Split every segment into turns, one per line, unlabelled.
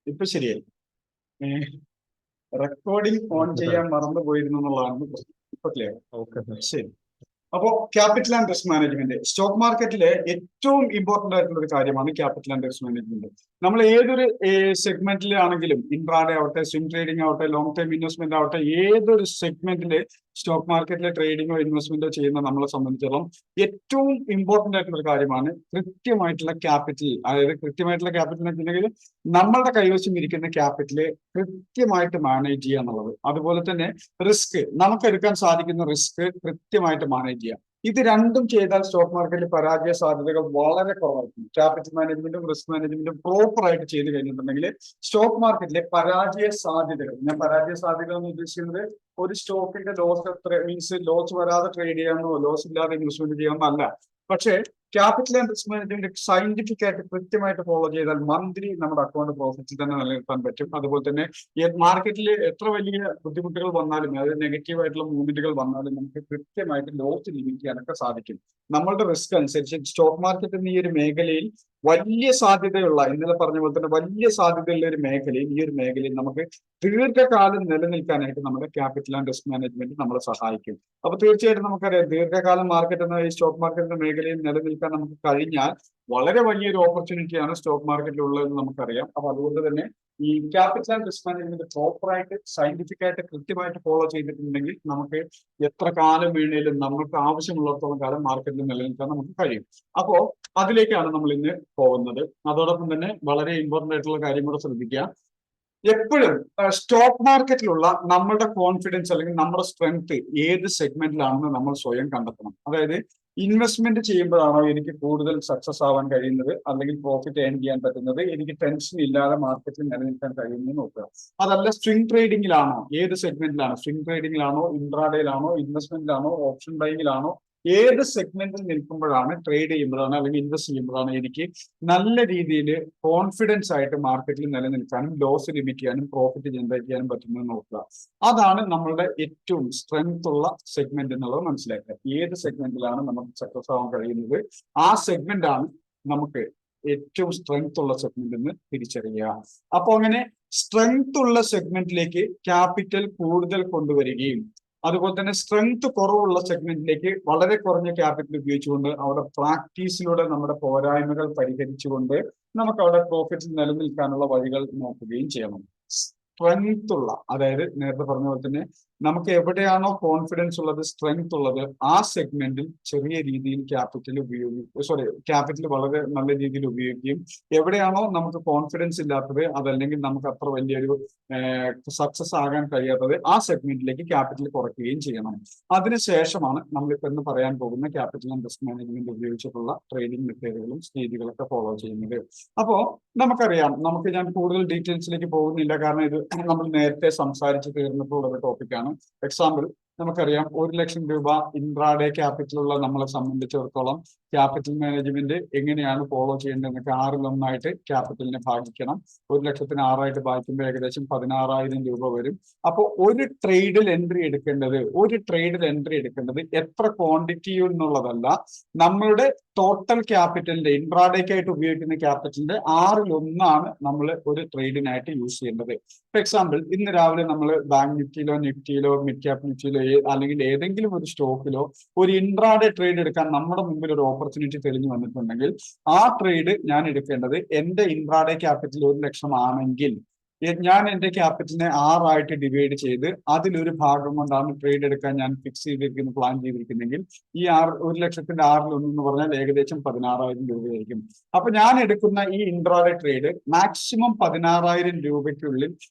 ഇപ്പൊ ശരിയായി. Recording on
okay sir.
ചെയ്യാൻ മറന്നു പോയിരുന്നു എന്നുള്ളതാണ് പ്രശ്നം. ഇപ്പൊ ക്ലിയർ.
Okay sir.
ശരി. അപ്പോൾ capital and risk management stock മാർക്കറ്റിലെ ഏറ്റവും ഇമ്പോർട്ടന്റ് ആയിട്ടുള്ള ഒരു കാര്യമാണ് ക്യാപിറ്റൽ ആൻഡ് റിസ്ക് മാനേജ്മെന്റ്. നമ്മൾ ഏതൊരു സെഗ്മെന്റിലാണെങ്കിലും ഇൻട്രാഡേ ആവട്ടെ, സ്വിംഗ് ട്രേഡിംഗ് ആവട്ടെ, ലോങ് ടൈം ഇൻവെസ്റ്റ്മെന്റ് ആവട്ടെ, ഏതൊരു സെഗ്മെന്റില് സ്റ്റോക്ക് മാർക്കറ്റിലെ ട്രേഡിങ്ങോ ഇൻവെസ്റ്റ്മെന്റോ ചെയ്യുന്ന നമ്മളെ സംബന്ധിച്ചിടത്തോളം ഏറ്റവും ഇമ്പോർട്ടന്റ് ആയിട്ടുള്ള ഒരു കാര്യമാണ് കൃത്യമായിട്ടുള്ള ക്യാപിറ്റൽ. അതായത് കൃത്യമായിട്ടുള്ള ക്യാപിറ്റൽ എന്ന് വെച്ചിട്ടുണ്ടെങ്കിൽ നമ്മളുടെ കൈവശം ഇരിക്കുന്ന ക്യാപിറ്റല് കൃത്യമായിട്ട് മാനേജ് ചെയ്യുക എന്നുള്ളത്. അതുപോലെ തന്നെ റിസ്ക്, നമുക്കെടുക്കാൻ സാധിക്കുന്ന റിസ്ക് കൃത്യമായിട്ട് മാനേജ് ചെയ്യുക. ഇത് രണ്ടും ചെയ്താൽ സ്റ്റോക്ക് മാർക്കറ്റിൽ പരാജയ സാധ്യതകൾ വളരെ കുറവായിരിക്കും. ക്യാപിറ്റൽ മാനേജ്മെന്റും റിസ്ക് മാനേജ്മെന്റും പ്രോപ്പർ ആയിട്ട് ചെയ്ത് കഴിഞ്ഞിട്ടുണ്ടെങ്കിൽ സ്റ്റോക്ക് മാർക്കറ്റിലെ പരാജയ സാധ്യതകൾ, ഞാൻ പരാജയ സാധ്യത എന്ന് ഉദ്ദേശിക്കുന്നത് ഒരു സ്റ്റോക്കിന്റെ ലോസ് എത്ര മീൻസ് ലോസ് വരാതെ ട്രേഡ് ചെയ്യാമെന്നോ ലോസ് ഇല്ലാതെ ഇൻവെസ്റ്റ്മെന്റ് ചെയ്യാമെന്നോ അല്ല. പക്ഷേ capital and risk management scientific ആയിട്ട് കൃത്യമായിട്ട് ഫോളോ ചെയ്താൽ മന്ത്ലി നമ്മുടെ അക്കൗണ്ട് പ്രോഫിറ്റിൽ തന്നെ നിലനിർത്താൻ പറ്റും. അതുപോലെ തന്നെ മാർക്കറ്റിൽ എത്ര വലിയ ബുദ്ധിമുട്ടുകൾ വന്നാലും, അതായത് നെഗറ്റീവ് ആയിട്ടുള്ള മൂവ്മെന്റുകൾ വന്നാലും നമുക്ക് കൃത്യമായിട്ട് ലോസ് ലിമിറ്റ് ചെയ്യാനൊക്കെ സാധിക്കും. നമ്മളുടെ റിസ്ക് അനുസരിച്ച് സ്റ്റോക്ക് മാർക്കറ്റ് എന്ന ഈ ഒരു മേഖലയിൽ വലിയ സാധ്യതയുള്ള, ഇന്നലെ പറഞ്ഞ പോലെ തന്നെ വലിയ സാധ്യതയുള്ള ഒരു മേഖലയിൽ, ഈ ഒരു മേഖലയിൽ നമുക്ക് ദീർഘകാലം നിലനിൽക്കാനായിട്ട് നമ്മുടെ ക്യാപിറ്റൽ ആൻഡ് റിസ്ക് മാനേജ്മെന്റ് നമ്മളെ സഹായിക്കും. അപ്പൊ തീർച്ചയായിട്ടും നമുക്കറിയാം, ദീർഘകാലം മാർക്കറ്റ് എന്ന ഈ സ്റ്റോക്ക് മാർക്കറ്റിന്റെ മേഖലയിൽ നിലനിൽക്കാൻ നമുക്ക് കഴിഞ്ഞാൽ വളരെ വലിയൊരു ഓപ്പർച്യൂണിറ്റിയാണ് സ്റ്റോക്ക് മാർക്കറ്റിൽ ഉള്ളതെന്ന് നമുക്കറിയാം. അപ്പൊ അതുകൊണ്ട് തന്നെ ഈ ക്യാപിറ്റൽ ആൻഡ് റിസ്ക് മാനേജ്മെന്റ് പ്രോപ്പറായിട്ട് സയന്റിഫിക് ആയിട്ട് കൃത്യമായിട്ട് ഫോളോ ചെയ്തിട്ടുണ്ടെങ്കിൽ നമുക്ക് എത്ര കാലം വേണേലും നമുക്ക് ആവശ്യമുള്ളിടത്തോളം കാലം മാർക്കറ്റിൽ നിലനിൽക്കാൻ നമുക്ക് കഴിയും. അപ്പോ അതിലേക്കാണ് നമ്മൾ ഇന്ന് പോകുന്നത്. അതോടൊപ്പം തന്നെ വളരെ ഇമ്പോർട്ടന്റ് ആയിട്ടുള്ള കാര്യം കൂടെ ശ്രദ്ധിക്കുക. എപ്പോഴും സ്റ്റോക്ക് മാർക്കറ്റിലുള്ള നമ്മുടെ കോൺഫിഡൻസ് അല്ലെങ്കിൽ നമ്മുടെ സ്ട്രെങ്ത് ഏത് സെഗ്മെന്റിലാണെന്ന് നമ്മൾ സ്വയം കണ്ടെത്തണം. അതായത് ഇൻവെസ്റ്റ്മെന്റ് ചെയ്യുമ്പോഴാണോ എനിക്ക് കൂടുതൽ സക്സസ് ആവാൻ കഴിയുന്നത്, അല്ലെങ്കിൽ പ്രോഫിറ്റ് ഏൺ ചെയ്യാൻ പറ്റുന്നത്, എനിക്ക് ടെൻഷൻ ഇല്ലാതെ മാർക്കറ്റിൽ നിലനിൽക്കാൻ കഴിയുന്നത് നോക്കുക. അതല്ല സ്വിംഗ് ട്രേഡിംഗിലാണോ, ഏത് സെഗ്മെന്റിലാണ്, സ്വിംഗ് ട്രേഡിംഗിലാണോ, ഇൻട്രാഡേയിലാണോ, ഇൻവെസ്റ്റ്മെന്റിലാണോ, ഓപ്ഷൻ ബൈയിലാണോ, ഏത് സെഗ്മെന്റിൽ നിൽക്കുമ്പോഴാണ്, ട്രേഡ് ചെയ്യുമ്പോഴാണ് അല്ലെങ്കിൽ ഇൻവെസ്റ്റ് ചെയ്യുമ്പോഴാണ് എനിക്ക് നല്ല രീതിയിൽ കോൺഫിഡൻസ് ആയിട്ട് മാർക്കറ്റിൽ നിലനിൽക്കാനും ലോസ് ലിമിറ്റ് ചെയ്യാനും പ്രോഫിറ്റ് ജനറേറ്റ് ചെയ്യാനും പറ്റുന്നത് നോക്കുക. അതാണ് നമ്മളുടെ ഏറ്റവും സ്ട്രെങ്ത് ഉള്ള സെഗ്മെന്റ് എന്നുള്ളത് മനസ്സിലാക്കുക. ഏത് സെഗ്മെന്റിലാണ് നമുക്ക് സക്സസ് ആവാൻ കഴിയുന്നത്, ആ സെഗ്മെന്റ് ആണ് നമുക്ക് ഏറ്റവും സ്ട്രെങ്ത് ഉള്ള സെഗ്മെന്റ് എന്ന് തിരിച്ചറിയുക. അപ്പൊ അങ്ങനെ സ്ട്രെങ്ത് ഉള്ള സെഗ്മെന്റിലേക്ക് ക്യാപിറ്റൽ കൂടുതൽ കൊണ്ടുവരികയും അതുപോലെ തന്നെ സ്ട്രെങ്ത് കുറവുള്ള സെഗ്മെന്റിലേക്ക് വളരെ കുറഞ്ഞ ക്യാപിറ്റൽ ഉപയോഗിച്ചുകൊണ്ട് അവിടെ പ്രാക്ടീസിലൂടെ നമ്മുടെ പോരായ്മകൾ പരിഹരിച്ചുകൊണ്ട് നമുക്ക് അവിടെ പ്രോഫിറ്റ് നിലനിൽക്കാനുള്ള വഴികൾ നോക്കുകയും ചെയ്യണം. സ്ട്രെങ്ത് ഉള്ള, അതായത് നേരത്തെ പറഞ്ഞ പോലെ തന്നെ നമുക്ക് എവിടെയാണോ കോൺഫിഡൻസ് ഉള്ളത്, സ്ട്രെങ്ത് ഉള്ളത്, ആ സെഗ്മെന്റിൽ ചെറിയ രീതിയിൽ ക്യാപിറ്റൽ വളരെ നല്ല രീതിയിൽ ഉപയോഗിക്കുകയും എവിടെയാണോ നമുക്ക് കോൺഫിഡൻസ് ഇല്ലാത്തത്, അതല്ലെങ്കിൽ നമുക്ക് അത്ര വലിയൊരു സക്സസ് ആകാൻ കഴിയാത്തത്, ആ സെഗ്മെന്റിലേക്ക് ക്യാപിറ്റൽ കുറയ്ക്കുകയും ചെയ്യണം. അതിനുശേഷമാണ് നമ്മളിപ്പോൾ എന്ന് പറയാൻ പോകുന്ന ക്യാപിറ്റൽ ആൻഡ് റിസ്ക് മാനേജ്മെന്റ് ഉപയോഗിച്ചിട്ടുള്ള ട്രേഡിംഗ് മെത്തേഡുകളും രീതികളൊക്കെ ഫോളോ ചെയ്യുന്നത്. അപ്പോ നമുക്കറിയാം, ഞാൻ കൂടുതൽ ഡീറ്റെയിൽസിലേക്ക് പോകുന്നില്ല, കാരണം ഇത് നമ്മൾ നേരത്തെ സംസാരിച്ച് തീർന്നിട്ടുള്ള ഒരു ടോപ്പിക്കാണ്. എക്സാമ്പിൾ, നമുക്കറിയാം 1 ലക്ഷം രൂപ ഇൻട്രാഡേ ക്യാപിറ്റലുള്ള നമ്മളെ സംബന്ധിച്ചിടത്തോളം ക്യാപിറ്റൽ മാനേജ്മെന്റ് എങ്ങനെയാണ് ഫോളോ ചെയ്യേണ്ടതെന്നൊക്കെ 6-1 ക്യാപിറ്റലിനെ ഭാഗിക്കണം. 1 ലക്ഷത്തിന് 6 ഭാഗിക്കുമ്പോൾ ഏകദേശം 16,000 രൂപ വരും. അപ്പോൾ ഒരു ട്രേഡിൽ എൻട്രി എടുക്കേണ്ടത് എത്ര ക്വാണ്ടിറ്റി എന്നുള്ളതല്ല, നമ്മളുടെ ടോട്ടൽ ക്യാപിറ്റലിന്റെ ഇൻട്രാഡേക്കായിട്ട് ഉപയോഗിക്കുന്ന ക്യാപിറ്റലിന്റെ 6-1 നമ്മൾ ഒരു ട്രേഡിനായിട്ട് യൂസ് ചെയ്യേണ്ടത്. ഫോർ എക്സാമ്പിൾ, ഇന്ന് രാവിലെ നമ്മൾ ബാങ്ക് നിഫ്റ്റിയിലോ മിഡ് ക്യാപ് നിഫ്റ്റിയിലോ അല്ലെങ്കിൽ ഏതെങ്കിലും ഒരു സ്റ്റോക്കിലോ ഒരു ഇൻട്രാഡേ ട്രേഡ് എടുക്കാൻ നമ്മുടെ മുമ്പിൽ ഒരു ഓപ്പർച്യൂണിറ്റി തെളിഞ്ഞു വന്നിട്ടുണ്ടെങ്കിൽ ആ ട്രേഡ് ഞാൻ എടുക്കേണ്ടത് എന്റെ ഇൻട്രാഡേ ക്യാപിറ്റൽ 1 ലക്ഷം ആണെങ്കിൽ ഞാൻ എന്റെ ക്യാപിറ്റലിനെ 6 ഡിവൈഡ് ചെയ്ത് അതിലൊരു ഭാഗം കൊണ്ടാണ് ട്രേഡ് എടുക്കാൻ ഞാൻ പ്ലാൻ ചെയ്തിരിക്കുന്നെങ്കിൽ ഈ 1 ലക്ഷത്തിന്റെ 6-1 എന്ന് പറഞ്ഞാൽ ഏകദേശം 16,000 രൂപയായിരിക്കും. അപ്പൊ ഞാൻ എടുക്കുന്ന ഈ ഇൻട്രാഡേ ട്രേഡ് മാക്സിമം 16,000 രൂപയ്ക്കുള്ളിൽ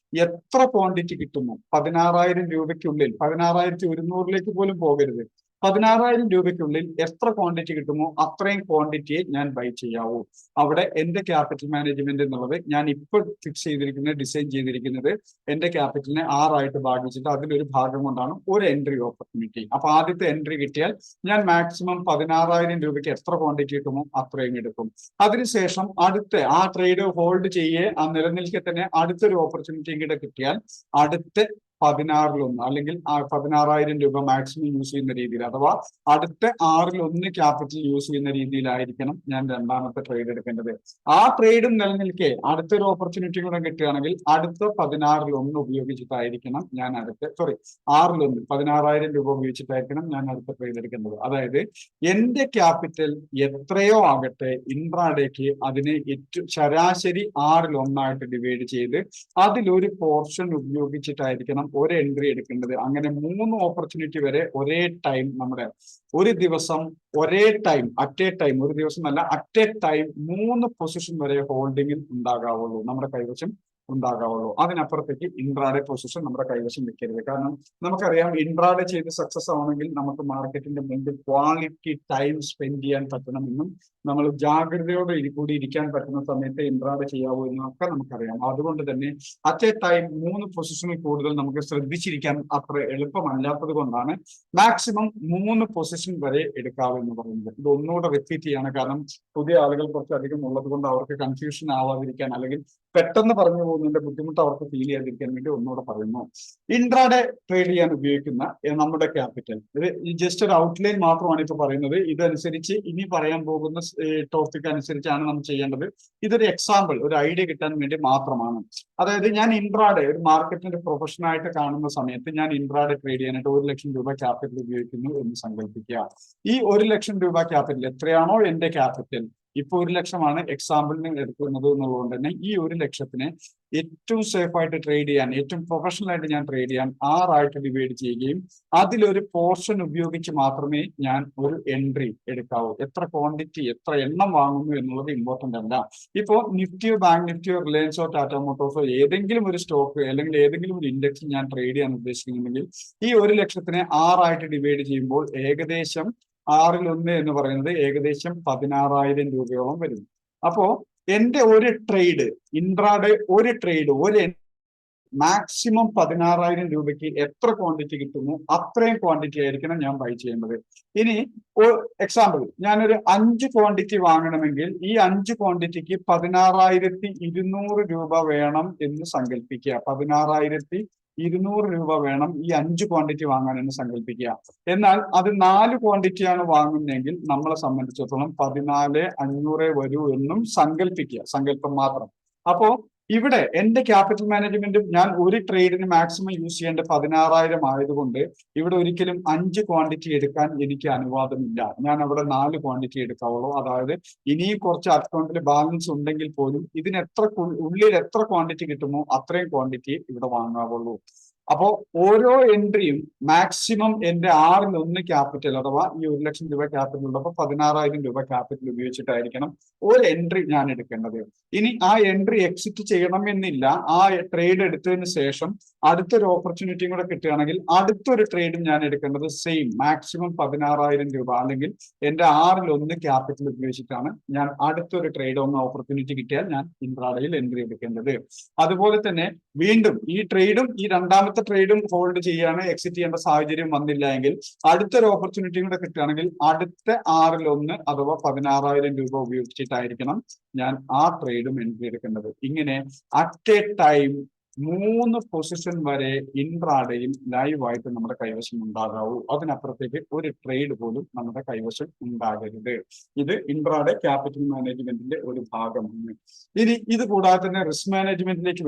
എത്ര ക്വാണ്ടിറ്റി കിട്ടുമോ, 16,000 രൂപയ്ക്കുള്ളിൽ, 16,100 പോലും പോകരുത്, 16,000 രൂപയ്ക്കുള്ളിൽ എത്ര ക്വാണ്ടിറ്റി കിട്ടുമോ അത്രയും ക്വാണ്ടിറ്റിയെ ഞാൻ ബൈ ചെയ്യാവൂ. അവിടെ എന്റെ ക്യാപിറ്റൽ മാനേജ്മെന്റ് എന്നുള്ളത് ഞാൻ ഇപ്പോൾ ഡിസൈൻ ചെയ്തിരിക്കുന്നത് എന്റെ ക്യാപിറ്റലിനെ 6 ഭാഗിച്ചിട്ട് അതിലൊരു ഭാഗം കൊണ്ടാണ് ഒരു എൻട്രി ഓപ്പർച്യൂണിറ്റി. അപ്പൊ ആദ്യത്തെ എൻട്രി കിട്ടിയാൽ ഞാൻ മാക്സിമം 16,000 രൂപയ്ക്ക് എത്ര ക്വാണ്ടിറ്റി കിട്ടുമോ അത്രയും എടുക്കും. അതിനുശേഷം ആ ട്രേഡ് ഹോൾഡ് ചെയ്യേ ആ നിലനിൽക്കെ തന്നെ അടുത്തൊരു ഓപ്പർച്യൂണിറ്റി കൂടെ കിട്ടിയാൽ അടുത്ത 16 അല്ലെങ്കിൽ 16,000 രൂപ മാക്സിമം യൂസ് ചെയ്യുന്ന രീതിയിൽ, അഥവാ അടുത്ത 6 ക്യാപിറ്റൽ യൂസ് ചെയ്യുന്ന രീതിയിലായിരിക്കണം ഞാൻ രണ്ടാമത്തെ ട്രേഡ് എടുക്കേണ്ടത്. ആ ട്രേഡും നിലനിൽക്കെ അടുത്തൊരു ഓപ്പർച്യൂണിറ്റി കൂടെ കിട്ടുകയാണെങ്കിൽ അടുത്ത 16 ഉപയോഗിച്ചിട്ടായിരിക്കണം ഞാൻ അടുത്ത 16,000 രൂപ ഉപയോഗിച്ചിട്ടായിരിക്കണം ഞാൻ അടുത്ത ട്രേഡ് എടുക്കേണ്ടത്. അതായത് എന്റെ ക്യാപിറ്റൽ എത്രയോ ആകട്ടെ, ഇൻട്രാഡേക്ക് അതിനെ ശരാശരി 6 ഡിവൈഡ് ചെയ്ത് അതിലൊരു പോർഷൻ ഉപയോഗിച്ചിട്ടായിരിക്കണം ഒരു എൻട്രി എടുക്കേണ്ടത്. അങ്ങനെ 3 ഓപ്പർച്യൂണിറ്റി വരെ ഒരേ ടൈം നമ്മുടെ ഒരു ദിവസം ഒരേ ടൈം അറ്റ് എ ടൈം, ഒരു ദിവസം അല്ല അറ്റ് എ ടൈം 3 പൊസിഷൻ വരെ ഹോൾഡിങ്ങിൽ ഉണ്ടാകാവുള്ളൂ, നമ്മുടെ കൈവശം ഉണ്ടാകാവുള്ളൂ. അതിനപ്പുറത്തേക്ക് ഇൻട്രാഡേ പൊസിഷൻ നമ്മുടെ കൈവശം വെക്കരുത്. കാരണം നമുക്കറിയാം, ഇൻട്രാഡേ ചെയ്ത് സക്സസ് ആവണമെങ്കിൽ നമുക്ക് മാർക്കറ്റിന്റെ മുൻപിൽ ക്വാളിറ്റി ടൈം സ്പെൻഡ് ചെയ്യാൻ പറ്റണമെന്നും നമ്മൾ ജാഗ്രതയോടെ കൂടി ഇരിക്കാൻ പറ്റുന്ന സമയത്ത് ഇൻട്രാഡേ ചെയ്യാവൂ എന്നൊക്കെ നമുക്കറിയാം. അതുകൊണ്ട് തന്നെ അറ്റ് എ ടൈം 3 പൊസിഷനിൽ കൂടുതൽ നമുക്ക് ശ്രദ്ധിച്ചിരിക്കാൻ അത്ര എളുപ്പമല്ലാത്തത് കൊണ്ടാണ് മാക്സിമം 3 പൊസിഷൻ വരെ എടുക്കാവെന്ന് പറയുന്നത്. ഇത് ഒന്നുകൂടെ റിപ്പീറ്റ് ചെയ്യാണ്, കാരണം പുതിയ ആളുകൾ കുറച്ചധികം ഉള്ളത് കൊണ്ട് അവർക്ക് കൺഫ്യൂഷൻ ആവാതിരിക്കാൻ, അല്ലെങ്കിൽ പെട്ടെന്ന് പറഞ്ഞു പോകുന്നതിന്റെ ബുദ്ധിമുട്ട് അവർക്ക് ഫീൽ ചെയ്യാതിരിക്കാൻ വേണ്ടി ഒന്നുകൂടെ പറയുന്നു. ഇൻട്രാഡേ ട്രേഡ് ചെയ്യാൻ ഉപയോഗിക്കുന്ന നമ്മുടെ ക്യാപിറ്റൽ, ഇത് ജസ്റ്റ് ഒരു ഔട്ട്ലൈൻ മാത്രമാണ് ഇപ്പൊ പറയുന്നത്. ഇതനുസരിച്ച് ഇനി പറയാൻ പോകുന്ന ടോപ്പിക് അനുസരിച്ചാണ് നമ്മൾ ചെയ്യേണ്ടത്. ഇതൊരു എക്സാമ്പിൾ, ഒരു ഐഡിയ കിട്ടാൻ വേണ്ടി മാത്രമാണ്. അതായത് ഞാൻ ഇൻട്രാഡേ ഒരു മാർക്കറ്റിന്റെ പ്രൊഫഷൻ ആയിട്ട് കാണുന്ന സമയത്ത് ഞാൻ ഇൻട്രാഡേ ട്രേഡ് ചെയ്യാനായിട്ട് 1 ലക്ഷം രൂപ ക്യാപിറ്റൽ ഉപയോഗിക്കുന്നു എന്ന് സങ്കല്പിക്കുക. ഈ 1 ലക്ഷം രൂപ ക്യാപിറ്റൽ എത്രയാണോ എന്റെ ക്യാപിറ്റൽ, ഇപ്പൊ 1 ലക്ഷമാണ് എക്സാമ്പിളിന് എടുക്കുന്നത് എന്നുള്ളതുകൊണ്ട് തന്നെ ഈ 1 ലക്ഷത്തിനെ ഏറ്റവും സേഫ് ആയിട്ട് ട്രേഡ് ചെയ്യാൻ, ഏറ്റവും പ്രൊഫഷണൽ ആയിട്ട് ഞാൻ ട്രേഡ് ചെയ്യാൻ 6 ഡിവൈഡ് ചെയ്യുകയും അതിലൊരു പോർഷൻ ഉപയോഗിച്ച് മാത്രമേ ഞാൻ ഒരു എൻട്രി എടുക്കാവൂ. എത്ര ക്വാണ്ടിറ്റി, എത്ര എണ്ണം വാങ്ങുന്നു എന്നുള്ളത് ഇമ്പോർട്ടന്റ് അല്ല. ഇപ്പോ നിഫ്റ്റിയോ ബാങ്ക് നിഫ്റ്റിയോ റിലയൻസോ ടാറ്റ മോട്ടോഴ്സോ ഏതെങ്കിലും ഒരു സ്റ്റോക്ക് അല്ലെങ്കിൽ ഏതെങ്കിലും ഒരു ഇൻഡെക്സ് ഞാൻ ട്രേഡ് ചെയ്യാൻ ഉദ്ദേശിക്കുന്നുണ്ടെങ്കിൽ ഈ 1 ലക്ഷത്തിനെ 6 ഡിവൈഡ് ചെയ്യുമ്പോൾ ഏകദേശം 6 എന്ന് പറയുന്നത് ഏകദേശം 16,000 രൂപയോളം വരും. അപ്പോ എന്റെ ഒരു ട്രേഡ്, ഇൻട്രാഡേ ഒരു ട്രേഡ്, മാക്സിമം 16,000 രൂപയ്ക്ക് എത്ര ക്വാണ്ടിറ്റി കിട്ടുമോ അത്രയും ക്വാണ്ടിറ്റി ആയിരിക്കണം ഞാൻ ബൈ ചെയ്യേണ്ടത്. ഇനി എക്സാമ്പിൾ, ഞാനൊരു 5 ക്വാണ്ടിറ്റി വാങ്ങണമെങ്കിൽ ഈ 5 ക്വാണ്ടിറ്റിക്ക് 16,200 രൂപ വേണം എന്ന് സങ്കല്പിക്കുക. 16,200 രൂപ വേണം ഈ 5 ക്വാണ്ടിറ്റി വാങ്ങാനെന്ന് സങ്കല്പിക്കുക. എന്നാൽ അത് 4 ക്വാണ്ടിറ്റിയാണ് വാങ്ങുന്നതെങ്കിൽ നമ്മളെ സംബന്ധിച്ചിടത്തോളം 14,500 വരൂ എന്നും സങ്കല്പിക്കുക, സങ്കല്പം മാത്രം. അപ്പോ ഇവിടെ എന്റെ ക്യാപിറ്റൽ മാനേജ്മെന്റും ഞാൻ ഒരു ട്രേഡിന് മാക്സിമം യൂസ് ചെയ്യേണ്ട 16,000 ആയതുകൊണ്ട് ഇവിടെ ഒരിക്കലും 5 ക്വാണ്ടിറ്റി എടുക്കാൻ എനിക്ക് അനുവാദമില്ല. ഞാൻ അവിടെ 4 ക്വാണ്ടിറ്റി എടുക്കാവുള്ളൂ. അതായത് ഇനിയും കുറച്ച് അക്കൗണ്ടിൽ ബാലൻസ് ഉണ്ടെങ്കിൽ പോലും ഇതിന് ഉള്ളിൽ എത്ര ക്വാണ്ടിറ്റി കിട്ടുമോ അത്രയും ക്വാണ്ടിറ്റി ഇവിടെ വാങ്ങാവുള്ളൂ. അപ്പോ ഓരോ എൻട്രിയും മാക്സിമം എന്റെ 6 ക്യാപിറ്റൽ, അഥവാ ഈ 1 ലക്ഷം രൂപ ക്യാപിറ്റൽ ഉള്ളപ്പോൾ 16,000 രൂപ ക്യാപിറ്റൽ ഉപയോഗിച്ചിട്ടായിരിക്കണം ഒരു എൻട്രി ഞാൻ എടുക്കേണ്ടത്. ഇനി ആ എൻട്രി എക്സിറ്റ് ചെയ്യണമെന്നില്ല. ആ ട്രേഡ് എടുത്തതിന് ശേഷം അടുത്തൊരു ഓപ്പർച്യൂണിറ്റിയും കൂടെ കിട്ടുകയാണെങ്കിൽ അടുത്തൊരു ട്രേഡും ഞാൻ എടുക്കേണ്ടത് സെയിം മാക്സിമം 16,000 രൂപ അല്ലെങ്കിൽ എന്റെ 6 ക്യാപിറ്റൽ ഉപയോഗിച്ചിട്ടാണ് ഞാൻ അടുത്തൊരു ട്രേഡ് ഓപ്പർച്യൂണിറ്റി കിട്ടിയാൽ ഞാൻ ഇൻട്രാഡേയിൽ എൻട്രി എടുക്കേണ്ടത്. അതുപോലെ തന്നെ വീണ്ടും ഈ ട്രേഡും ഈ രണ്ടാമത്തെ ട്രേഡും ഹോൾഡ് ചെയ്യാണ്, എക്സിറ്റ് ചെയ്യേണ്ട സാഹചര്യം വന്നില്ല എങ്കിൽ അടുത്തൊരു ഓപ്പർച്യൂണിറ്റിയും കൂടെ കിട്ടുകയാണെങ്കിൽ അടുത്ത 6 അഥവാ 16,000 രൂപ ഉപയോഗിച്ചിട്ടായിരിക്കണം ഞാൻ ആ ട്രേഡും എൻട്രി എടുക്കേണ്ടത്. ഇങ്ങനെ അറ്റ് എ ടൈം 3 പൊസിഷൻ വരെ ഇൻട്രാഡേയിൽ ലൈവായിട്ട് നമ്മുടെ കൈവശം ഉണ്ടാകാവൂ. അതിനപ്പുറത്തേക്ക് ഒരു ട്രേഡ് പോലും നമ്മുടെ കൈവശം ഉണ്ടാകരുത്. ഇത് ഇൻട്രാഡേ ക്യാപിറ്റൽ മാനേജ്മെന്റിന്റെ ഒരു ഭാഗമാണ്. ഇനി ഇത് കൂടാതെ തന്നെ റിസ്ക് മാനേജ്മെന്റിലേക്ക്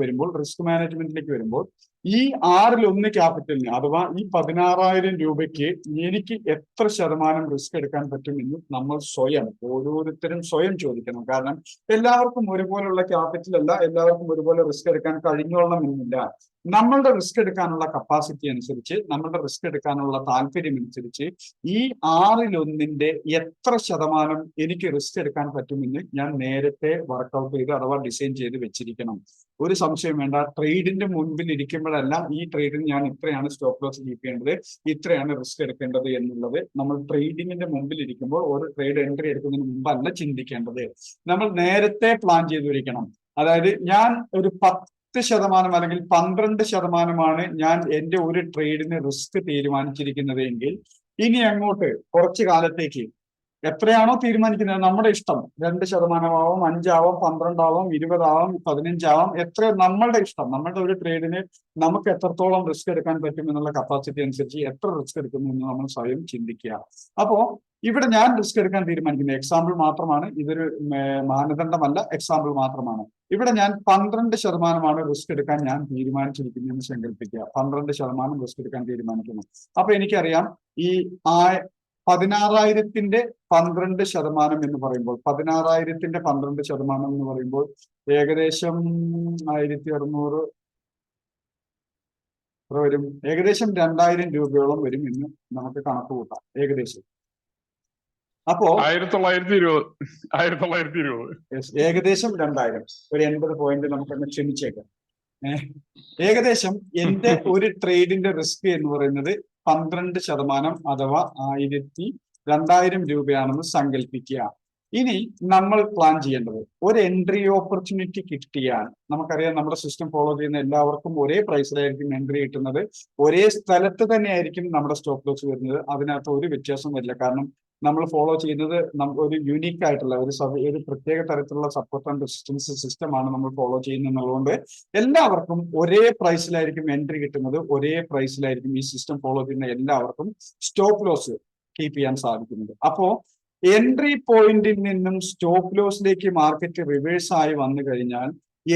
വരുമ്പോൾ ഈ 6 ക്യാപിറ്റലിന് അഥവാ ഈ 16,000 രൂപയ്ക്ക് എനിക്ക് എത്ര ശതമാനം റിസ്ക് എടുക്കാൻ പറ്റും എന്ന് നമ്മൾ ഓരോരുത്തരും സ്വയം ചോദിക്കണം. കാരണം എല്ലാവർക്കും ഒരുപോലുള്ള ക്യാപിറ്റൽ അല്ല, എല്ലാവർക്കും ഒരുപോലെ റിസ്ക് എടുക്കാൻ കഴിഞ്ഞോളണമെന്നില്ല. നമ്മളുടെ റിസ്ക് എടുക്കാനുള്ള കപ്പാസിറ്റി അനുസരിച്ച്, നമ്മളുടെ റിസ്ക് എടുക്കാനുള്ള താല്പര്യം അനുസരിച്ച് ഈ 6 എത്ര ശതമാനം എനിക്ക് റിസ്ക് എടുക്കാൻ പറ്റുമെന്ന് ഞാൻ നേരത്തെ വർക്ക്ഔട്ട് ചെയ്ത് അഥവാ ഡിസൈൻ ചെയ്ത് വെച്ചിരിക്കണം. ഒരു സംശയം വേണ്ട, ട്രേഡിന്റെ മുൻപിൽ ഇരിക്കുമ്പോഴല്ല ഈ ട്രേഡിന് ഞാൻ ഇത്രയാണ് സ്റ്റോപ്പ് ലോസ് കീപ്പ് ചെയ്യേണ്ടത്, ഇത്രയാണ് റിസ്ക് എടുക്കേണ്ടത് എന്നുള്ളത് നമ്മൾ ട്രേഡിങ്ങിന്റെ മുമ്പിൽ ഇരിക്കുമ്പോൾ ഒരു ട്രേഡ് എൻട്രി എടുക്കുന്നതിന് മുമ്പല്ല ചിന്തിക്കേണ്ടത്. നമ്മൾ നേരത്തെ പ്ലാൻ ചെയ്തു വെക്കണം. അതായത് ഞാൻ ഒരു 10% അല്ലെങ്കിൽ 12% ഞാൻ എന്റെ ഒരു ട്രേഡിന് റിസ്ക് തീരുമാനിച്ചിരിക്കുന്നത് എങ്കിൽ ഇനി അങ്ങോട്ട് കുറച്ചു കാലത്തേക്ക് എത്രയാണോ തീരുമാനിക്കുന്നത് നമ്മുടെ ഇഷ്ടം, 2% 5 12 20 15 എത്ര നമ്മളുടെ ഇഷ്ടം, നമ്മളുടെ ഒരു ട്രേഡിന് നമുക്ക് എത്രത്തോളം റിസ്ക് എടുക്കാൻ പറ്റും എന്നുള്ള കപ്പാസിറ്റി അനുസരിച്ച് എത്ര റിസ്ക് എടുക്കുന്നു എന്ന് നമ്മൾ സ്വയം ചിന്തിക്കുക. അപ്പോ ഇവിടെ ഞാൻ റിസ്ക് എടുക്കാൻ തീരുമാനിക്കുന്നത് എക്സാമ്പിൾ മാത്രമാണ്, ഇതൊരു മാനദണ്ഡമല്ല, എക്സാമ്പിൾ മാത്രമാണ്. ഇവിടെ ഞാൻ 12% റിസ്ക് എടുക്കാൻ ഞാൻ തീരുമാനിച്ചിരിക്കുന്നതെന്ന് സങ്കല്പിക്കുക. 12% റിസ്ക് എടുക്കാൻ തീരുമാനിക്കുന്നു. അപ്പൊ എനിക്കറിയാം ഈ 16,000-ന്റെ 12% എന്ന് പറയുമ്പോൾ 16,000-ന്റെ 12% എന്ന് പറയുമ്പോൾ ഏകദേശം 1600 വരും, ഏകദേശം 2,000 രൂപയോളം വരും എന്ന് നമുക്ക് കണക്ക് കൂട്ടാം ഏകദേശം. അപ്പോ
1920
ഏകദേശം 2,000, ഒരു 80 പോയിന്റ് നമുക്കൊന്ന് ക്ഷമിച്ചേക്കാം. ഏകദേശം എന്റെ ഒരു ട്രേഡിന്റെ റിസ്ക് എന്ന് പറയുന്നത് 12% അഥവാ 2,000 രൂപയാണെന്ന് സങ്കല്പിക്കുക. ഇനി നമ്മൾ പ്ലാൻ ചെയ്യേണ്ടത്, ഒരു എൻട്രി ഓപ്പർച്യൂണിറ്റി കിട്ടിയാൽ, നമുക്കറിയാം നമ്മുടെ സിസ്റ്റം ഫോളോ ചെയ്യുന്ന എല്ലാവർക്കും ഒരേ പ്രൈസിലായിരിക്കും എൻട്രി കിട്ടുന്നത്, ഒരേ സ്ഥലത്ത് തന്നെ ആയിരിക്കും നമ്മുടെ സ്റ്റോപ്പ് ലോസ് വരുന്നത്. അതിനകത്ത് ഒരു വ്യത്യാസം വരില്ല. കാരണം നമ്മൾ ഫോളോ ചെയ്യുന്നത് ഒരു യൂണീക്ക് ആയിട്ടുള്ള ഒരു പ്രത്യേക തരത്തിലുള്ള സപ്പോർട്ട് ആൻഡ് റെസിസ്റ്റൻസ് സിസ്റ്റമാണ് നമ്മൾ ഫോളോ ചെയ്യുന്നതുകൊണ്ട് എല്ലാവർക്കും ഒരേ പ്രൈസിലായിരിക്കും എൻട്രി കിട്ടുന്നത്, ഒരേ പ്രൈസിലായിരിക്കും ഈ സിസ്റ്റം ഫോളോ ചെയ്യുന്ന എല്ലാവർക്കും സ്റ്റോപ്പ് ലോസ് കീപ്പ് ചെയ്യാൻ സാധിക്കുന്നത്. അപ്പോ എൻട്രി പോയിന്റിൽ നിന്നും സ്റ്റോപ്പ് ലോസിലേക്ക് മാർക്കറ്റ് റിവേഴ്സ് ആയി വന്നു കഴിഞ്ഞാൽ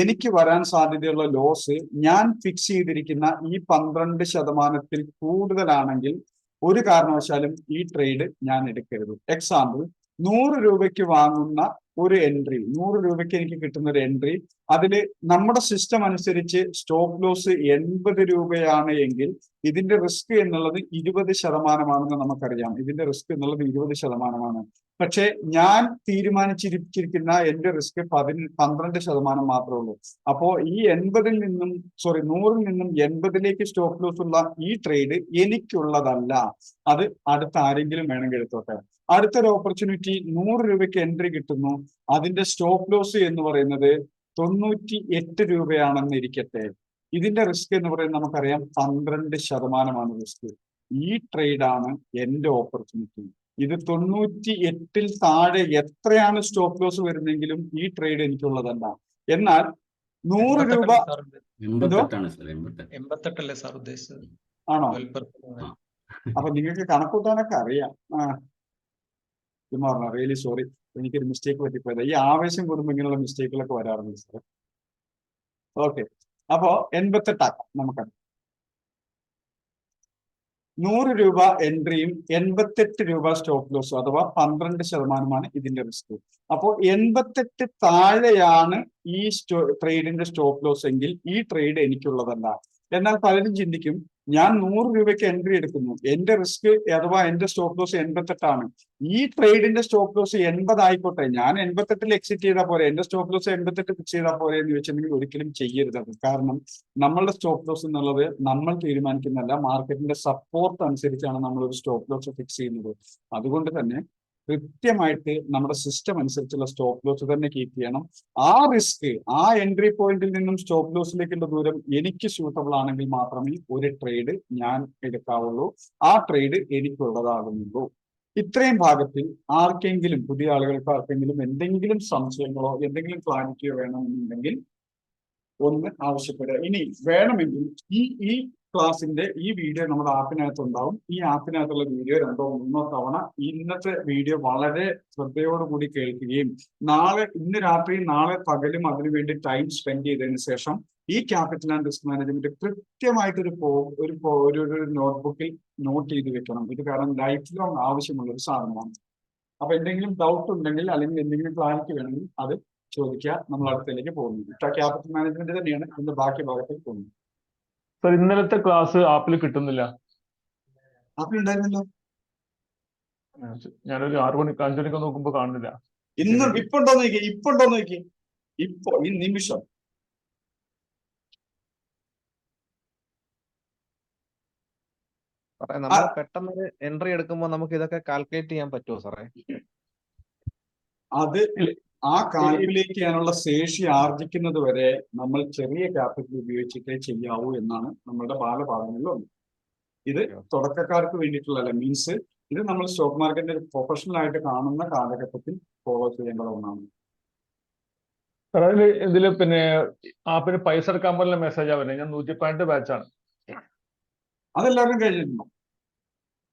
എനിക്ക് വരാൻ സാധ്യതയുള്ള ലോസ് ഞാൻ ഫിക്സ് ചെയ്തിരിക്കുന്ന ഈ 12% കൂടുതലാണെങ്കിൽ ഒരു കാരണവശാലും ഈ ട്രേഡ് ഞാൻ എടുക്കരുത്. എക്സാമ്പിൾ, 100 രൂപയ്ക്ക് വാങ്ങുന്ന ഒരു എൻട്രി, 100 രൂപയ്ക്ക് എനിക്ക് കിട്ടുന്ന ഒരു എൻട്രി, അതില് നമ്മുടെ സിസ്റ്റം അനുസരിച്ച് സ്റ്റോപ്പ് ലോസ് 80 രൂപയാണ് എങ്കിൽ ഇതിന്റെ റിസ്ക് എന്നുള്ളത് 20% നമുക്കറിയാം. ഇതിന്റെ റിസ്ക് എന്നുള്ളത് 20%. പക്ഷെ ഞാൻ തീരുമാനിച്ചിരിക്കുന്ന എന്റെ റിസ്ക് 12% മാത്രമേ ഉള്ളൂ. അപ്പോ ഈ 100-ൽ നിന്നും 80-ലേക്ക് സ്റ്റോപ്പ് ലോസ് ഉള്ള ഈ ട്രേഡ് എനിക്കുള്ളതല്ല, അത് അടുത്ത ആരെങ്കിലും വേണമെങ്കിൽ എടുത്തോട്ടെ. അടുത്തൊരു ഓപ്പർച്യൂണിറ്റി, 100 രൂപയ്ക്ക് എൻട്രി കിട്ടുന്നു, അതിന്റെ സ്റ്റോപ്പ് ലോസ് എന്ന് പറയുന്നത് 98 രൂപയാണെന്ന് ഇരിക്കട്ടെ. ഇതിന്റെ റിസ്ക് എന്ന് പറയുന്നത് നമുക്കറിയാം 12% റിസ്ക്. ഈ ട്രേഡാണ് എന്റെ ഓപ്പർച്യൂണിറ്റി. ഇത് 98-ൽ താഴെ എത്രയാണ് സ്റ്റോപ്പ് ലോസ് വരുന്നെങ്കിലും ഈ ട്രേഡ് എനിക്കുള്ളതല്ല. എന്നാൽ 100 രൂപ
88 സാർ ഉദ്ദേശിച്ചത്
ആണോ? അപ്പൊ നിങ്ങൾക്ക് കണക്കൂട്ടാനൊക്കെ അറിയാം. റിയലി സോറി, എനിക്കൊരു മിസ്റ്റേക്ക് പറ്റിപ്പോയത്. ഈ ആവേശം കൂടുമ്പോൾ ഇങ്ങനെയുള്ള മിസ്റ്റേക്കുകളൊക്കെ വരാറുണ്ട് സാർ. ഓക്കെ, അപ്പോ 88 ആക്കാം നമുക്ക്. 100 രൂപ എൻട്രിയും 88 രൂപ സ്റ്റോപ്പ് ലോസും, അഥവാ 12% ഇതിന്റെ റിസ്ക്. അപ്പോൾ 88 താഴെയാണ് ഈ ട്രേഡിന്റെ സ്റ്റോപ്പ് ലോസ് എങ്കിൽ ഈ ട്രേഡ് എനിക്കുള്ളതല്ല. എന്നാൽ പലരും ചിന്തിക്കും, ഞാൻ 100 രൂപയ്ക്ക് എൻട്രി എടുക്കുന്നു, എന്റെ റിസ്ക് അഥവാ എന്റെ സ്റ്റോപ്പ് ലോസ് 88 ആണ്, ഈ ട്രേഡിന്റെ സ്റ്റോപ്പ് ലോസ് 80 ആയിക്കോട്ടെ, ഞാൻ 88-ൽ എക്സിറ്റ് ചെയ്താൽ പോരെ, എന്റെ സ്റ്റോപ്പ് ലോസ് 88 ഫിക്സ് ചെയ്താൽ പോരെ എന്ന് ചോദിച്ചിട്ടുണ്ടെങ്കിൽ ഒരിക്കലും ചെയ്യരുത്. കാരണം നമ്മളുടെ സ്റ്റോപ്പ് ലോസ് എന്നുള്ളത് നമ്മൾ തീരുമാനിക്കുന്നതല്ല, മാർക്കറ്റിന്റെ സപ്പോർട്ട് അനുസരിച്ചാണ് നമ്മൾ ഒരു സ്റ്റോപ്പ് ലോസ് ഫിക്സ് ചെയ്യുന്നത്. അതുകൊണ്ട് തന്നെ കൃത്യമായിട്ട് നമ്മുടെ സിസ്റ്റം അനുസരിച്ചുള്ള സ്റ്റോപ്പ് ലോസ് തന്നെ കീപ്പ് ചെയ്യണം. ആ റിസ്ക്, ആ എൻട്രി പോയിന്റിൽ നിന്നും സ്റ്റോപ്പ് ലോസിലേക്കുള്ള ദൂരം എനിക്ക് സ്യൂട്ടബിൾ ആണെങ്കിൽ മാത്രമേ ഒരു ട്രേഡ് ഞാൻ എടുക്കാവുള്ളൂ, ആ ട്രേഡ് എനിക്കുള്ളതാകുന്നുള്ളൂ. ഇത്രയും ഭാഗത്തിൽ ആർക്കെങ്കിലും, പുതിയ ആളുകൾക്ക് ആർക്കെങ്കിലും എന്തെങ്കിലും സംശയങ്ങളോ എന്തെങ്കിലും ക്ലാരിറ്റിയോ വേണമെന്നുണ്ടെങ്കിൽ ഒന്ന് ആവശ്യപ്പെടുക. ഇനി വേണമെങ്കിൽ ഈ ക്ലാസിന്റെ ഈ വീഡിയോ നമ്മുടെ ആപ്പിനകത്ത് ഉണ്ടാവും. ഈ ആപ്പിനകത്തുള്ള വീഡിയോ 2 or 3 തവണ ഇന്നത്തെ വീഡിയോ വളരെ ശ്രദ്ധയോടുകൂടി കേൾക്കുകയും ഇന്ന് രാത്രിയും നാളെ പകലും അതിനുവേണ്ടി ടൈം സ്പെൻഡ് ചെയ്തതിനു ശേഷം ഈ ക്യാപിറ്റൽ ആൻഡ് റിസ്ക് മാനേജ്മെന്റ് കൃത്യമായിട്ടൊരു നോട്ട്ബുക്കിൽ നോട്ട് ചെയ്ത് വെക്കണം. ഇത് കാരണം ലൈഫ് ലോങ് ആവശ്യമുള്ള ഒരു സാധനമാണ്. അപ്പൊ എന്തെങ്കിലും ഡൗട്ട് ഉണ്ടെങ്കിൽ അല്ലെങ്കിൽ എന്തെങ്കിലും ക്ലാരിറ്റി വേണമെങ്കിൽ അത് ചോദിക്കുക. നമ്മൾ അടുത്തേക്ക് പോകുന്നു. ക്യാപിറ്റൽ മാനേജ്മെന്റ് തന്നെയാണ് ഇതിന്റെ ബാക്കി ഭാഗത്തേക്ക് പോകുന്നത്.
സർ, ഇന്നലത്തെ ക്ലാസ് ആപ്പിൽ കിട്ടുന്നില്ല.
ആപ്പിൽ ഉണ്ടായിരുന്നല്ലോ,
ഞാനൊരു 6 മണിക്ക് 5 മണിക്ക് നോക്കുമ്പോ കാണുന്നില്ല.
ഇന്നും ഇപ്പൊ ഉണ്ടോ നോക്കി ഇപ്പൊ ഈ നിമിഷം.
നമ്മൾ പെട്ടെന്ന് എൻട്രി എടുക്കുമ്പോൾ നമുക്ക് ഇതൊക്കെ കാൽക്കുലേറ്റ് ചെയ്യാൻ പറ്റുമോ സാറേ?
അത് ആ കാൽക്കുലേറ്റ് ചെയ്യാനുള്ള ശേഷി ആർജിക്കുന്നത് വരെ നമ്മൾ ചെറിയ ക്യാപിറ്റൽ ഉപയോഗിച്ചിട്ടേ ചെയ്യാവൂ എന്നാണ് നമ്മളുടെ ബാലപാഠങ്ങളിലുണ്ട്. ഇത് തുടക്കക്കാർക്ക് വേണ്ടിയിട്ടുള്ള, മീൻസ് ഇത് നമ്മൾ സ്റ്റോക്ക് മാർക്കറ്റിന്റെ ഒരു പ്രൊഫഷണൽ ആയിട്ട് കാണുന്ന കാലഘട്ടത്തിൽ ഫോളോ ചെയ്യേണ്ട ഒന്നാണ്.
സാർ അതില് ഇതില് പിന്നെ ആപ്പിന് പൈസ എടുക്കാൻ പോലുള്ള മെസ്സേജാ വരുന്നത്. ഞാൻ 112 ബാച്ചാണ്.
അതെല്ലാവരും കഴിഞ്ഞിട്ടുണ്ടോ?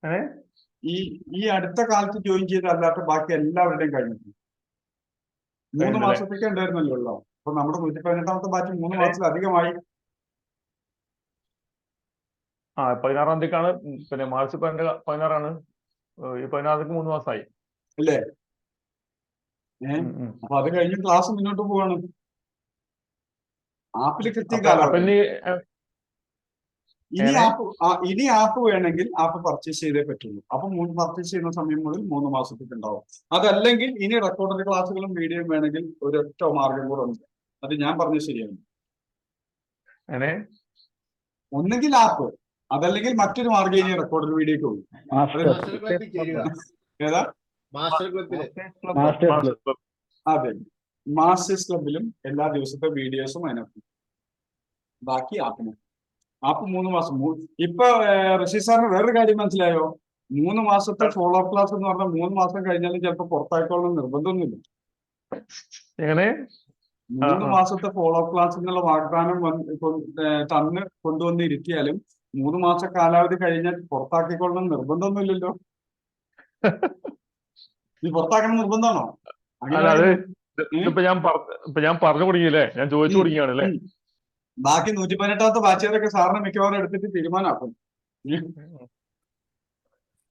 ഏ
ഈ അടുത്ത കാലത്ത് ജോയിൻ ചെയ്ത അല്ലാത്ത ബാക്കി എല്ലാവരുടെയും കഴിഞ്ഞിട്ടുണ്ട്. 3
കഴിഞ്ഞില്ലേ?
മാസത്തേക്ക് ഉണ്ടായിരുന്നല്ലോ ഉള്ളോ. അപ്പൊ നമ്മുടെ 118ാമത്തെ ബാച്ച് 3 മാസത്തിലധികമായി.
16-ാം തീയതിക്കാണ് പിന്നെ മാർച്ച് 16 ഈ 16 3 മാസമായി.
അല്ലേ? അപ്പൊ അത് കഴിഞ്ഞ് ക്ലാസ് മുന്നോട്ട് പോവാണ്. ആപ്പിൽ കൃത്യം
അപ്പൊ
കാലാവധി.
ഇനി
ഇനി ആപ്പ് വേണമെങ്കിൽ ആപ്പ് പർച്ചേസ് ചെയ്തേ പറ്റുള്ളൂ. അപ്പൊ പർച്ചേസ് ചെയ്യുന്ന സമയം മുതൽ 3 മാസത്തേക്ക് ഉണ്ടാവും. അതല്ലെങ്കിൽ ഇനി റെക്കോർഡഡ് ക്ലാസ്സുകളും വീഡിയോയും വേണമെങ്കിൽ ഒരൊറ്റ മാർഗം കൂടെ ഉണ്ട്. അത് ഞാൻ പറഞ്ഞത് ശരിയാണ്. ഒന്നെങ്കിൽ ആപ്പ്, അതല്ലെങ്കിൽ മറ്റൊരു മാർഗം ഇനി റെക്കോർഡഡ് വീഡിയോക്ക് പോകും. ഏതാ? അതെ, മാസ്റ്റേഴ്സ് ക്ലബിലും എല്ലാ ദിവസത്തെ വീഡിയോസും അതിനകത്ത്. ബാക്കി ആപ്പിന്. ആപ്പ് 3 മാസം. ഇപ്പൊ ഋഷി സാറിന് വേറൊരു കാര്യം മനസ്സിലായോ? 3 മാസത്തെ ഫോളോ അപ്പ് ക്ലാസ് എന്ന് പറഞ്ഞാൽ 3 മാസം കഴിഞ്ഞാലും ചിലപ്പോൾ പുറത്തായിക്കോളണം നിർബന്ധമൊന്നുമില്ല. 3 മാസത്തെ ഫോളോ അപ്പ് ക്ലാസ് എന്നുള്ള വാഗ്ദാനം തന്ന് കൊണ്ടുവന്ന് ഇരുത്തിയാലും 3 മാസ കാലാവധി കഴിഞ്ഞാൽ പുറത്താക്കിക്കൊള്ളണം നിർബന്ധമൊന്നുമില്ലല്ലോ. ഈ പുറത്താക്കണം നിർബന്ധമാണോ?
ഇപ്പൊ ഞാൻ പറഞ്ഞു തുടങ്ങിയില്ലേ, ഞാൻ ചോദിച്ചു തുടങ്ങിയാണല്ലേ.
ബാക്കി 118ാമത്തെ ബാച്ചുകാരൊക്കെ സാറിന് മിക്കവാറും എടുത്തിട്ട് തീരുമാനമാക്കും.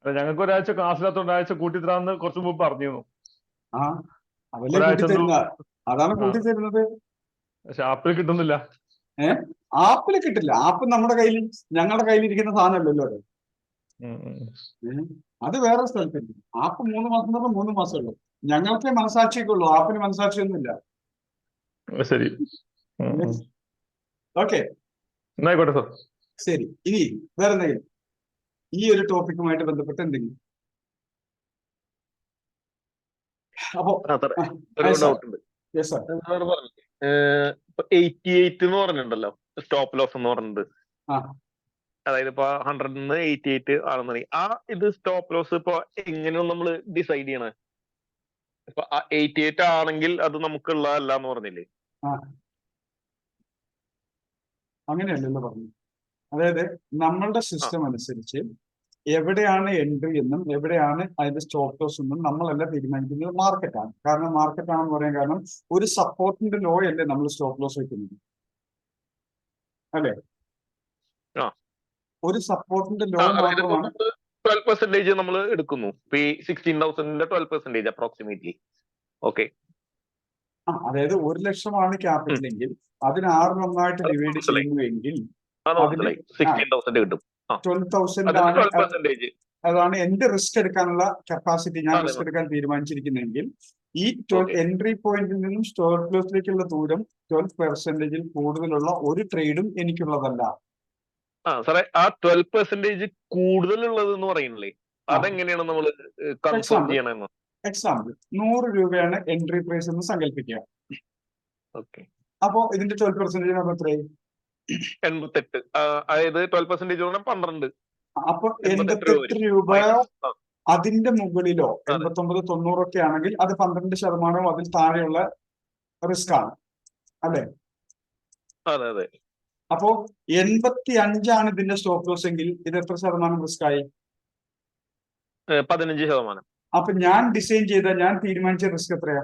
ഞങ്ങൾക്ക് ഒരാഴ്ച ക്ലാസ്സിലാത്ത ഒരാഴ്ച കൂട്ടിത്തരാന്ന് കുറച്ചു മുമ്പ് പറഞ്ഞിരുന്നു.
അതല്ലേ കൂട്ടിത്തരുന്ന, അതാണ് കൂട്ടിത്തരുന്നത്.
പക്ഷെ ആപ്പിൽ കിട്ടുന്നില്ല.
ആപ്പിൽ കിട്ടില്ല. ആപ്പ് നമ്മുടെ കയ്യിൽ, ഞങ്ങളുടെ കയ്യിൽ ഇരിക്കുന്ന സാധനമല്ലല്ലോ അത്. അത് വേറെ സ്ഥലത്തില്ല. ആപ്പ് 3 മാസം എന്ന് പറഞ്ഞാൽ 3 മാസമേ ഉള്ളൂ. ഞങ്ങൾക്കേ മനസാക്ഷിയൊക്കെ ആപ്പിന് മനസാക്ഷിയൊന്നുമില്ല.
ശരി,
ഓക്കെ,
എന്നായിക്കോട്ടെ സാർ.
ശരി. ഇനി വേറെ എന്തെങ്കിലും ഈ ഒരു ടോപ്പിക്കുമായിട്ട് ബന്ധപ്പെട്ട് എന്തെങ്കിലും? അപ്പോ
88 എന്ന് പറഞ്ഞിട്ടുണ്ടല്ലോ സ്റ്റോപ്പ് ലോസ് എന്ന് പറഞ്ഞിട്ട്. അതായത് ഇപ്പൊ 100 88 ആണെന്നുണ്ടെങ്കിൽ ഇത് സ്റ്റോപ്പ് ലോസ് ഇപ്പൊ എങ്ങനെയാണ് നമ്മൾ ഡിസൈഡ് ചെയ്യണേ? ഇപ്പൊ 88 ആണെങ്കിൽ അത് നമുക്കുള്ളതല്ല എന്ന് പറഞ്ഞില്ലേ?
അങ്ങനെയല്ലല്ലോ പറഞ്ഞു. അതായത് നമ്മളുടെ സിസ്റ്റം അനുസരിച്ച് എവിടെയാണ് എൻട്രി എന്നും എവിടെയാണ് അതിന്റെ സ്റ്റോപ്പ് ലോസ് എന്നും നമ്മളെല്ലാം തീരുമാനിക്കുന്നത് മാർക്കറ്റാണ്. കാരണം മാർക്കറ്റാണെന്ന് പറയാൻ കാരണം ഒരു സപ്പോർട്ടിന്റെ ലോ അല്ലേ നമ്മൾ സ്റ്റോപ്പ് ലോസ് വെക്കുന്നത്, അല്ലേ? ഒരു സപ്പോർട്ടിന്റെ ലോ മാത്രമാണ്.
12% നമ്മൾ എടുക്കുന്നു. ഇപ്പൊ ഈ 16,000 12% അപ്രോക്സിമേറ്റ്ലി. ഓക്കെ,
അതായത് 1 ലക്ഷമാണ് ക്യാപിറ്റൽ എങ്കിൽ അതിന് 6 ഒന്നായിട്ട് ഡിവൈഡ് ചെയ്യുന്നുവെങ്കിൽ
16,000 കിട്ടും.
12,000 അതാണ് എന്റെ റിസ്ക് എടുക്കാനുള്ള കപ്പാസിറ്റി. ഞാൻ റിസ്ക് എടുക്കാൻ തീരുമാനിച്ചിരിക്കുന്നെങ്കിൽ ഈ എൻട്രി പോയിന്റിൽ നിന്നും സ്റ്റോപ്പ് ലോസിലേക്കുള്ള ദൂരം 12% കൂടുതലുള്ള ഒരു ട്രേഡും എനിക്കുള്ളതല്ല.
സാറേ, ആ 12% കൂടുതലുള്ളത് എന്ന് പറയുന്നില്ലേ, അതെങ്ങനെയാണ് നമ്മൾ കൺഫേം ചെയ്യണമെന്ന്?
എക്സാമ്പിൾ 100 രൂപയാണ് എൻട്രി പ്രൈസ് എന്ന് സങ്കല്പിക്കുക. അപ്പോ ഇതിന്റെ 12% നമുക്ക് എത്രയായി?
88. അതായത് 12% 12.
അപ്പൊ 88 രൂപ അതിന്റെ മുകളിലോ 89, 90 ഒക്കെ ആണെങ്കിൽ അത് 12% അതിൽ താഴെയുള്ള റിസ്ക് ആണ്, അല്ലെ?
അതെ അതെ.
അപ്പോ 85 ഇതിന്റെ സ്റ്റോപ്പ് ലോസ് എങ്കിൽ ഇത് എത്ര ശതമാനം റിസ്ക് ആയി?
15%.
അപ്പൊ ഞാൻ ഡിസൈൻ ചെയ്ത, ഞാൻ തീരുമാനിച്ച റിസ്ക് എത്രയാ?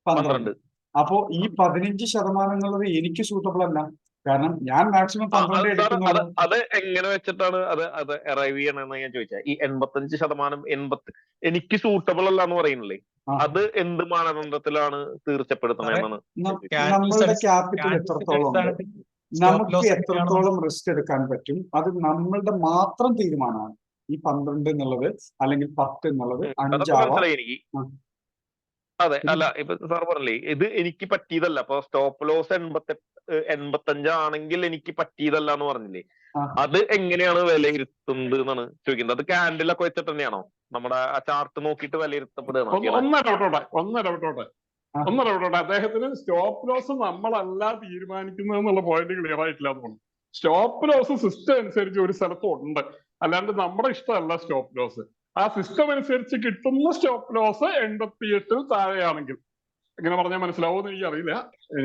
12. അപ്പോ ഈ 15% എന്നുള്ളത് എനിക്ക് സൂട്ടബിൾ അല്ല. കാരണം ഞാൻ മാക്സിമം 12 എടുക്കുന്നുള്ളൂ.
അത് എങ്ങനെ വെച്ചിട്ടാണ് അത് അറൈവ് ചെയ്യണമെന്ന് ഞാൻ ചോദിച്ചത്. ഈ 85% എനിക്ക് സൂട്ടബിൾ അല്ല എന്ന് പറയുന്നില്ലേ, അത് എന്ത് മാനദണ്ഡത്തിലാണ് തീർച്ചപ്പെടുത്തണമെന്നാണ്?
നമ്മളുടെ ക്യാപിറ്റൽ എത്രത്തോളം ഉണ്ട്, നമുക്ക് എത്രത്തോളം റിസ്ക് എടുക്കാൻ പറ്റും, അത് നമ്മളുടെ മാത്രം തീരുമാനമാണ്. ഈ 12 എന്നുള്ളത് അല്ലെങ്കിൽ 10 എന്നുള്ളത് 5 ആവാം.
അതെ, അല്ല ഇപ്പൊ സാർ പറഞ്ഞില്ലേ ഇത് എനിക്ക് പറ്റിയതല്ല. അപ്പൊ സ്റ്റോപ്പ് ലോസ് 85 ആണെങ്കിൽ എനിക്ക് പറ്റിയതല്ല എന്ന് പറഞ്ഞില്ലേ, അത് എങ്ങനെയാണ് വിലയിരുത്തുന്നത് എന്നാണ് ചോദിക്കുന്നത്. അത് ക്യാൻഡിലൊക്കെ വെച്ചിട്ട് തന്നെയാണോ നമ്മുടെ ആ ചാർട്ട് നോക്കിയിട്ട് വിലയിരുത്തപ്പെടുകയാണോ?
ഒന്നരവിട്ടോട്ടെ അദ്ദേഹത്തിന് സ്റ്റോപ്പ് ലോസ് നമ്മളല്ല തീരുമാനിക്കുന്നത് എന്നുള്ള പോയിന്റ് ക്ലിയർ ആയിട്ടില്ല എന്ന് തോന്നുന്നു. സ്റ്റോപ്പ് ലോസ് സിസ്റ്റം അനുസരിച്ച് ഒരു സ്ഥലത്തുണ്ട്. അല്ലാണ്ട് നമ്മുടെ ഇഷ്ടമല്ല സ്റ്റോപ്പ് ലോസ്. ആ സിസ്റ്റം അനുസരിച്ച് കിട്ടുന്ന സ്റ്റോപ്പ് ലോസ് 88 താഴെയാണെങ്കിൽ. എങ്ങനെ പറഞ്ഞാൽ മനസ്സിലാവുമെന്ന് എനിക്കറിയില്ല,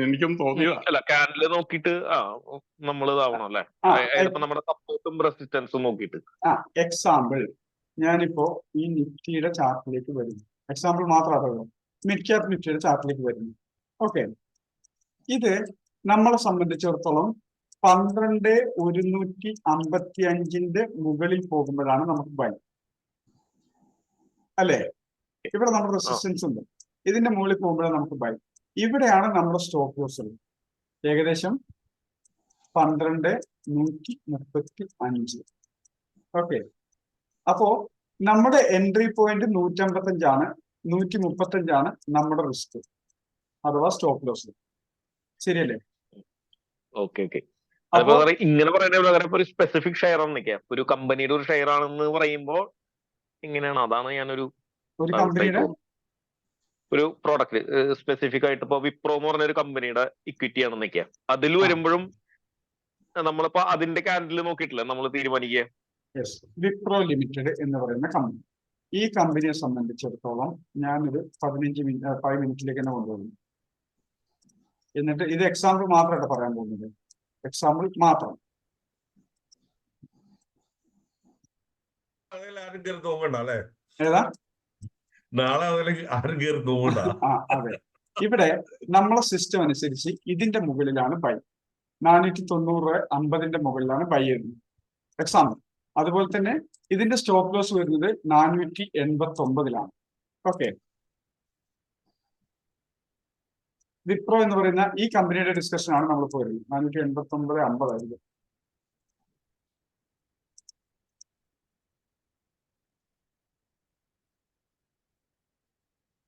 എനിക്കും തോന്നിയതാ.
അല്ല ക്യാൻഡിൽ നോക്കിയിട്ട് നമ്മൾ ഇതാവണം അല്ലെ, അതിപ്പോ നമ്മുടെ സപ്പോർട്ടും റെസിസ്റ്റൻസും നോക്കിയിട്ട്.
എക്സാമ്പിൾ ഞാനിപ്പോ ഈ നിഫ്റ്റിയുടെ ചാർട്ടിലേക്ക് വരുന്നു. എക്സാമ്പിൾ മാത്രമാണ് മിഡ് ക്യാപ് നിഫ്റ്റിയുടെ ചാർട്ടിലേക്ക് വരുന്നു. ഓക്കെ, ഇത് നമ്മളെ സംബന്ധിച്ചിടത്തോളം 12,155 മുകളിൽ പോകുമ്പോഴാണ് നമുക്ക് ബൈ അല്ലേ. ഇവിടെ നമ്മുടെ റെസിസ്റ്റൻസ് ഉണ്ട്, ഇതിന്റെ മുകളിൽ പോകുമ്പോഴാണ് നമുക്ക് ബൈ. ഇവിടെയാണ് നമ്മുടെ സ്റ്റോപ്പ് ലോസ് ഏകദേശം 12,135. ഓക്കെ, അപ്പോ നമ്മുടെ എൻട്രി പോയിന്റ് 155 135 നമ്മുടെ റിസ്ക് അഥവാ സ്റ്റോപ്പ് ലോസ്. ശരിയല്ലേ?
Okay okay. അതിപ്പോ ഇങ്ങനെ പറയുന്നതിന് പകരം ഒരു സ്പെസിഫിക് ഷെയർ ആണ് നിൽക്കുക, ഒരു കമ്പനിയുടെ ഒരു ഷെയർ ആണെന്ന് പറയുമ്പോൾ ഇങ്ങനെയാണ്. അതാണ് ഞാനൊരു
കമ്പനിയുടെ
ഒരു പ്രോഡക്റ്റ് സ്പെസിഫിക് ആയിട്ട് ഇപ്പൊ വിപ്രോ എന്ന് പറഞ്ഞ ഒരു കമ്പനിയുടെ ഇക്വിറ്റി ആണ് നിൽക്കുക. അതിൽ വരുമ്പോഴും നമ്മളിപ്പോ അതിന്റെ ക്യാൻഡിൽ നോക്കിയിട്ടില്ല നമ്മൾ തീരുമാനിക്കുക.
വിപ്രോ ലിമിറ്റഡ് എന്ന് പറയുന്ന കമ്പനി, ഈ കമ്പനിയെ സംബന്ധിച്ചിടത്തോളം ഞാനൊരു 5 മിനിറ്റിലേക്ക് തന്നെ കൊണ്ടുപോകുന്നു. എന്നിട്ട് ഇത് എക്സാമ്പിൾ മാത്രമായിട്ട് പറയാൻ പോകുന്നത്, എക്സാമ്പിൾ മാത്രം. ഏതാ
നാളെ ആരും കയറി തോന്നണ്ട.
അതെ, ഇവിടെ നമ്മളെ സിസ്റ്റം അനുസരിച്ച് ഇതിന്റെ മുകളിലാണ് ബൈ. 490-50 മുകളിലാണ് ബൈ ചെയ്യുന്നത് എക്സാമ്പിൾ. അതുപോലെ തന്നെ ഇതിന്റെ സ്റ്റോപ്പ് ലോസ് വരുന്നത് 489. ഓക്കെ, വിപ്രോ എന്ന് പറയുന്ന ഈ കമ്പനിയുടെ ഡിസ്കഷൻ ആണ് നമ്മളിപ്പോ വരുന്നത്. 489-50 ആയിരിക്കും.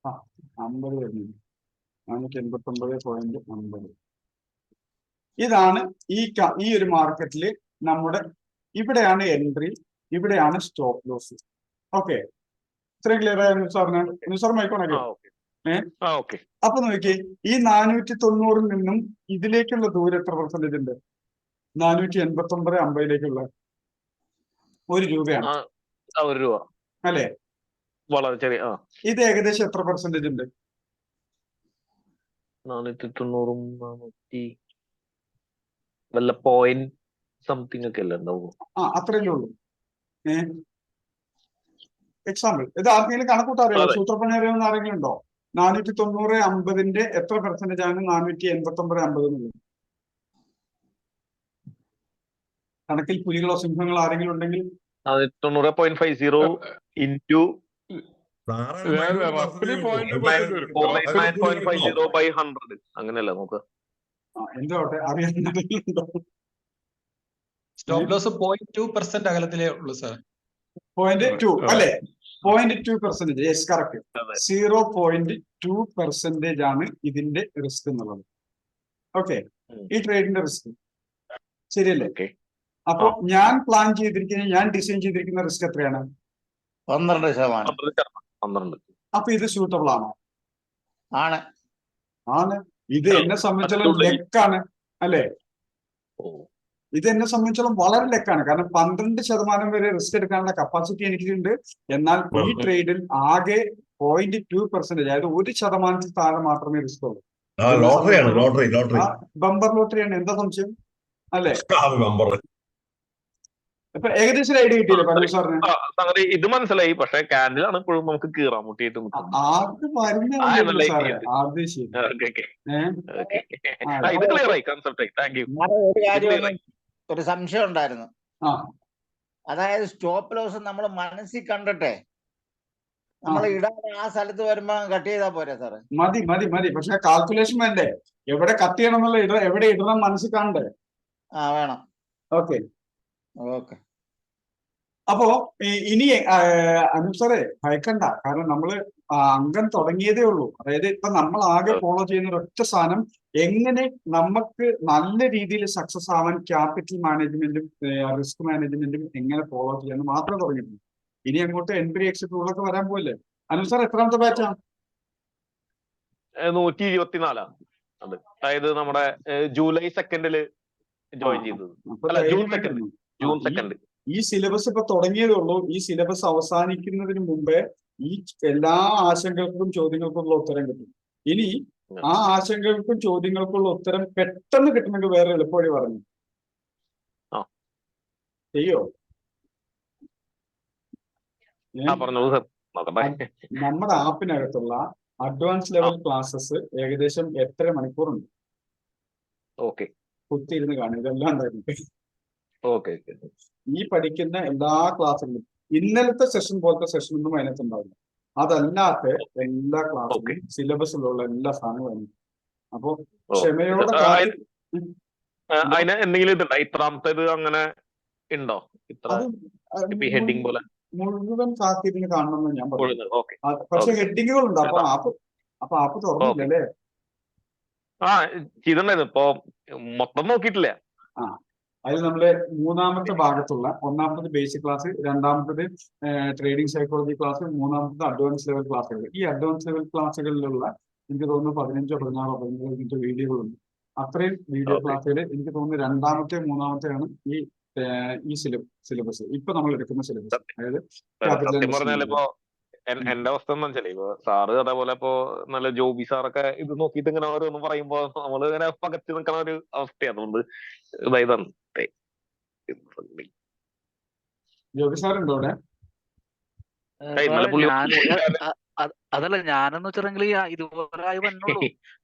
ആ 50 വരുന്നത് 489.50. ഇതാണ് ഈ ഒരു മാർക്കറ്റിൽ നമ്മുടെ, ഇവിടെയാണ് എൻട്രി, ഇവിടെയാണ് സ്റ്റോപ്പ് ലോസ്. ഓക്കെ, ഇത്രയും ക്ലിയർ ആയ സാർ മൈക്കോണൊക്കെ. അപ്പൊ നോക്കിയേ, ഈ 490 നിന്നും ഇതിലേക്കുള്ള ദൂരം എത്ര പെർസെന്റേജ് ഉണ്ട്? 489-50 1 രൂപയാണ്.
1 രൂപ
അല്ലെ?
വളരെ ചെറിയ.
ഇത് ഏകദേശം എത്ര പെർസെന്റേജ് ഉണ്ട്?
490 വല്ല പോയിന്റ് സംതിങ് ഒക്കെ അല്ലേ ഉണ്ടാവും.
അത്രയല്ലേ ഉള്ളൂ. എക്സാമ്പിൾ ഇത് ആർക്കെങ്കിലും കണക്കൂട്ടാ അറിയാമോ? സൂത്രപ്പണി അറിയാവുന്ന ആരെങ്കിലും ഉണ്ടോ? 490-50 എത്ര പെർസെന്റേജ് ആണ് 489-50 എന്നുള്ളത്? കണക്കിൽ പുലികളോ സിംഹങ്ങളോ ആരെങ്കിലും ഉണ്ടെങ്കിൽ
90.50 into 9.50/100 അങ്ങനെയല്ല നോക്കുക.
എന്തോട്ടെ അറിയാവുന്നുണ്ടോ?
സ്റ്റോപ്പ് ലോസ് 0.2% അകലത്തിലേ ഉള്ളൂ സാർ.
0.2 അല്ലെ? 0.2%. Yes, correct. 0.2% ആണ് ഇതിന്റെ റിസ്ക് എന്നുള്ളത്. ഓക്കെ, ഈ ട്രേഡിന്റെ റിസ്ക്. ശരിയല്ലേ? അപ്പൊ ഞാൻ പ്ലാൻ ചെയ്തിരിക്കുന്ന, ഞാൻ ഡിസൈൻ ചെയ്തിരിക്കുന്ന റിസ്ക് എത്രയാണ്?
12%.
അപ്പൊ ഇത് സ്യൂട്ടബിൾ ആണോ?
ആണ്.
ഇത് എന്നെ സംബന്ധിച്ചോളം ലെക്കാണ് അല്ലെ? ഇത് എന്നെ സംബന്ധിച്ചോളം വളരെ ലെക്കാണ്. കാരണം 12% വരെ റിസ്ക് എടുക്കാനുള്ള കപ്പാസിറ്റി എനിക്കുണ്ട്. എന്നാൽ ഈ ട്രേഡിൽ ആകെ 0.2%, അതായത് 1% താഴെ മാത്രമേ റിസ്ക് ഉള്ളൂ. ബമ്പർ ലോട്ടറിയാണ്. എന്താ സംശയം അല്ലെ? ഇപ്പൊ ഏകദേശം ഐഡിയ കിട്ടിയില്ലേ പറഞ്ഞു സാറിന്?
ഇത് മനസ്സിലായി. പക്ഷെ ക്യാൻഡിലാണ് ഇപ്പോഴും നമുക്ക് കീറാൻ മുട്ടിയിട്ട്
അത് വരുന്നേ സാറേ. അത് ശരി.
ഇത് ക്ലിയർ ആയി കൺസെപ്റ്റ്. Thank you.
ഒരു കാര്യം, ഒരു സംശയം ഉണ്ടായിരുന്നു. അതായത് സ്റ്റോപ്പ് ലോസ് നമ്മൾ മനസ്സിൽ കണ്ടിട്ടെ നമ്മൾ ഇടാൻ ആ സ്ഥലത്ത് വരുമ്പോ കട്ട് ചെയ്താൽ പോരെ സാറേ?
മതി. പക്ഷെ കാൽക്കുലേഷൻ വേണ്ടേ? എവിടെ കട്ട് ചെയ്യണം എന്നുള്ള എവിടെ ഇടണം മനസ്സിൽ കാണണ്ടേ?
വേണം.
ഓക്കെ.
ഓക്കെ,
അപ്പോ ഇനി അനൂപ് സാറേ ഭയക്കണ്ട. കാരണം നമ്മള് അംഗം തുടങ്ങിയതേ ഉള്ളൂ. അതായത് ഇപ്പൊ നമ്മൾ ആകെ ഫോളോ ചെയ്യുന്ന ഒരൊറ്റ സാധനം, എങ്ങനെ നമുക്ക് നല്ല രീതിയിൽ സക്സസ് ആവാൻ ക്യാപിറ്റൽ മാനേജ്മെന്റും റിസ്ക് മാനേജ്മെന്റും എങ്ങനെ ഫോളോ ചെയ്യാന്ന് മാത്രമേ പറഞ്ഞിട്ടുള്ളൂ. ഇനി അങ്ങോട്ട് എൻട്രി എക്സിറ്റ് റൂളൊക്കെ വരാൻ പോയില്ലേ? അനൂപ് സാർ എത്രാമത്തെ ബാച്ചാണ്?
124. അത് അതായത് നമ്മുടെ ജൂലൈ 2 ജോയിൻ ചെയ്തത്. അല്ല, ജൂൺ 2.
ഈ സിലബസ് ഇപ്പൊ തുടങ്ങിയതേ ഉള്ളൂ. ഈ സിലബസ് അവസാനിക്കുന്നതിന് മുമ്പേ ഈ എല്ലാ ആശങ്കകൾക്കും ചോദ്യങ്ങൾക്കുള്ള ഉത്തരം കിട്ടും. ഇനി ആ ആശങ്കകൾക്കും ചോദ്യങ്ങൾക്കുള്ള ഉത്തരം പെട്ടെന്ന് കിട്ടണമെങ്കിൽ വേറെ എളുപ്പവഴി പറഞ്ഞു ചെയ്യോ?
പറഞ്ഞോളൂ സർ, നോക്കട്ടെ.
നമ്മുടെ ആപ്പിനകത്തുള്ള അഡ്വാൻസ് ലെവൽ ക്ലാസ്സസ് ഏകദേശം 8.5 മണിക്കൂറുണ്ട്.
ഓക്കെ
കുത്തിയിരുന്ന് കാണും, ഇതെല്ലാം ഉണ്ടായിരുന്നു.
ഓക്കെ.
ഈ പഠിക്കുന്ന എല്ലാ ക്ലാസ്സുകളും ഇന്നലത്തെ സെഷൻ പോലത്തെ സെഷൻ ഒന്നും അതിനകത്ത് ഉണ്ടാവില്ല. അതല്ലാത്ത എല്ലാ ക്ലാസ്സിലും സിലബസിലുള്ള എല്ലാ സാധനവും. അപ്പൊ ക്ഷമയോടെ
അതിന് എന്തെങ്കിലും ഇതുണ്ടോ? ഇത്രാമത്തേത് അങ്ങനെ ഉണ്ടോ? ഇത്ര ഹെഡിങ് പോലെ
മുഴുവൻ കാത്തിരുന്ന് കാണണമെന്ന് ഞാൻ പറഞ്ഞു.
ഓക്കെ.
പക്ഷെ ഹെഡിങ്ങുകളുണ്ട്. അപ്പൊ ആപ്പ് തുറന്നില്ലല്ലേ?
ചെയ്തിട്ടുണ്ടായിരുന്നു, ഇപ്പൊ മൊത്തം നോക്കിയിട്ടില്ല.
അതിൽ നമ്മള് മൂന്നാമത്തെ ഭാഗത്തുള്ള ഒന്നാമത്തത് ബേസിക് ക്ലാസ്, രണ്ടാമത്തത് ട്രേഡിംഗ് സൈക്കോളജി ക്ലാസ്, മൂന്നാമത്തത് അഡ്വാൻസ് ലെവൽ ക്ലാസ്സുകൾ. ഈ അഡ്വാൻസ് ലെവൽ ക്ലാസ്സുകളിലുള്ള എനിക്ക് തോന്നുന്നു 15 or 16 വീഡിയോകളുണ്ട്. അത്രയും വീഡിയോ ക്ലാസ്സുകൾ എനിക്ക് തോന്നുന്നു രണ്ടാമത്തെ മൂന്നാമത്തെയാണ് ഈ സിലബസ് ഇപ്പൊ നമ്മൾ എടുക്കുന്ന സിലബസ്. അതായത്
സത്യം പറഞ്ഞാൽ ഇപ്പൊ എന്റെ അവസ്ഥ എന്ന് വെച്ചാല് ഇപ്പൊ സാറ് അതേപോലെ ഇപ്പൊ നല്ല ജോബി സാറൊക്കെ ഇത് നോക്കിയിട്ട് ഇങ്ങനെ ഓരോന്ന് പറയുമ്പോ നമ്മള് ഇങ്ങനെ പകച്ചു നിൽക്കുന്ന ഒരു അവസ്ഥയാണ്. അതുകൊണ്ട് ഇതായതാണ്.
ജോബി സാർ ഉണ്ടോ അവിടെ?
അതല്ല, ഞാനെന്ന് വെച്ചിട്ടുണ്ടെങ്കിൽ ഇതുപോലെ ആയി വന്നുള്ളൂ.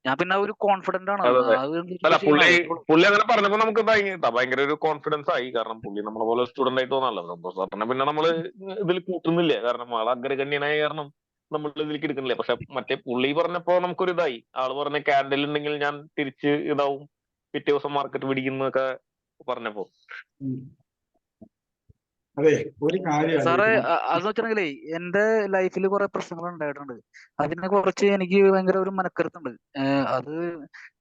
ഞാൻ പിന്നെ ഒരു കോൺഫിഡന്റ് ആണ്.
അല്ല, പുള്ളി അങ്ങനെ പറഞ്ഞപ്പോ നമുക്ക് ഭയങ്കര ഒരു കോൺഫിഡൻസ് ആയി. കാരണം പുള്ളി നമ്മളെ പോലെ സ്റ്റുഡന്റ് ആയിട്ട് തോന്നാണല്ലോ. സാറിനെ പിന്നെ നമ്മള് ഇതിൽ കൂട്ടുന്നില്ല, കാരണം ആൾ അഗ്രഗണ്യനായ കാരണം നമ്മൾ ഇതിലേക്ക് എടുക്കുന്നില്ല. പക്ഷെ മറ്റേ പുള്ളി പറഞ്ഞപ്പോ നമുക്കൊരു ഇതായി. ആള് പറഞ്ഞ ക്യാൻഡിൽ ഉണ്ടെങ്കിൽ ഞാൻ തിരിച്ച് ഇതാവും, പിറ്റേ ദിവസം മാർക്കറ്റ് പിടിക്കുന്നൊക്കെ പറഞ്ഞപ്പോ.
അതെ, ഒരു കാര്യം
സാറേ, അതെന്ന് വെച്ചിട്ടുണ്ടെങ്കിലേ എന്റെ ലൈഫിൽ കുറെ പ്രശ്നങ്ങൾ ഉണ്ടായിട്ടുണ്ട്. അതിനെ കുറിച്ച് എനിക്ക് ഭയങ്കര ഒരു മനക്കരുത്തുണ്ട്. അത്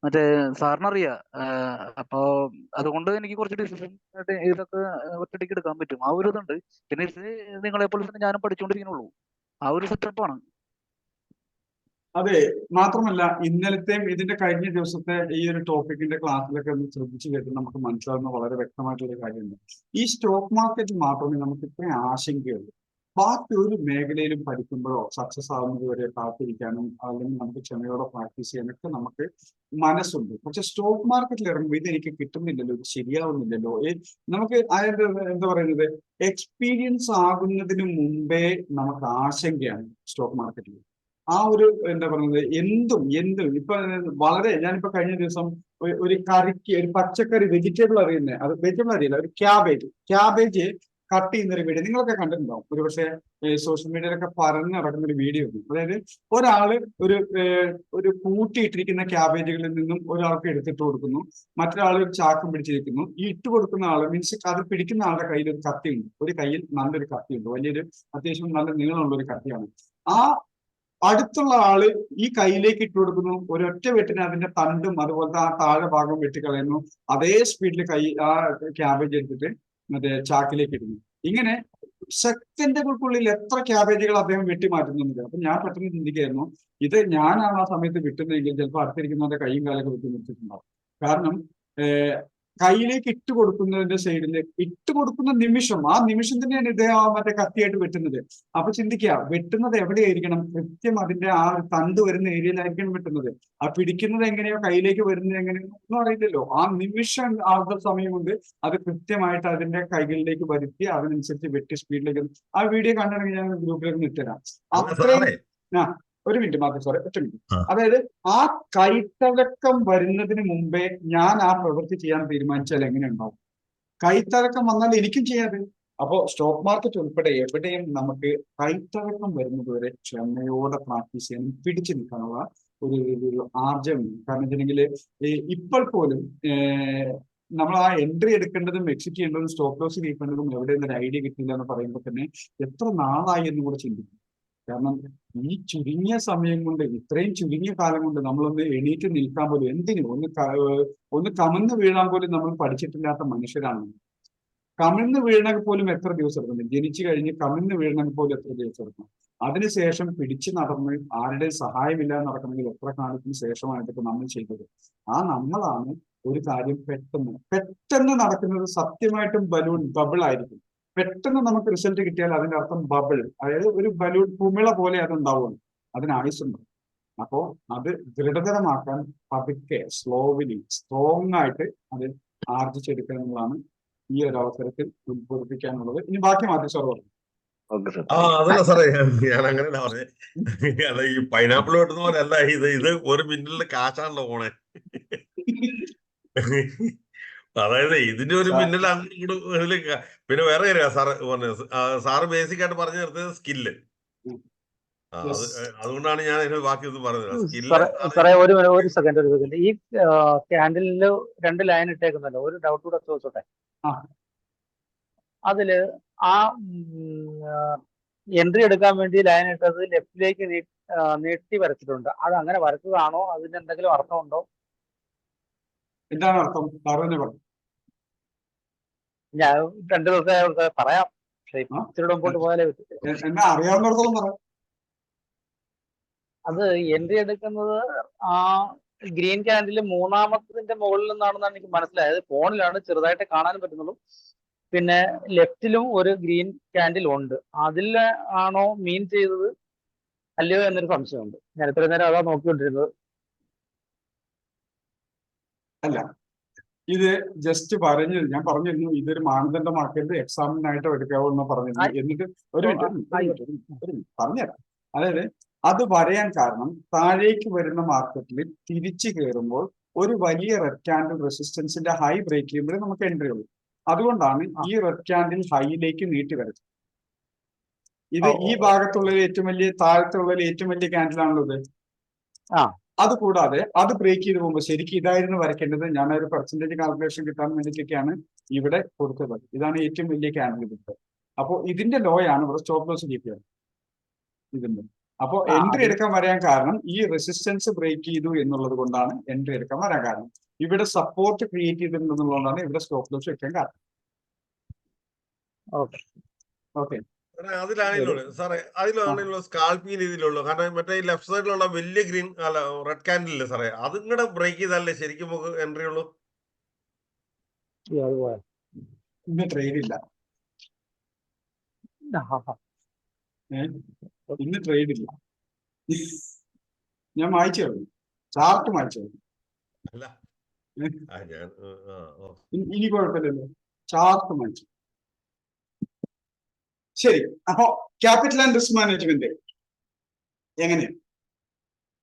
മറ്റേ സാറിനറിയാം. അപ്പോ അതുകൊണ്ട് എനിക്ക് കുറച്ച് ഡിസിഷൻ ഇതൊക്കെ ഒറ്റയ്ക്ക് എടുക്കാൻ പറ്റും. ആ ഒരു ഇതുണ്ട്. പിന്നെ ഇത് നിങ്ങളെ പോലെ തന്നെ ഞാനും പഠിച്ചുകൊണ്ടിരിക്കുന്നുള്ളൂ. ആ ഒരു സെറ്റപ്പാണ്.
അതെ, മാത്രമല്ല ഇന്നലത്തെയും ഇതിന്റെ കഴിഞ്ഞ ദിവസത്തെ ഈ ഒരു ടോപ്പിക്കിന്റെ ക്ലാസ്സിലൊക്കെ ഒന്ന് ശ്രദ്ധിച്ചു കേട്ട് നമുക്ക് മനസ്സിലാവുന്ന വളരെ വ്യക്തമായിട്ടുള്ള കാര്യമുണ്ട്. ഈ സ്റ്റോക്ക് മാർക്കറ്റിൽ മാത്രമേ നമുക്ക് ഇത്രയും ആശങ്കയുള്ളൂ. ബാക്കി ഒരു മേഖലയിലും പഠിക്കുമ്പോഴോ സക്സസ് ആവുന്നത് വരെ കാത്തിരിക്കാനും അല്ലെങ്കിൽ നമുക്ക് ക്ഷമയോടെ പ്രാക്ടീസ് ചെയ്യാനൊക്കെ നമുക്ക് മനസ്സുണ്ട്. പക്ഷെ സ്റ്റോക്ക് മാർക്കറ്റിൽ ഇറങ്ങുമ്പോൾ ഇതെനിക്ക് കിട്ടുന്നില്ലല്ലോ, ഇത് ശരിയാവുന്നില്ലല്ലോ. നമുക്ക് എന്താ പറയുന്നത്, എക്സ്പീരിയൻസ് ആകുന്നതിന് മുമ്പേ നമുക്ക് ആശങ്കയാണ് സ്റ്റോക്ക് മാർക്കറ്റിൽ. ആ ഒരു എന്താ പറയുന്നത്, എന്തും ഇപ്പൊ വളരെ ഞാനിപ്പോ കഴിഞ്ഞ ദിവസം ഒരു കറിക്ക് ഒരു പച്ചക്കറി വെജിറ്റബിൾ അറിയുന്നത്, അത് വെജിറ്റബിൾ അറിയില്ല, ഒരു ക്യാബേജ് കട്ട് ചെയ്യുന്ന ഒരു വീഡിയോ നിങ്ങളൊക്കെ കണ്ടിട്ടുണ്ടാവും. ഒരു പക്ഷേ സോഷ്യൽ മീഡിയയിലൊക്കെ പറഞ്ഞു നടക്കുന്ന ഒരു വീഡിയോ ഉണ്ട്. അതായത് ഒരാള് ഒരു കൂട്ടിയിട്ടിരിക്കുന്ന ക്യാബേജുകളിൽ നിന്നും ഒരാൾക്ക് എടുത്തിട്ട് കൊടുക്കുന്നു, മറ്റൊരാൾ ഒരു ചാക്കും പിടിച്ചിരിക്കുന്നു. ഈ ഇട്ട് കൊടുക്കുന്ന ആള് മീൻസ് അത് പിടിക്കുന്ന ആളുടെ കയ്യിൽ ഒരു കത്തിയുണ്ട്, ഒരു കയ്യിൽ നല്ലൊരു കത്തിയുണ്ട്, വലിയൊരു അത്യാവശ്യം നല്ല നീളമുള്ള ഒരു കത്തിയാണ്. ആ അടുത്തുള്ള ആള് ഈ കയ്യിലേക്ക് ഇട്ട് കൊടുക്കുന്നു, ഒരൊറ്റ വെട്ടിന് അതിന്റെ തണ്ടും അതുപോലത്തെ ആ താഴെ ഭാഗം വെട്ടിക്കളയുന്നു. അതേ സ്പീഡിൽ ആ ക്യാബേജ് എടുത്തിട്ട് മറ്റേ ചാക്കിലേക്ക് ഇടുന്നു. ഇങ്ങനെ സെക്കൻഡുകൾക്കുള്ളിൽ എത്ര ക്യാബേജുകൾ അദ്ദേഹം വെട്ടി മാറ്റുന്നുണ്ട്. അപ്പൊ ഞാൻ പെട്ടെന്ന് ചിന്തിക്കായിരുന്നു, ഇത് ഞാനാണ് ആ സമയത്ത് വിട്ടുന്നതെങ്കിൽ ചിലപ്പോൾ അടുത്തിരിക്കുന്നവരുടെ കൈയും കാലൊക്കെ വെട്ടി നിർത്തിയിട്ടുണ്ടാവും. കാരണം കയ്യിലേക്ക് ഇട്ട് കൊടുക്കുന്നതിന്റെ സൈഡിൽ ഇട്ട് കൊടുക്കുന്ന നിമിഷം, ആ നിമിഷം തന്നെയാണ് ഇദ്ദേഹം മറ്റേ കത്തിയായിട്ട് വെട്ടുന്നത്. അപ്പൊ ചിന്തിക്കുക, വെട്ടുന്നത് എവിടെയായിരിക്കണം? കൃത്യം അതിന്റെ ആ ഒരു തണ്ട് വരുന്ന ഏരിയയിലായിരിക്കണം വെട്ടുന്നത്. ആ പിടിക്കുന്നത് എങ്ങനെയോ കയ്യിലേക്ക് വരുന്നത് എങ്ങനെയോ ഒന്നും അറിയില്ലല്ലോ. ആ നിമിഷം ആകുന്ന സമയം കൊണ്ട് അത് കൃത്യമായിട്ട് അതിന്റെ കൈകളിലേക്ക് വരുത്തി അതിനനുസരിച്ച് വെട്ടി സ്പീഡിലേക്ക്. ആ വീഡിയോ കണ്ടിട്ടുണ്ടെങ്കിൽ ഞാൻ ഗ്രൂപ്പിലേക്ക് ഇട്ടുതരാം. അത്രയും ഒരു മിനിറ്റ് മാത്രം സാറേ, ഒറ്റ മിനിറ്റ്. അതായത് ആ കൈത്തഴക്കം വരുന്നതിന് മുമ്പേ ഞാൻ ആ പ്രവൃത്തി ചെയ്യാൻ തീരുമാനിച്ചാൽ എങ്ങനെ ഉണ്ടാവും? കൈത്തഴക്കം വന്നാൽ എനിക്കും ചെയ്യാതെ. അപ്പോ സ്റ്റോക്ക് മാർക്കറ്റ് ഉൾപ്പെടെ എവിടെയും നമുക്ക് കൈത്തഴക്കം വരുന്നത് വരെ ക്ഷമയോടെ പ്രാക്ടീസ് ചെയ്യാനും പിടിച്ചു നിൽക്കാനുള്ള ഒരു ആർജവമുണ്ട്. കാരണം വെച്ചിട്ടുണ്ടെങ്കിൽ ഇപ്പോൾ പോലും നമ്മൾ ആ എൻട്രി എടുക്കേണ്ടതും എക്സിറ്റ് ചെയ്യേണ്ടതും സ്റ്റോപ്പ് ലോസ് നീക്കേണ്ടതും എവിടെയൊന്നും ഒരു ഐഡിയ കിട്ടില്ല എന്ന് പറയുമ്പോൾ തന്നെ എത്ര നാളായി എന്നും കൂടെ ചിന്തിക്കും. കാരണം ഈ ചുരുങ്ങിയ സമയം കൊണ്ട്, ഇത്രയും ചുരുങ്ങിയ കാലം കൊണ്ട് നമ്മളൊന്ന് എണീറ്റ് നിൽക്കാൻ പോലും, എന്തിനും ഒന്ന് കമന്ന് വീഴാൻ പോലും നമ്മൾ പഠിച്ചിട്ടില്ലാത്ത മനുഷ്യരാണ്. കമിഴ്ന്ന് വീഴണമെങ്കിൽ പോലും എത്ര ദിവസം എടുക്കണം? ജനിച്ചു കഴിഞ്ഞ് കമിഴ്ന്ന് വീഴണമെങ്കിൽ പോലും എത്ര ദിവസം എടുക്കണം? അതിനുശേഷം പിടിച്ചു നടന്ന് ആരുടെ സഹായമില്ലാതെ നടക്കണമെങ്കിൽ എത്ര കാലത്തിന് ശേഷമാണ് ഇതൊക്കെ നമ്മൾ ചെയ്തത്? ആ നമ്മളാണ് ഒരു കാര്യം പെട്ടെന്ന് നടക്കുന്നത്. സത്യമായിട്ടും ബബിൾ ആയിരിക്കും. പെട്ടെന്ന് നമുക്ക് റിസൾട്ട് കിട്ടിയാൽ അതിന്റെ അർത്ഥം ബബിൾ, അതായത് ഒരു ബലൂൺ കുമിള പോലെ അത് ഉണ്ടാവുള്ളൂ, അതിന് ആയുസുണ്ട്. അപ്പോ അത് ദൃഢതരമാക്കാൻ പതുക്കെ സ്ലോവിലി സ്ട്രോങ് ആയിട്ട് അത് ആർജിച്ചെടുക്കുക എന്നുള്ളതാണ് ഈ ഒരു അവസരത്തിൽ ഉത്ബോധിപ്പിക്കാനുള്ളത്. ഇനി ബാക്കി മാറ്റി സാർ പറഞ്ഞു.
അതല്ല സാറേ, ഞാൻ അങ്ങനെയല്ല പറഞ്ഞേ. അല്ല, ഈ പൈനാപ്പിൾ വെട്ടുന്ന പോലെ അല്ല ഇത് ഒരു മിന്നലിന്റെ കാശാണല്ലോ പോണേ. അതായത് ഇതിന്റെ ഒരു മിന്നൽ അങ്ങോട്ട്. പിന്നെ വേറെ കാര്യ സാറ് പറഞ്ഞത്, സാറ് ബേസിക് ആയിട്ട് പറഞ്ഞു നിർത്തിയത് സ്കില്ല്. അതുകൊണ്ടാണ് ഞാൻ അതിന് ബാക്കി ഒന്നും പറഞ്ഞത്.
സാറേ ഒരു സെക്കൻഡ് ഈ ക്യാൻഡിലില് 2 ലൈൻ ഇട്ടേക്കുന്നല്ലോ, ഒരു ഡൗട്ട് കൂടെ ചോദിച്ചോട്ടെ. അതില് ആ എൻട്രി എടുക്കാൻ വേണ്ടി ലൈൻ ഇട്ടത് ലെഫ്റ്റിലേക്ക് നീട്ടി വരച്ചിട്ടുണ്ട്. അത് അങ്ങനെ വരച്ചതാണോ? അതിന് എന്തെങ്കിലും അർത്ഥമുണ്ടോ?
എന്താണ് അർത്ഥം?
ഞാൻ 2 ദിവസം പറയാം, പക്ഷെ ഇച്ചിരി മുമ്പോട്ട് പോയാലേ പറ്റും.
എന്നാ അറിയാവുന്നിടത്തോളം പറയാം.
അത് എൻട്രി എടുക്കുന്നത് ആ ഗ്രീൻ ക്യാൻഡിൽ 3-ാമത്തതിന്റെ മുകളിൽ നിന്നാണെന്നാണ് എനിക്ക് മനസ്സിലായത്. ഫോണിലാണ് ചെറുതായിട്ട് കാണാനും പറ്റുന്നുള്ളൂ. പിന്നെ ലെഫ്റ്റിലും ഒരു ഗ്രീൻ ക്യാൻഡിൽ ഉണ്ട്. അതിൽ ആണോ മീൻ ചെയ്തത് അല്ലയോ എന്നൊരു സംശയമുണ്ട്. ഞാൻ ഇത്രയും നേരം അതാ നോക്കിക്കൊണ്ടിരുന്നത്.
അല്ല, ഇത് ജസ്റ്റ് ഞാൻ പറഞ്ഞിരുന്നു ഇതൊരു മാനദണ്ഡമാക്കരുത്, എക്സാമിനായിട്ട് എടുക്കാവോ എന്ന് പറഞ്ഞിരുന്നു. എന്നിട്ട് ഒരു മിനിറ്റ് പറഞ്ഞുതരാം. അതായത് അത് വരയാൻ കാരണം താഴേക്ക് വരുന്ന മാർക്കറ്റിൽ തിരിച്ചു കയറുമ്പോൾ ഒരു വലിയ റെഡ് ക്യാൻഡിൽ റെസിസ്റ്റൻസിന്റെ ഹൈ ബ്രേക്ക് ചെയ്യുമ്പോഴേ നമുക്ക് എൻട്രി ഉള്ളൂ. അതുകൊണ്ടാണ് ഈ റെഡ് ക്യാൻഡിൽ ഹൈയിലേക്ക് നീട്ടി വരച്ചത്. ഇത് ഈ ഭാഗത്തുള്ളതിൽ ഏറ്റവും വലിയ, താഴത്തുള്ളതിൽ ഏറ്റവും വലിയ ക്യാൻഡിലാണല്ലോ ഇത്. അതുകൂടാതെ അത് ബ്രേക്ക് ചെയ്ത് പോകുമ്പോൾ ശരിക്കും ഇതായിരുന്നു വരയ്ക്കേണ്ടത്. ഞാൻ ഒരു പെർസെന്റേജ് കാൽക്കുലേഷൻ കിട്ടാൻ വേണ്ടിയിട്ടൊക്കെയാണ് ഇവിടെ കൊടുത്തത്. ഇതാണ് ഏറ്റവും വലിയ ക്യാൻഡിൽ കിട്ടുന്നത്. അപ്പോൾ ഇതിന്റെ ലോയാണ് ഇവിടെ സ്റ്റോപ്പ് ലോസ് കീപ്പ് ചെയ്യുന്നത് ഇതിന്റെ. അപ്പോൾ എൻട്രി എടുക്കാൻ വരാൻ കാരണം ഈ റെസിസ്റ്റൻസ് ബ്രേക്ക് ചെയ്തു എന്നുള്ളത് കൊണ്ടാണ് എൻട്രി എടുക്കാൻ വരാൻ കാരണം. ഇവിടെ സപ്പോർട്ട് ക്രിയേറ്റ് ചെയ്തിട്ടുണ്ടെന്നുള്ളതാണ് ഇവിടെ സ്റ്റോപ്പ് ലോസ് വെക്കാൻ കാരണം. ഓക്കെ,
അതിലാണല്ലോ സാറേ, അതിലാണല്ലോ സ്കാൽപ്പിംഗ് രീതിയിലുള്ളൂ. കാരണം മറ്റേ ലെഫ്റ്റ് സൈഡിലുള്ള വലിയ ഗ്രീൻ അല്ല റെഡ് ക്യാൻഡിൽ സാറേ, അതും കൂടെ ബ്രേക്ക് ചെയ്താലേ ശരിക്കും നമുക്ക് എൻട്രി ഉള്ളൂ.
ഇന്ന് ട്രേഡ് ഇല്ല, ഇന്ന് ട്രേഡ് ഇല്ല. ഞാൻ വായിച്ചു കഴിഞ്ഞു, ചാർട്ട് വായിച്ചു കഴിഞ്ഞു. ഇനി കുഴപ്പമില്ലല്ലോ, ചാർട്ട് വായിച്ചു. ശരി, അപ്പോ ക്യാപിറ്റൽ ആൻഡ് റിസ്ക് മാനേജ്മെന്റ് എങ്ങനെയാണ്?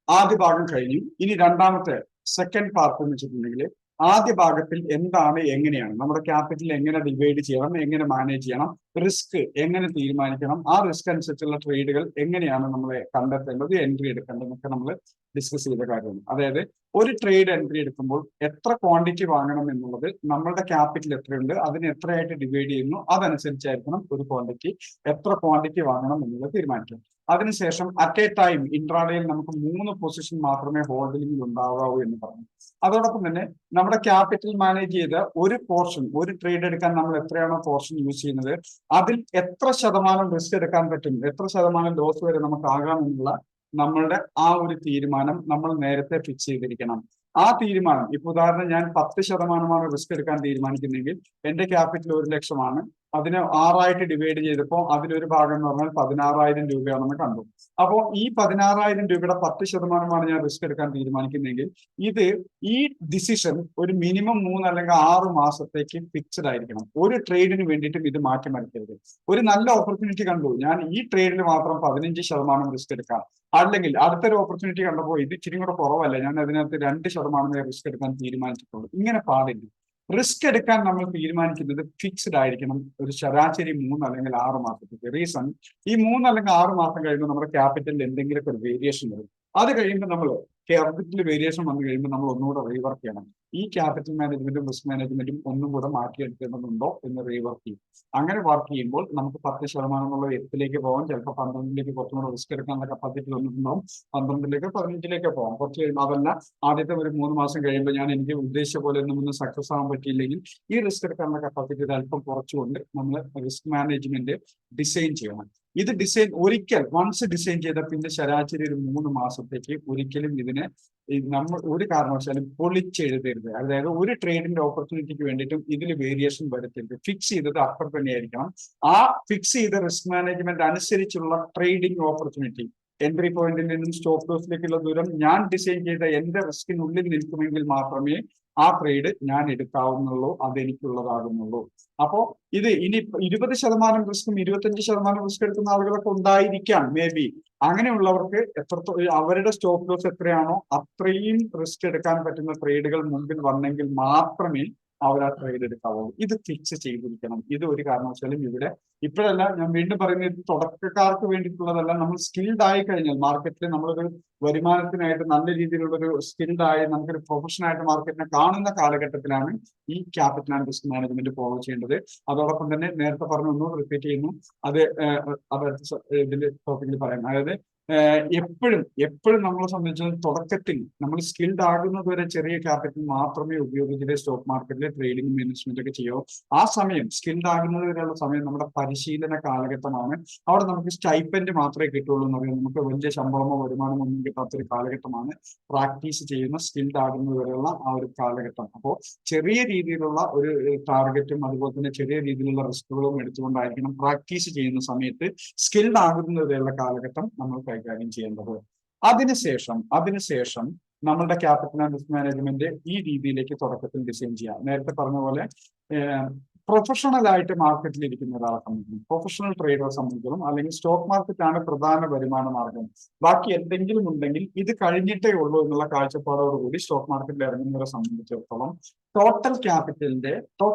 ആദ്യ ഭാഗം കഴിഞ്ഞു. ഇനി രണ്ടാമത്തെ സെക്കൻഡ് പാർട്ട് എന്ന് വെച്ചിട്ടുണ്ടെങ്കിൽ ആദ്യ ഭാഗത്തിൽ എന്താണ്, എങ്ങനെയാണ് നമ്മുടെ ക്യാപിറ്റൽ എങ്ങനെ ഡിവൈഡ് ചെയ്യണം, എങ്ങനെ മാനേജ് ചെയ്യണം, റിസ്ക് എങ്ങനെ തീരുമാനിക്കണം, ആ റിസ്ക് അനുസരിച്ചുള്ള ട്രേഡുകൾ എങ്ങനെയാണ് നമ്മളെ കണ്ടെത്തേണ്ടത്, എൻട്രി എടുക്കേണ്ടതെന്നൊക്കെ നമ്മൾ ഡിസ്കസ് ചെയ്ത കാര്യമാണ്. അതായത് ഒരു ട്രേഡ് എൻട്രി എടുക്കുമ്പോൾ എത്ര ക്വാണ്ടിറ്റി വാങ്ങണം എന്നുള്ളത്, നമ്മളുടെ ക്യാപിറ്റൽ എത്രയുണ്ട് അതിന് എത്രയായിട്ട് ഡിവൈഡ് ചെയ്യുന്നു അതനുസരിച്ചായിരിക്കണം ഒരു ക്വാണ്ടിറ്റി, എത്ര ക്വാണ്ടിറ്റി വാങ്ങണം എന്നുള്ളത് തീരുമാനിക്കാം. അതിനുശേഷം അറ്റ് എ ടൈം ഇൻട്രാഡേയിൽ നമുക്ക് 3 പൊസിഷൻ മാത്രമേ ഹോൾഡിംഗിൽ ഉണ്ടാവാവൂ എന്ന് പറഞ്ഞു. അതോടൊപ്പം തന്നെ നമ്മുടെ ക്യാപിറ്റൽ മാനേജ് ചെയ്ത ഒരു പോർഷൻ, ഒരു ട്രേഡ് എടുക്കാൻ നമ്മൾ എത്രയാണോ പോർഷൻ യൂസ് ചെയ്യുന്നത് അതിൽ എത്ര ശതമാനം റിസ്ക് എടുക്കാൻ പറ്റും, എത്ര ശതമാനം ലോസ് വരെ നമുക്ക് ആകാമെന്നുള്ള നമ്മളുടെ ആ ഒരു തീരുമാനം നമ്മൾ നേരത്തെ ഫിക്സ് ചെയ്തിരിക്കണം. ആ തീരുമാനം, ഇപ്പൊ ഉദാഹരണം ഞാൻ 10% റിസ്ക് എടുക്കാൻ തീരുമാനിക്കുന്നെങ്കിൽ എന്റെ ക്യാപിറ്റൽ 1 ലക്ഷമാണ്, അതിനെ 6 ഡിവൈഡ് ചെയ്തപ്പോൾ അതിലൊരു ഭാഗം എന്ന് പറഞ്ഞാൽ 16,000 രൂപയാണെന്ന് കണ്ടു. അപ്പോൾ ഈ 16,000 രൂപയുടെ 10% ഞാൻ റിസ്ക് എടുക്കാൻ തീരുമാനിക്കുന്നെങ്കിൽ ഈ ഡിസിഷൻ ഒരു മിനിമം 3 അല്ലെങ്കിൽ 6 മാസത്തേക്ക് ഫിക്സഡ് ആയിരിക്കണം. ഒരു ട്രേഡിന് വേണ്ടിയിട്ടും ഇത് മാറ്റിമറിക്കരുത്. ഒരു നല്ല ഓപ്പർച്യൂണിറ്റി കണ്ടു, ഞാൻ ഈ ട്രേഡിന് മാത്രം 15% റിസ്ക് എടുക്കാം, അല്ലെങ്കിൽ അടുത്തൊരു ഓപ്പർച്യൂണിറ്റി കണ്ടപ്പോൾ ഇത് ഇച്ചിരി കൂടെ കുറവല്ല, ഞാൻ അതിനകത്ത് 2% റിസ്ക് എടുക്കാൻ തീരുമാനിച്ചിട്ടുള്ളൂ. ഇങ്ങനെ പാടില്ല. റിസ്ക് എടുക്കാൻ നമ്മൾ തീരുമാനിക്കുന്നത് ഫിക്സ്ഡ് ആയിരിക്കണം, ഒരു ശരാശരി 3 അല്ലെങ്കിൽ 6 മാസത്തേക്ക്. റീസൺ, ഈ 3 അല്ലെങ്കിൽ 6 മാസം കഴിയുമ്പോൾ നമ്മുടെ ക്യാപിറ്റലിൽ എന്തെങ്കിലുമൊക്കെ ഒരു വേരിയേഷൻ വരും. അത് കഴിയുമ്പോൾ നമ്മൾ ക്യാപിറ്റൽ വേരിയേഷൻ വന്നു കഴിയുമ്പോൾ നമ്മൾ ഒന്നുകൂടെ റീവർക്ക് ചെയ്യണം. ഈ ക്യാപിറ്റൽ മാനേജ്മെന്റും റിസ്ക് മാനേജ്മെന്റും ഒന്നും കൂടെ മാറ്റിയെടുക്കേണ്ടതുണ്ടോ എന്ന് റീവർക്ക് ചെയ്യും. അങ്ങനെ വർക്ക് ചെയ്യുമ്പോൾ നമുക്ക് 10% എന്നുള്ള 8ലേക്ക് പോകാം, ചിലപ്പോൾ 12ലേക്ക് കുറച്ചും കൂടെ റിസ്ക് എടുക്കാനുള്ള കപ്പാസിറ്റി വന്നിട്ടുണ്ടാവും, 12ലേക്ക് 15ലേക്ക് പോകാം. കുറച്ച് കഴിയുമ്പോൾ അതല്ല, ആദ്യത്തെ ഒരു 3 മാസം കഴിയുമ്പോൾ ഞാൻ എനിക്ക് ഉദ്ദേശിച്ച പോലെ ഒന്നും സക്സസ് ആവാൻ പറ്റിയില്ലെങ്കിൽ ഈ റിസ്ക് എടുക്കാനുള്ള കപ്പാസിറ്റി അല്പം കുറച്ചുകൊണ്ട് നമ്മൾ റിസ്ക് മാനേജ്മെന്റ് ഡിസൈൻ ചെയ്യണം. ഇത് ഡിസൈൻ ഒരിക്കൽ വൺസ് ഡിസൈൻ ചെയ്ത പിന്നെ ശരാശരി ഒരു 3 മാസത്തേക്ക് ഒരിക്കലും ഇതിനെ നമ്മൾ ഒരു കാരണവശാലും പൊളിച്ചെഴുതരുത്. അതായത് ഒരു ട്രേഡിന്റെ ഓപ്പർച്യൂണിറ്റിക്ക് വേണ്ടിയിട്ടും ഇതിൽ വേരിയേഷൻ വരുത്തരുത്. ഫിക്സ് ചെയ്തത് അപ്പർ തന്നെയായിരിക്കണം. ആ ഫിക്സ് ചെയ്ത റിസ്ക് മാനേജ്മെന്റ് അനുസരിച്ചുള്ള ട്രേഡിംഗ് ഓപ്പർച്യൂണിറ്റി, എൻട്രി പോയിന്റിൽ നിന്നും സ്റ്റോപ്പ് ലോസിലേക്കുള്ള ദൂരം ഞാൻ ഡിസൈൻ ചെയ്ത എന്റെ റിസ്കിനുള്ളിൽ നിൽക്കുമെങ്കിൽ മാത്രമേ ആ ട്രേഡ് ഞാൻ എടുക്കാവുന്നുള്ളൂ, അതെനിക്കുള്ളതാകുന്നുള്ളൂ. അപ്പോ ഇത് ഇനി 20% റിസ്ക്കും 25% റിസ്ക് എടുക്കുന്ന ആളുകളൊക്കെ ഉണ്ടായിരിക്കാം, മേ ബി. അങ്ങനെയുള്ളവർക്ക് അവരുടെ സ്റ്റോപ്പ് ലോസ് എത്രയാണോ അത്രയും റിസ്ക് എടുക്കാൻ പറ്റുന്ന ട്രേഡുകൾ മുമ്പിൽ വന്നെങ്കിൽ മാത്രമേ അവർ ആ ട്രേഡ് എടുക്കാവുള്ളൂ. ഇത് ഫിക്സ് ചെയ്തിരിക്കണം. ഇത് ഒരു കാരണവശാലും ഇവിടെ ഇപ്പോഴല്ല, ഞാൻ വീണ്ടും പറയുന്നത്, ഇത് തുടക്കക്കാർക്ക് വേണ്ടിയിട്ടുള്ളതല്ല. നമ്മൾ സ്കിൽഡ് ആയി കഴിഞ്ഞാൽ മാർക്കറ്റിൽ നമ്മളൊരു വരുമാനത്തിനായിട്ട് നല്ല രീതിയിലുള്ള ഒരു സ്കിൽഡ് ആയി നമുക്കൊരു പ്രൊഫഷനായിട്ട് മാർക്കറ്റിനെ കാണുന്ന കാലഘട്ടത്തിലാണ് ഈ capital and risk management follow ചെയ്യേണ്ടത്. അതോടൊപ്പം തന്നെ നേരത്തെ പറഞ്ഞു, റിപ്പീറ്റ് ചെയ്യുന്നു, അത് ഇതിൽ ടോപ്പിക്കിൽ പറയാം. അതായത് എപ്പോഴും നമ്മളെ സംബന്ധിച്ച് തുടക്കത്തിൽ നമ്മൾ സ്കിൽഡ് ആകുന്നത് വരെ ചെറിയ ക്യാപിറ്റൽ മാത്രമേ ഉപയോഗിച്ചിട്ട് സ്റ്റോക്ക് മാർക്കറ്റിലെ ട്രേഡിംഗും ഇൻവെസ്റ്റ്മെന്റ് ഒക്കെ ചെയ്യാവൂ. ആ സമയം സ്കിൽഡ് ആകുന്നത് വരെയുള്ള സമയം നമ്മുടെ പരിശീലന കാലഘട്ടമാണ്. അവിടെ നമുക്ക് സ്റ്റൈപ്പൻഡ് മാത്രമേ കിട്ടുള്ളൂ എന്ന് പറയാം. നമുക്ക് വലിയ ശമ്പളമോ വരുമാനമോ ഒന്നും കിട്ടാത്തൊരു കാലഘട്ടമാണ് പ്രാക്ടീസ് ചെയ്യുന്ന സ്കിൽഡ് ആകുന്നത് വരെയുള്ള ആ ഒരു കാലഘട്ടം. അപ്പോൾ ചെറിയ രീതിയിലുള്ള ഒരു ടാർഗറ്റും അതുപോലെ തന്നെ ചെറിയ രീതിയിലുള്ള റിസ്കുകളും എടുത്തുകൊണ്ടായിരിക്കണം പ്രാക്ടീസ് ചെയ്യുന്ന സമയത്ത് സ്കിൽഡ് ആകുന്നത് വരെയുള്ള കാലഘട്ടം നമ്മൾ കൈകാര്യം ചെയ്യേണ്ടത്. അതിനുശേഷം നമ്മളുടെ ക്യാപിറ്റൽ ആൻഡ് റിസ്ക് മാനേജ്മെന്റ് ഈ രീതിയിലേക്ക് തുടക്കത്തിൽ ഡിസൈൻ ചെയ്യാം. നേരത്തെ പറഞ്ഞ പോലെ പ്രൊഫഷണൽ ആയിട്ട് മാർക്കറ്റിൽ ഇരിക്കുന്ന ഒരാളെ സംബന്ധിക്കും, പ്രൊഫഷണൽ ട്രേഡറെ സംബന്ധിക്കും, അല്ലെങ്കിൽ സ്റ്റോക്ക് മാർക്കറ്റാണ് പ്രധാന വരുമാന മാർഗം, ബാക്കി എന്തെങ്കിലും ഉണ്ടെങ്കിൽ ഇത് കഴിഞ്ഞിട്ടേ ഉള്ളൂ എന്നുള്ള കാഴ്ചപ്പാടോടുകൂടി സ്റ്റോക്ക് മാർക്കറ്റിൽ ഇറങ്ങുന്നവരെ സംബന്ധിച്ചിടത്തോളം ടോട്ടൽ ക്യാപിറ്റൽ,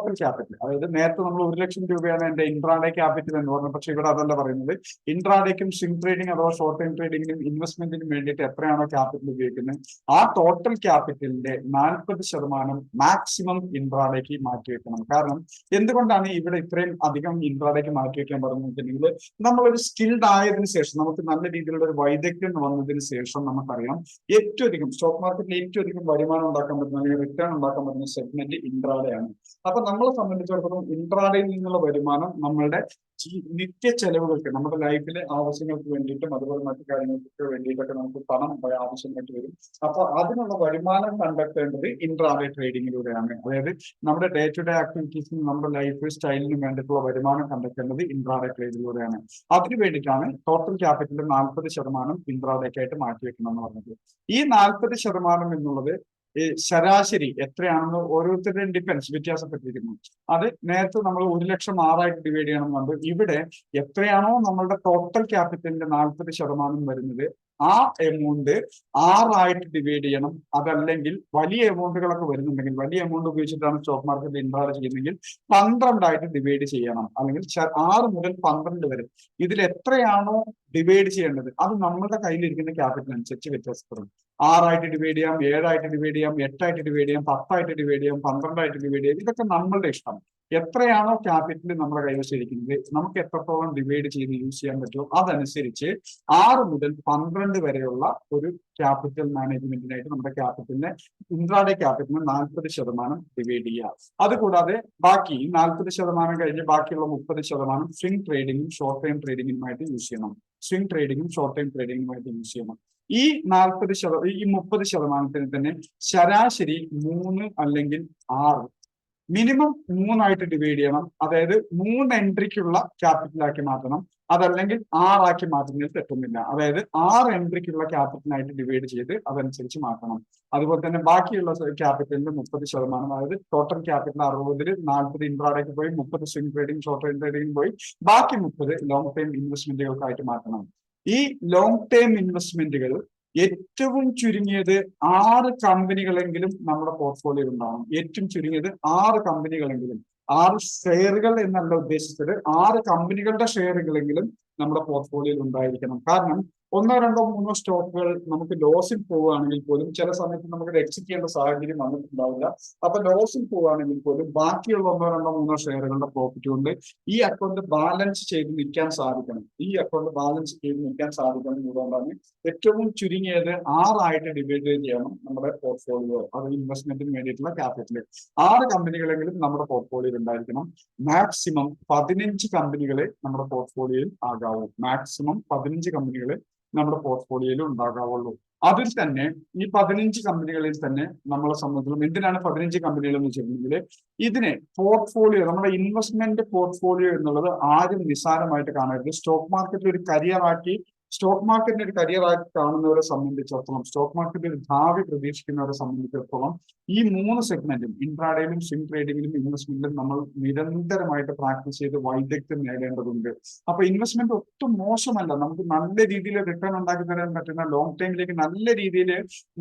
അതായത് നേരത്തെ നമ്മൾ 1 ലക്ഷം രൂപയാണ് എന്റെ ഇൻട്രാഡേ ക്യാപിറ്റൽ എന്ന് പറഞ്ഞത്. പക്ഷെ ഇവിടെ അതല്ല പറയുന്നത്. ഇൻട്രാഡേക്കും സ്വിംഗ് ട്രേഡിംഗ് അഥവാ ഷോർട്ട് ടൈം ട്രേഡിംഗിനും ഇൻവെസ്റ്റ്മെന്റിനും വേണ്ടിയിട്ട് എത്രയാണോ ക്യാപിറ്റൽ ഉപയോഗിക്കുന്നത് ആ ടോട്ടൽ ക്യാപിറ്റലിന്റെ 40% മാക്സിമം ഇൻട്രാഡേക്ക് മാറ്റിവെക്കണം. കാരണം എന്തുകൊണ്ടാണ് ഇവിടെ ഇത്രയും അധികം ഇൻട്രാഡേക്ക് മാറ്റിവെക്കാൻ പറഞ്ഞിട്ടുണ്ടെങ്കിൽ, നമ്മളൊരു സ്കിൽഡ് ആയതിനു ശേഷം, നമുക്ക് നല്ല രീതിയിലുള്ള ഒരു വൈദഗ്ധ്യം വന്നതിന് ശേഷം നമുക്കറിയാം ഏറ്റവും അധികം സ്റ്റോക്ക് മാർക്കറ്റിൽ ഏറ്റവും അധികം വരുമാനം ഉണ്ടാക്കാൻ പറ്റുന്ന അല്ലെങ്കിൽ റിട്ടേൺ ഉണ്ടാക്കാൻ പറ്റുന്ന സെഗ്മെന്റ് ഇൻട്രാഡേ ആണ്. അപ്പൊ നമ്മളെ സംബന്ധിച്ചിടത്തോളം ഇൻട്രാഡേയിൽ നിന്നുള്ള വരുമാനം നമ്മളുടെ നിത്യ ചെലവുകൾക്ക്, നമ്മുടെ ലൈഫിലെ ആവശ്യങ്ങൾക്ക് വേണ്ടിയിട്ടും അതുപോലെ മറ്റു കാര്യങ്ങൾക്കൊക്കെ വേണ്ടിയിട്ടൊക്കെ നമുക്ക് പണം ആവശ്യമായിട്ട് വരും. അപ്പൊ അതിനുള്ള വരുമാനം കണ്ടെത്തേണ്ടത് ഇൻട്രാഡേ ട്രേഡിങ്ങിലൂടെയാണ്. അതായത് നമ്മുടെ ഡേ ടു ഡേ ആക്ടിവിറ്റീസിനും നമ്മുടെ ലൈഫ് സ്റ്റൈലിനും വേണ്ടിയിട്ടുള്ള വരുമാനം കണ്ടെത്തേണ്ടത് ഇൻട്രാഡേ ട്രേഡിലൂടെയാണ്. അതിനു വേണ്ടിയിട്ടാണ് ടോട്ടൽ ക്യാപിറ്റലിന്റെ 40% ഇൻട്രാഡേക്കായിട്ട് മാറ്റിവെക്കണം എന്ന് പറഞ്ഞത്. ഈ 40% എന്നുള്ളത് ശരാശരി എത്രയാണെന്ന് ഓരോരുത്തരുടെയും ഡിപ്പെൻസ്, വ്യത്യാസപ്പെട്ടിരിക്കുന്നു. അത് നേരത്തെ നമ്മൾ 1 ലക്ഷം 6 ഡിവൈഡ് ചെയ്യണം എന്നുണ്ട്. ഇവിടെ എത്രയാണോ നമ്മളുടെ ടോട്ടൽ ക്യാപിറ്റലിന്റെ 40% വരുന്നത് ആ എമൗണ്ട് 6 ഡിവൈഡ് ചെയ്യണം. അതല്ലെങ്കിൽ വലിയ എമൗണ്ടുകളൊക്കെ വരുന്നുണ്ടെങ്കിൽ, വലിയ എമൗണ്ട് ഉപയോഗിച്ചിട്ടാണ് സ്റ്റോക്ക് മാർക്കറ്റിൽ ഇൻട്രാഡ് ചെയ്യുന്നതെങ്കിൽ 12 ഡിവൈഡ് ചെയ്യണം. അല്ലെങ്കിൽ 6 മുതൽ 12 വരെ ഇതിൽ എത്രയാണോ ഡിവൈഡ് ചെയ്യേണ്ടത് അത് നമ്മുടെ കയ്യിലിരിക്കുന്ന ക്യാപിറ്റൽ അനുസരിച്ച് വ്യത്യാസപ്പെടും. 6 ഡിവൈഡ് ചെയ്യാം, 7 ഡിവൈഡ് ചെയ്യാം, 8 ഡിവൈഡ് ചെയ്യാം, 10 ഡിവൈഡ് ചെയ്യാം, 12 ഡിവൈഡ് ചെയ്യാം. ഇതൊക്കെ നമ്മളുടെ ഇഷ്ടം. എത്രയാണോ ക്യാപിറ്റൽ നമ്മുടെ കൈവശം ഇരിക്കുന്നത് നമുക്ക് എത്രത്തോളം ഡിവൈഡ് ചെയ്ത് യൂസ് ചെയ്യാൻ പറ്റുമോ അതനുസരിച്ച് 6 മുതൽ 12 വരെയുള്ള ഒരു ക്യാപിറ്റൽ മാനേജ്മെന്റിനായിട്ട് നമ്മുടെ ക്യാപിറ്റലിനെ ഇൻട്രാഡേ ക്യാപിറ്റലിന് 40% ഡിവൈഡ് ചെയ്യുക. അതുകൂടാതെ ബാക്കി 40% കഴിഞ്ഞ് ബാക്കിയുള്ള 30% സ്വിംഗ് ട്രേഡിങ്ങും ഷോർട്ട് ടൈം ട്രേഡിങ്ങിനുമായിട്ട് യൂസ് ചെയ്യണം. ഈ 30% തന്നെ ശരാശരി 3 അല്ലെങ്കിൽ 6 മിനിമം 3 ഡിവൈഡ് ചെയ്യണം. അതായത് 3 എൻട്രിക്കുള്ള ക്യാപിറ്റലാക്കി മാറ്റണം. അതല്ലെങ്കിൽ 6 മാറ്റുന്നതിൽ തെറ്റുന്നില്ല. അതായത് 6 എൻട്രിക്കുള്ള ക്യാപിറ്റലായിട്ട് ഡിവൈഡ് ചെയ്ത് അതനുസരിച്ച് മാറ്റണം. അതുപോലെ തന്നെ ബാക്കിയുള്ള ക്യാപിറ്റലിന്റെ 30%, അതായത് ടോട്ടൽ ക്യാപിറ്റൽ 60-ൽ 40 ഇൻട്രാഡേക്ക് പോയി, 30 swing trading short time trading പോയി, ബാക്കി 30 ലോങ് ടൈം ഇൻവെസ്റ്റ്മെന്റുകൾക്കായിട്ട് മാറ്റണം. ഈ ലോങ് ടൈം ഇൻവെസ്റ്റ്മെന്റുകൾ ഏറ്റവും ചുരുങ്ങിയത് 6 കമ്പനികളെങ്കിലും നമ്മുടെ പോർട്ട്ഫോളിയോയിൽ ഉണ്ടാവണം. ഏറ്റവും ചുരുങ്ങിയത് 6 കമ്പനികളെങ്കിലും, 6 ഷെയറുകൾ എന്നല്ല ഉദ്ദേശിച്ചത്, 6 കമ്പനികളുടെ ഷെയറുകളെങ്കിലും നമ്മുടെ പോർട്ട്ഫോളിയോയിൽ ഉണ്ടായിരിക്കണം. കാരണം 1, 2, 3 സ്റ്റോക്കുകൾ നമുക്ക് ലോസിൽ പോവുകയാണെങ്കിൽ പോലും ചില സമയത്ത് നമുക്ക് എക്സിറ്റ് ചെയ്യേണ്ട സാഹചര്യം വന്നിട്ടുണ്ടാവില്ല. അപ്പൊ ലോസിൽ പോവുകയാണെങ്കിൽ പോലും ബാക്കിയുള്ള 1, 2, 3 ഷെയറുകളുടെ പ്രോഫിറ്റ് കൊണ്ട് ഈ അക്കൗണ്ട് ബാലൻസ് ചെയ്ത് നിൽക്കാൻ സാധിക്കണം. എന്നതുകൊണ്ടാണ് ഏറ്റവും ചുരുങ്ങിയത് 6 ഡിവൈഡ് ചെയ്യണം നമ്മുടെ പോർട്ട്ഫോളിയോ. അത് ഇൻവെസ്റ്റ്മെന്റിന് വേണ്ടിയിട്ടുള്ള ക്യാപിറ്റൽ 6 കമ്പനികളെങ്കിലും നമ്മുടെ പോർട്ട്ഫോളിയോയിൽ ഉണ്ടായിരിക്കണം. മാക്സിമം 15 കമ്പനികളെ നമ്മുടെ പോർട്ട്ഫോളിയോയിൽ ആകാവൂ. മാക്സിമം 15 കമ്പനികളെ നമ്മുടെ പോർട്ട്ഫോളിയോയിൽ ഉണ്ടാകാവുള്ളൂ. അതിൽ തന്നെ ഈ 15 കമ്പനികളിൽ തന്നെ നമ്മളെ സംബന്ധിച്ചിടത്തോളം എന്തിനാണ് 15 കമ്പനികൾ എന്ന് വെച്ചിട്ടുണ്ടെങ്കിൽ ഇതിനെ പോർട്ട്ഫോളിയോ, നമ്മുടെ ഇൻവെസ്റ്റ്മെന്റ് പോർട്ട്ഫോളിയോ എന്നുള്ളത് ആരും നിസ്സാരമായിട്ട് കാണരുത്. സ്റ്റോക്ക് മാർക്കറ്റിൽ ഒരു കരിയറാക്കി കാണുന്നവരെ സംബന്ധിച്ചിടത്തോളം, സ്റ്റോക്ക് മാർക്കറ്റിൽ ഒരു ഭാവി പ്രതീക്ഷിക്കുന്നവരെ സംബന്ധിച്ചിടത്തോളം ഈ 3 സെഗ്മെന്റും ഇൻട്രാഡേയിലും സ്വിംഗ് ട്രേഡിംഗിലും ഇൻവെസ്റ്റ്മെന്റിലും നമ്മൾ നിരന്തരമായിട്ട് പ്രാക്ടീസ് ചെയ്ത് വൈദഗ്ധ്യം നേടേണ്ടതുണ്ട്. അപ്പൊ ഇൻവെസ്റ്റ്മെന്റ് ഒട്ടും മോശമല്ല. നമുക്ക് നല്ല രീതിയിൽ റിട്ടേൺ ഉണ്ടാക്കി തരാൻ പറ്റുന്ന, ലോങ് ടൈമിലേക്ക് നല്ല രീതിയിൽ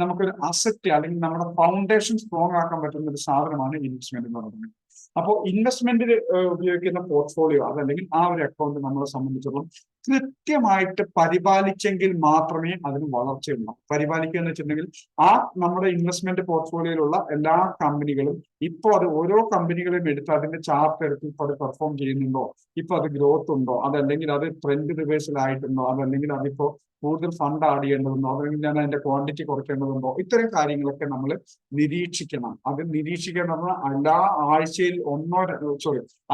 നമുക്കൊരു അസറ്റ് അല്ലെങ്കിൽ നമ്മുടെ ഫൗണ്ടേഷൻ സ്ട്രോങ് ആക്കാൻ പറ്റുന്ന ഒരു സാധനമാണ് ഇൻവെസ്റ്റ്മെന്റ് എന്ന് പറയുന്നത്. അപ്പോൾ ഇൻവെസ്റ്റ്മെന്റിൽ ഉപയോഗിക്കുന്ന പോർട്ട്ഫോളിയോ അതല്ലെങ്കിൽ ആ ഒരു അക്കൗണ്ട് നമ്മളെ സംബന്ധിച്ചിടത്തോളം കൃത്യമായിട്ട് പരിപാലിച്ചെങ്കിൽ മാത്രമേ അതിന് വളർച്ചയുള്ളൂ. പരിപാലിക്കുക എന്ന് വെച്ചിട്ടുണ്ടെങ്കിൽ ആ നമ്മുടെ ഇൻവെസ്റ്റ്മെന്റ് പോർട്ട്ഫോളിയോയിലുള്ള എല്ലാ കമ്പനികളും ഇപ്പോൾ അത് ഓരോ കമ്പനികളെയും എടുത്ത് അതിന്റെ ചാർട്ട് എടുത്ത് ഇപ്പോൾ അത് പെർഫോം ചെയ്യുന്നുണ്ടോ, ഇപ്പൊ അത് ഗ്രോത്ത് ഉണ്ടോ, അതല്ലെങ്കിൽ അത് ട്രെൻഡ് റിവേഴ്സൽ ആയിട്ടുണ്ടോ, അതല്ലെങ്കിൽ അതിപ്പോ കൂടുതൽ ഫണ്ട് ആഡ് ചെയ്യേണ്ടതുണ്ടോ, അല്ലെങ്കിൽ ഞാൻ അതിന്റെ ക്വാണ്ടിറ്റി കുറയ്ക്കേണ്ടതുണ്ടോ, ഇത്തരം കാര്യങ്ങളൊക്കെ നമ്മൾ നിരീക്ഷിക്കണം. അത് നിരീക്ഷിക്കണം എല്ലാ ആഴ്ചയിൽ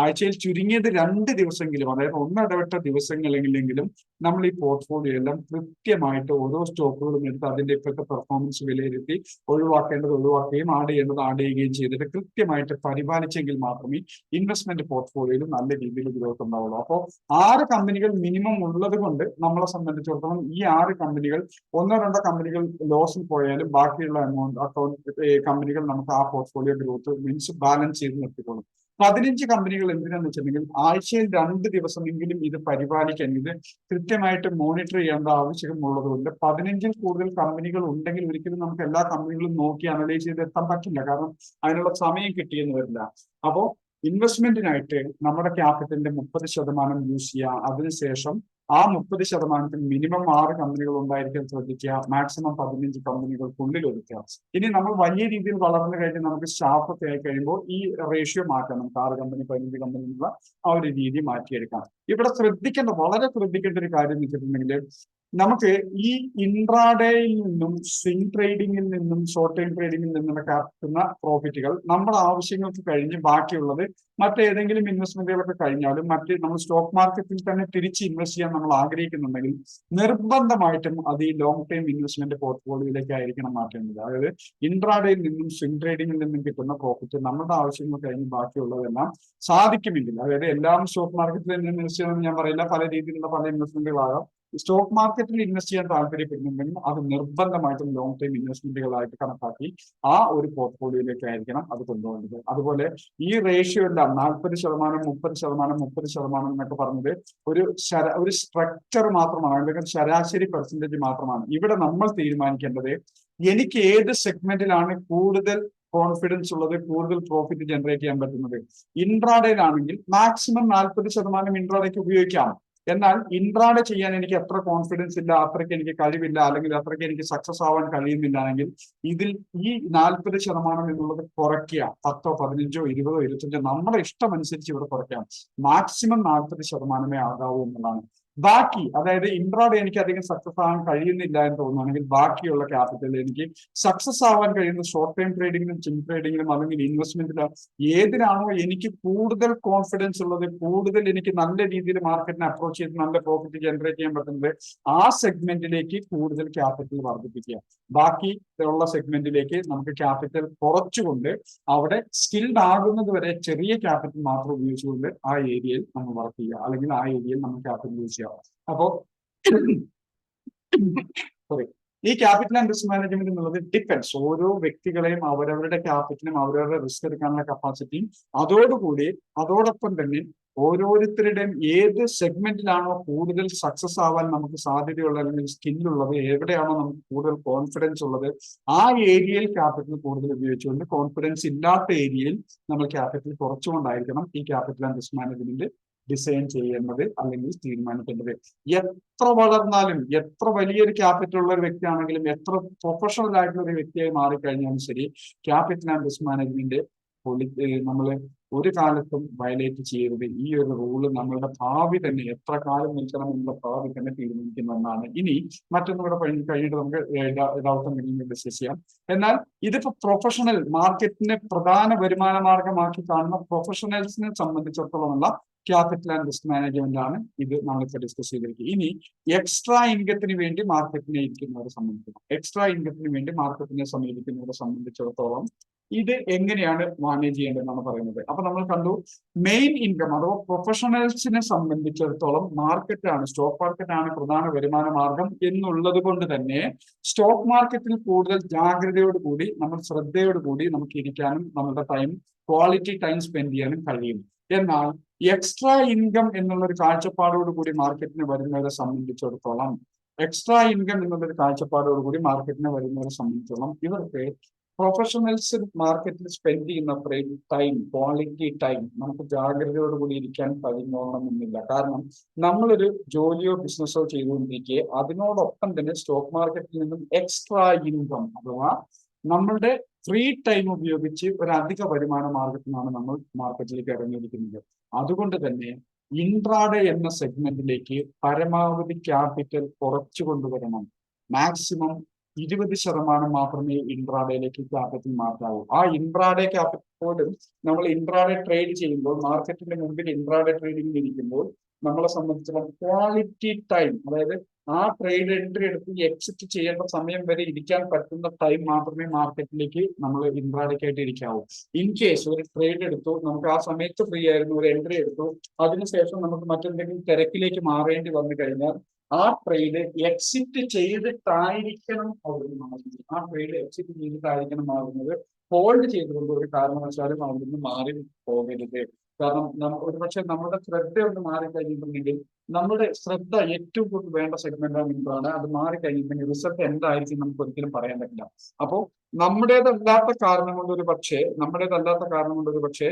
ആഴ്ചയിൽ ചുരുങ്ങിയത് 2 ദിവസമെങ്കിലും, അതായത് ഒന്നിടവിട്ട ദിവസങ്ങളെങ്കിലും നമ്മൾ ഈ പോർട്ട്ഫോളിയോ എല്ലാം കൃത്യമായിട്ട് ഓരോ സ്റ്റോക്കുകളും എടുത്ത് അതിന്റെ ഇപ്പോഴത്തെ പെർഫോമൻസ് വിലയിരുത്തി ഒഴിവാക്കേണ്ടത് ഒഴിവാക്കുകയും ആഡ് ചെയ്യേണ്ടത് ആഡ് ചെയ്യുകയും ചെയ്തിട്ട് കൃത്യമായിട്ട് പരിപാലിച്ചെങ്കിൽ മാത്രമേ ഇൻവെസ്റ്റ്മെന്റ് പോർട്ട്ഫോളിയോയിൽ നല്ല രീതിയിൽ ഗ്രോത്ത് ഉണ്ടാവുള്ളൂ. അപ്പോൾ 6 കമ്പനികൾ മിനിമം ഉള്ളത് കൊണ്ട് നമ്മളെ സംബന്ധിച്ചിടത്തോളം ഈ 6 കമ്പനികൾ 1-2 കമ്പനികൾ ലോസിൽ പോയാലും ബാക്കിയുള്ള കമ്പനികൾ നമുക്ക് ആ പോർട്ട്ഫോളിയോ ഗ്രോത്ത് മീൻസ് ബാലൻസ് ചെയ്ത് നിർത്തിക്കൊള്ളും. 15 കമ്പനികൾ എന്തിനാന്ന് വെച്ചിട്ടുണ്ടെങ്കിൽ ആഴ്ചയിൽ 2 ദിവസമെങ്കിലും ഇത് പരിപാലിക്കാൻ, ഇത് കൃത്യമായിട്ട് മോണിറ്റർ ചെയ്യേണ്ട ആവശ്യമുള്ളതുകൊണ്ട് 15-ൽ കൂടുതൽ കമ്പനികൾ ഉണ്ടെങ്കിൽ ഒരിക്കലും നമുക്ക് എല്ലാ കമ്പനികളും നോക്കി അനലൈസ് ചെയ്ത് എത്താൻ പറ്റില്ല. കാരണം അതിനുള്ള സമയം കിട്ടിയെന്ന് വരില്ല. അപ്പോൾ ഇൻവെസ്റ്റ്മെന്റിനായിട്ട് നമ്മുടെ ക്യാപിറ്റലിന്റെ 30% യൂസ് ചെയ്യുക. അതിനുശേഷം ആ 30% മിനിമം 6 കമ്പനികൾ ഉണ്ടായിരിക്കാൻ ശ്രദ്ധിക്കുക. മാക്സിമം 15 കമ്പനികൾക്കുള്ളിൽ ഒതുക്കുക. ഇനി നമ്മൾ വലിയ രീതിയിൽ വളർന്നു കഴിഞ്ഞ് നമുക്ക് സ്റ്റാഫൊക്കെ ആയി കഴിയുമ്പോൾ ഈ റേഷ്യോ മാറ്റാം. നമുക്ക് 6 കമ്പനി 15 കമ്പനി എന്നുള്ള ആ ഒരു രീതി മാറ്റിയെടുക്കാം. ഇവിടെ വളരെ ശ്രദ്ധിക്കേണ്ട ഒരു കാര്യം എന്ന് വെച്ചിട്ടുണ്ടെങ്കിൽ നമുക്ക് ഈ ഇൻട്രാഡേയിൽ നിന്നും സ്വിംഗ് ട്രേഡിങ്ങിൽ നിന്നും ഷോർട്ട് ടൈം ട്രേഡിങ്ങിൽ നിന്നും കിട്ടുന്ന പ്രോഫിറ്റുകൾ നമ്മുടെ ആവശ്യങ്ങൾക്ക് കഴിഞ്ഞ് ബാക്കിയുള്ളത് മറ്റേതെങ്കിലും ഇൻവെസ്റ്റ്മെന്റുകളൊക്കെ കഴിഞ്ഞാലും നമ്മൾ സ്റ്റോക്ക് മാർക്കറ്റിൽ തന്നെ തിരിച്ച് ഇൻവെസ്റ്റ് ചെയ്യാൻ നമ്മൾ ആഗ്രഹിക്കുന്നുണ്ടെങ്കിൽ നിർബന്ധമായിട്ടും അത് ഈ ലോങ് ടൈം ഇൻവെസ്റ്റ്മെന്റ് പോർട്ട്ഫോളിയോയിലേക്ക് ആയിരിക്കണം മാറ്റേണ്ടത്. അതായത് ഇൻട്രാഡേയിൽ നിന്നും സ്വിംഗ് ട്രേഡിങ്ങിൽ നിന്നും കിട്ടുന്ന പ്രോഫിറ്റ് നമ്മുടെ ആവശ്യങ്ങൾ കഴിഞ്ഞ് ബാക്കിയുള്ളതെല്ലാം സാധിക്കുമെങ്കിൽ, അതായത് എല്ലാം സ്റ്റോക്ക് മാർക്കറ്റിൽ ഇൻവെസ്റ്റ് ചെയ്യണമെന്ന് ഞാൻ പറയില്ല, പല രീതിയിലുള്ള പല ഇൻവെസ്റ്റ്മെന്റുകളാകാം. സ്റ്റോക്ക് മാർക്കറ്റിൽ ഇൻവെസ്റ്റ് ചെയ്യാൻ താല്പര്യപ്പെടുന്നുണ്ടെങ്കിൽ അത് നിർബന്ധമായിട്ടും ലോങ് ടൈം ഇൻവെസ്റ്റ്മെന്റുകളായിട്ട് കണക്കാക്കി ആ ഒരു പോർട്ട്ഫോളിയോയിലേക്ക് ആയിരിക്കണം അത് കൊണ്ടുപോകേണ്ടത്. അതുപോലെ ഈ റേഷ്യോ എല്ലാം 40%, 30% എന്നൊക്കെ പറഞ്ഞത് ഒരു സ്ട്രക്ചർ മാത്രമാണ്, അല്ലെങ്കിൽ ശരാശരി പെർസെന്റേജ് മാത്രമാണ്. ഇവിടെ നമ്മൾ തീരുമാനിക്കേണ്ടത് എനിക്ക് ഏത് സെഗ്മെന്റിലാണ് കൂടുതൽ കോൺഫിഡൻസ് ഉള്ളത്, കൂടുതൽ പ്രോഫിറ്റ് ജനറേറ്റ് ചെയ്യാൻ പറ്റുന്നത്. ഇൻട്രാഡേയിലാണെങ്കിൽ മാക്സിമം 40% ഇൻട്രാഡേക്ക് ഉപയോഗിക്കാം. എന്നാൽ ഇൻട്രാഡേ ചെയ്യാൻ എനിക്ക് എത്ര കോൺഫിഡൻസ് ഇല്ല, അത്രയ്ക്ക് എനിക്ക് കഴിവില്ല, അല്ലെങ്കിൽ അത്രയ്ക്ക് എനിക്ക് സക്സസ് ആവാൻ കഴിയുന്നില്ലാണെങ്കിൽ ഇതിൽ ഈ 40% എന്നുള്ളത് കുറയ്ക്കുക. 10, 15, 20, 25 നമ്മുടെ ഇഷ്ടമനുസരിച്ച് ഇവിടെ കുറയ്ക്കാം. മാക്സിമം 40% ആകാവൂ എന്നുള്ളതാണ്. ബാക്കി, അതായത് ഇൻട്രാഡേ എനിക്ക് അധികം സക്സസ് ആവാൻ കഴിയുന്നില്ല എന്ന് തോന്നുകയാണെങ്കിൽ ബാക്കിയുള്ള ക്യാപിറ്റൽ എനിക്ക് സക്സസ് ആവാൻ കഴിയുന്ന ഷോർട്ട് ടൈം ട്രേഡിങ്ങിലും സ്വിംഗ് ട്രേഡിങ്ങിലും അല്ലെങ്കിൽ ഇൻവെസ്റ്റ്മെന്റിലും ഏതിനാണോ എനിക്ക് കൂടുതൽ കോൺഫിഡൻസ് ഉള്ളത്, കൂടുതൽ എനിക്ക് നല്ല രീതിയിൽ മാർക്കറ്റിനെ അപ്രോച്ച് ചെയ്ത് നല്ല പ്രോഫിറ്റ് ജനറേറ്റ് ചെയ്യാൻ പറ്റുന്നത്, ആ സെഗ്മെന്റിലേക്ക് കൂടുതൽ ക്യാപിറ്റൽ വർദ്ധിപ്പിക്കുക. ബാക്കി ഉള്ള സെഗ്മെന്റിലേക്ക് നമുക്ക് ക്യാപിറ്റൽ കുറച്ചുകൊണ്ട് അവിടെ സ്കിൽഡ് ആകുന്നത് വരെ ചെറിയ ക്യാപിറ്റൽ മാത്രം ഉപയോഗിച്ചുകൊണ്ട് ആ ഏരിയയിൽ നമ്മൾ വർക്ക് ചെയ്യുക, അല്ലെങ്കിൽ ആ ഏരിയയിൽ നമ്മൾ ക്യാപിറ്റൽ യൂസ് ചെയ്യുക. അപ്പോ ഈ ക്യാപിറ്റൽ ആൻഡ് റിസ്ക് മാനേജ്മെന്റ് എന്നുള്ളത് ഡിപ്പെൻഡ്സ് ഓരോ വ്യക്തികളെയും അവരവരുടെ ക്യാപിറ്റലും അവരവരുടെ റിസ്ക് എടുക്കാനുള്ള കപ്പാസിറ്റിയും അതോടൊപ്പം തന്നെ ഓരോരുത്തരുടെയും ഏത് സെഗ്മെന്റിലാണോ കൂടുതൽ സക്സസ് ആവാൻ നമുക്ക് സാധ്യതയുള്ള അല്ലെങ്കിൽ സ്കില്ലുള്ളത്, എവിടെയാണോ നമുക്ക് കൂടുതൽ കോൺഫിഡൻസ് ഉള്ളത്, ആ ഏരിയയിൽ ക്യാപിറ്റൽ കൂടുതൽ ഉപയോഗിച്ചുകൊണ്ട് കോൺഫിഡൻസ് ഇല്ലാത്ത ഏരിയയിൽ നമ്മൾ ക്യാപിറ്റൽ കുറച്ചുകൊണ്ടായിരിക്കണം ഈ capital and risk management design ചെയ്യേണ്ടത് അല്ലെങ്കിൽ തീരുമാനിക്കേണ്ടത്. എത്ര വളർന്നാലും, എത്ര വലിയൊരു ക്യാപിറ്റൽ ഉള്ള ഒരു വ്യക്തിയാണെങ്കിലും, എത്ര പ്രൊഫഷണൽ ആയിട്ടുള്ള ഒരു വ്യക്തിയായി മാറിക്കഴിഞ്ഞാലും ശരി, ക്യാപിറ്റൽ ആൻഡ് റിസ്ക് മാനേജ്മെന്റ് നമ്മൾ ഒരു കാലത്തും വയലേറ്റ് ചെയ്യരുത്. ഈ ഒരു റൂള് നമ്മളുടെ ഭാവി തന്നെ എത്ര കാലം നിൽക്കണം എന്നുള്ള ഭാവി തന്നെ തീരുമാനിക്കുന്ന ഒന്നാണ്. ഇനി മറ്റൊന്നുകൂടെ കഴിഞ്ഞിട്ട് നമുക്ക് ഡൗട്ട് ഉണ്ടെങ്കിൽ ഡിസ്കസ് ചെയ്യാം. എന്നാൽ ഇതിപ്പോ പ്രൊഫഷണൽ മാർക്കറ്റിനെ പ്രധാന വരുമാന മാർഗമാക്കി കാണുന്ന പ്രൊഫഷണൽസിനെ സംബന്ധിച്ചിടത്തോളമുള്ള ക്യാപിറ്റൽ ആൻഡ് റിസ്ക് മാനേജ്മെന്റ് ആണ് ഇത് നമ്മളിപ്പോൾ ഡിസ്കസ് ചെയ്തിരിക്കുന്നത്. ഇനി എക്സ്ട്രാ ഇൻകത്തിന് വേണ്ടി മാർക്കറ്റിനെ ഇരിക്കുന്നവരെ സംബന്ധിച്ചിടത്തോളം, എക്സ്ട്രാ ഇൻകത്തിന് വേണ്ടി മാർക്കറ്റിനെ സമീപിക്കുന്നവരെ സംബന്ധിച്ചിടത്തോളം ഇത് എങ്ങനെയാണ് മാനേജ് ചെയ്യേണ്ടതെന്നാണ് പറയുന്നത്. അപ്പൊ നമ്മൾ കണ്ടു, മെയിൻ ഇൻകം അഥവാ പ്രൊഫഷണൽസിനെ സംബന്ധിച്ചിടത്തോളം മാർക്കറ്റാണ്, സ്റ്റോക്ക് മാർക്കറ്റാണ് പ്രധാന വരുമാന മാർഗം എന്നുള്ളത് കൊണ്ട് തന്നെ സ്റ്റോക്ക് മാർക്കറ്റിൽ കൂടുതൽ ജാഗ്രതയോടുകൂടി, നമ്മൾ ശ്രദ്ധയോടുകൂടി നമുക്ക് ഇരിക്കാനും നമ്മുടെ ടൈം, ക്വാളിറ്റി ടൈം സ്പെൻഡ് ചെയ്യാനും കഴിയും. എന്നാൽ എക്സ്ട്രാ ഇൻകം എന്നുള്ള ഒരു കാഴ്ചപ്പാടോടുകൂടി മാർക്കറ്റിന് വരുന്നവരെ സംബന്ധിച്ചിടത്തോളം, എക്സ്ട്രാ ഇൻകം എന്നുള്ളൊരു കാഴ്ചപ്പാടോടുകൂടി മാർക്കറ്റിന് വരുന്നവരെ സംബന്ധിച്ചിടത്തോളം ഇവർക്ക് പ്രൊഫഷണൽസ് മാർക്കറ്റിൽ സ്പെൻഡ് ചെയ്യുന്ന ടൈം, ക്വാളിറ്റി ടൈം നമുക്ക് ജാഗ്രതയോടുകൂടി ഇരിക്കാൻ കഴിഞ്ഞോളണമെന്നില്ല. കാരണം നമ്മളൊരു ജോലിയോ ബിസിനസ്സോ ചെയ്തുകൊണ്ടിരിക്കെ അതിനോടൊപ്പം തന്നെ സ്റ്റോക്ക് മാർക്കറ്റിൽ നിന്നും എക്സ്ട്രാ ഇൻകം അഥവാ നമ്മളുടെ ഫ്രീ ടൈം ഉപയോഗിച്ച് ഒരു അധിക വരുമാന മാർഗത്തിനാണ് നമ്മൾ മാർക്കറ്റിലേക്ക് ഇറങ്ങിയിരിക്കുന്നത്. അതുകൊണ്ട് തന്നെ ഇൻട്രാഡേ എന്ന സെഗ്മെന്റിലേക്ക് പരമാവധി ക്യാപിറ്റൽ കുറച്ചു കൊണ്ടുവരണം. മാക്സിമം 20% മാത്രമേ ഇൻട്രാഡേയിലേക്ക് ക്യാപിറ്റൽ മാറ്റാവൂ. ആ ഇൻട്രാഡേ ക്യാപിറ്റൽ പോലും നമ്മൾ ഇൻട്രാഡേ ട്രേഡ് ചെയ്യുമ്പോൾ, മാർക്കറ്റിന്റെ മുമ്പിൽ ഇൻട്രാഡേ ട്രേഡിംഗ് ഇരിക്കുമ്പോൾ നമ്മളെ സംബന്ധിച്ചിടത്തോളം ക്വാളിറ്റി ടൈം, അതായത് ആ ട്രേഡ് എൻട്രി എടുത്ത് എക്സിറ്റ് ചെയ്യേണ്ട സമയം വരെ ഇരിക്കാൻ പറ്റുന്ന ടൈം മാത്രമേ മാർക്കറ്റിലേക്ക് നമ്മൾ ഇൻട്രാഡേക്കായിട്ട് ഇരിക്കാവൂ. ഇൻ കേസ് ഒരു ട്രേഡ് എടുത്തു, നമുക്ക് ആ സമയത്ത് ഫ്രീ ആയിരുന്നു, ഒരു എൻട്രി എടുത്തു, അതിനുശേഷം നമുക്ക് മറ്റെന്തെങ്കിലും തിരക്കിലേക്ക് മാറേണ്ടി വന്നു കഴിഞ്ഞാൽ ആ ട്രേഡ് എക്സിറ്റ് ചെയ്തിട്ടായിരിക്കണം മാറുന്നത്. ആ ട്രേഡ് എക്സിറ്റ് ചെയ്തിട്ടായിരിക്കണം മാറുന്നത്. ഹോൾഡ് ചെയ്തുകൊണ്ട് ഒരു കാരണവശാലും അവിടെ നിന്ന് മാറി പോകരുത്. കാരണം ഒരുപക്ഷെ നമ്മുടെ ശ്രദ്ധ ഒന്ന് മാറിക്കഴിഞ്ഞിട്ടുണ്ടെങ്കിൽ, നമ്മുടെ ശ്രദ്ധ ഏറ്റവും കൂടുതൽ വേണ്ട സെഗ്മെന്റാണ് ഇൻട്രാഡേ. അത് മാറിക്കഴിഞ്ഞിട്ടുണ്ടെങ്കിൽ റിസൾട്ട് എന്തായിരിക്കും നമുക്ക് ഒരിക്കലും പറയാൻ പറ്റില്ല. അപ്പോൾ നമ്മുടേതല്ലാത്ത കാരണം കൊണ്ട് ഒരു പക്ഷേ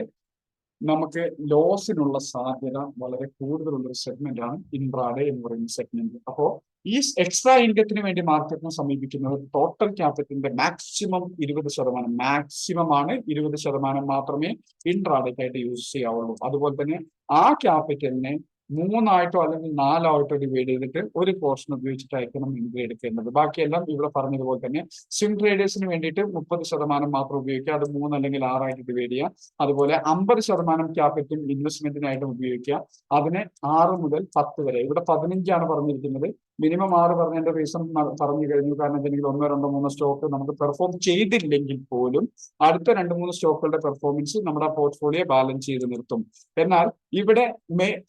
നമുക്ക് ലോസിനുള്ള സാധ്യത വളരെ കൂടുതലുള്ള ഒരു സെഗ്മെന്റ് ആണ് ഇൻട്രാഡേ എന്ന് പറയുന്ന സെഗ്മെന്റ്. അപ്പോൾ ഈ എക്സ്ട്രാ ഇൻകത്തിന് വേണ്ടി മാർക്കറ്റിനെ സമീപിക്കുന്നവർ ടോട്ടൽ ക്യാപിറ്റലിന്റെ മാക്സിമം 20%, മാക്സിമം ആണ് 20% മാത്രമേ ഇൻട്രാഡേക്കായിട്ട് യൂസ് ചെയ്യാവുള്ളൂ. അതുപോലെ തന്നെ ആ ക്യാപിറ്റലിനെ 3 അല്ലെങ്കിൽ 4 ഡിവൈഡ് ചെയ്തിട്ട് ഒരു പോർഷൻ ഉപയോഗിച്ചിട്ടായിരിക്കണം എൻട്രി എടുക്കേണ്ടത്. ബാക്കിയെല്ലാം ഇവിടെ പറഞ്ഞതുപോലെ തന്നെ സ്വിംഗ് ട്രേഡേഴ്സിന് വേണ്ടിയിട്ട് 30% മാത്രം ഉപയോഗിക്കുക, അത് 3 അല്ലെങ്കിൽ 6 ഡിവൈഡ് ചെയ്യുക. അതുപോലെ 50% ക്യാപിറ്റൽ ഇൻവെസ്റ്റ്മെന്റിനായിട്ടും ഉപയോഗിക്കുക, അതിനെ 6 മുതൽ 10 വരെ. ഇവിടെ 15 പറഞ്ഞിരിക്കുന്നത്. മിനിമം 6 പറഞ്ഞതിന്റെ റീസൺ പറഞ്ഞു കഴിഞ്ഞു. കാരണം എന്തെങ്കിലും 1, 2, 3 സ്റ്റോക്ക് നമുക്ക് പെർഫോം ചെയ്തില്ലെങ്കിൽ പോലും അടുത്ത 2-3 സ്റ്റോക്കുകളുടെ പെർഫോമൻസ് നമ്മുടെ പോർട്ട്ഫോളിയോ ബാലൻസ് ചെയ്ത് നിർത്തും. എന്നാൽ ഇവിടെ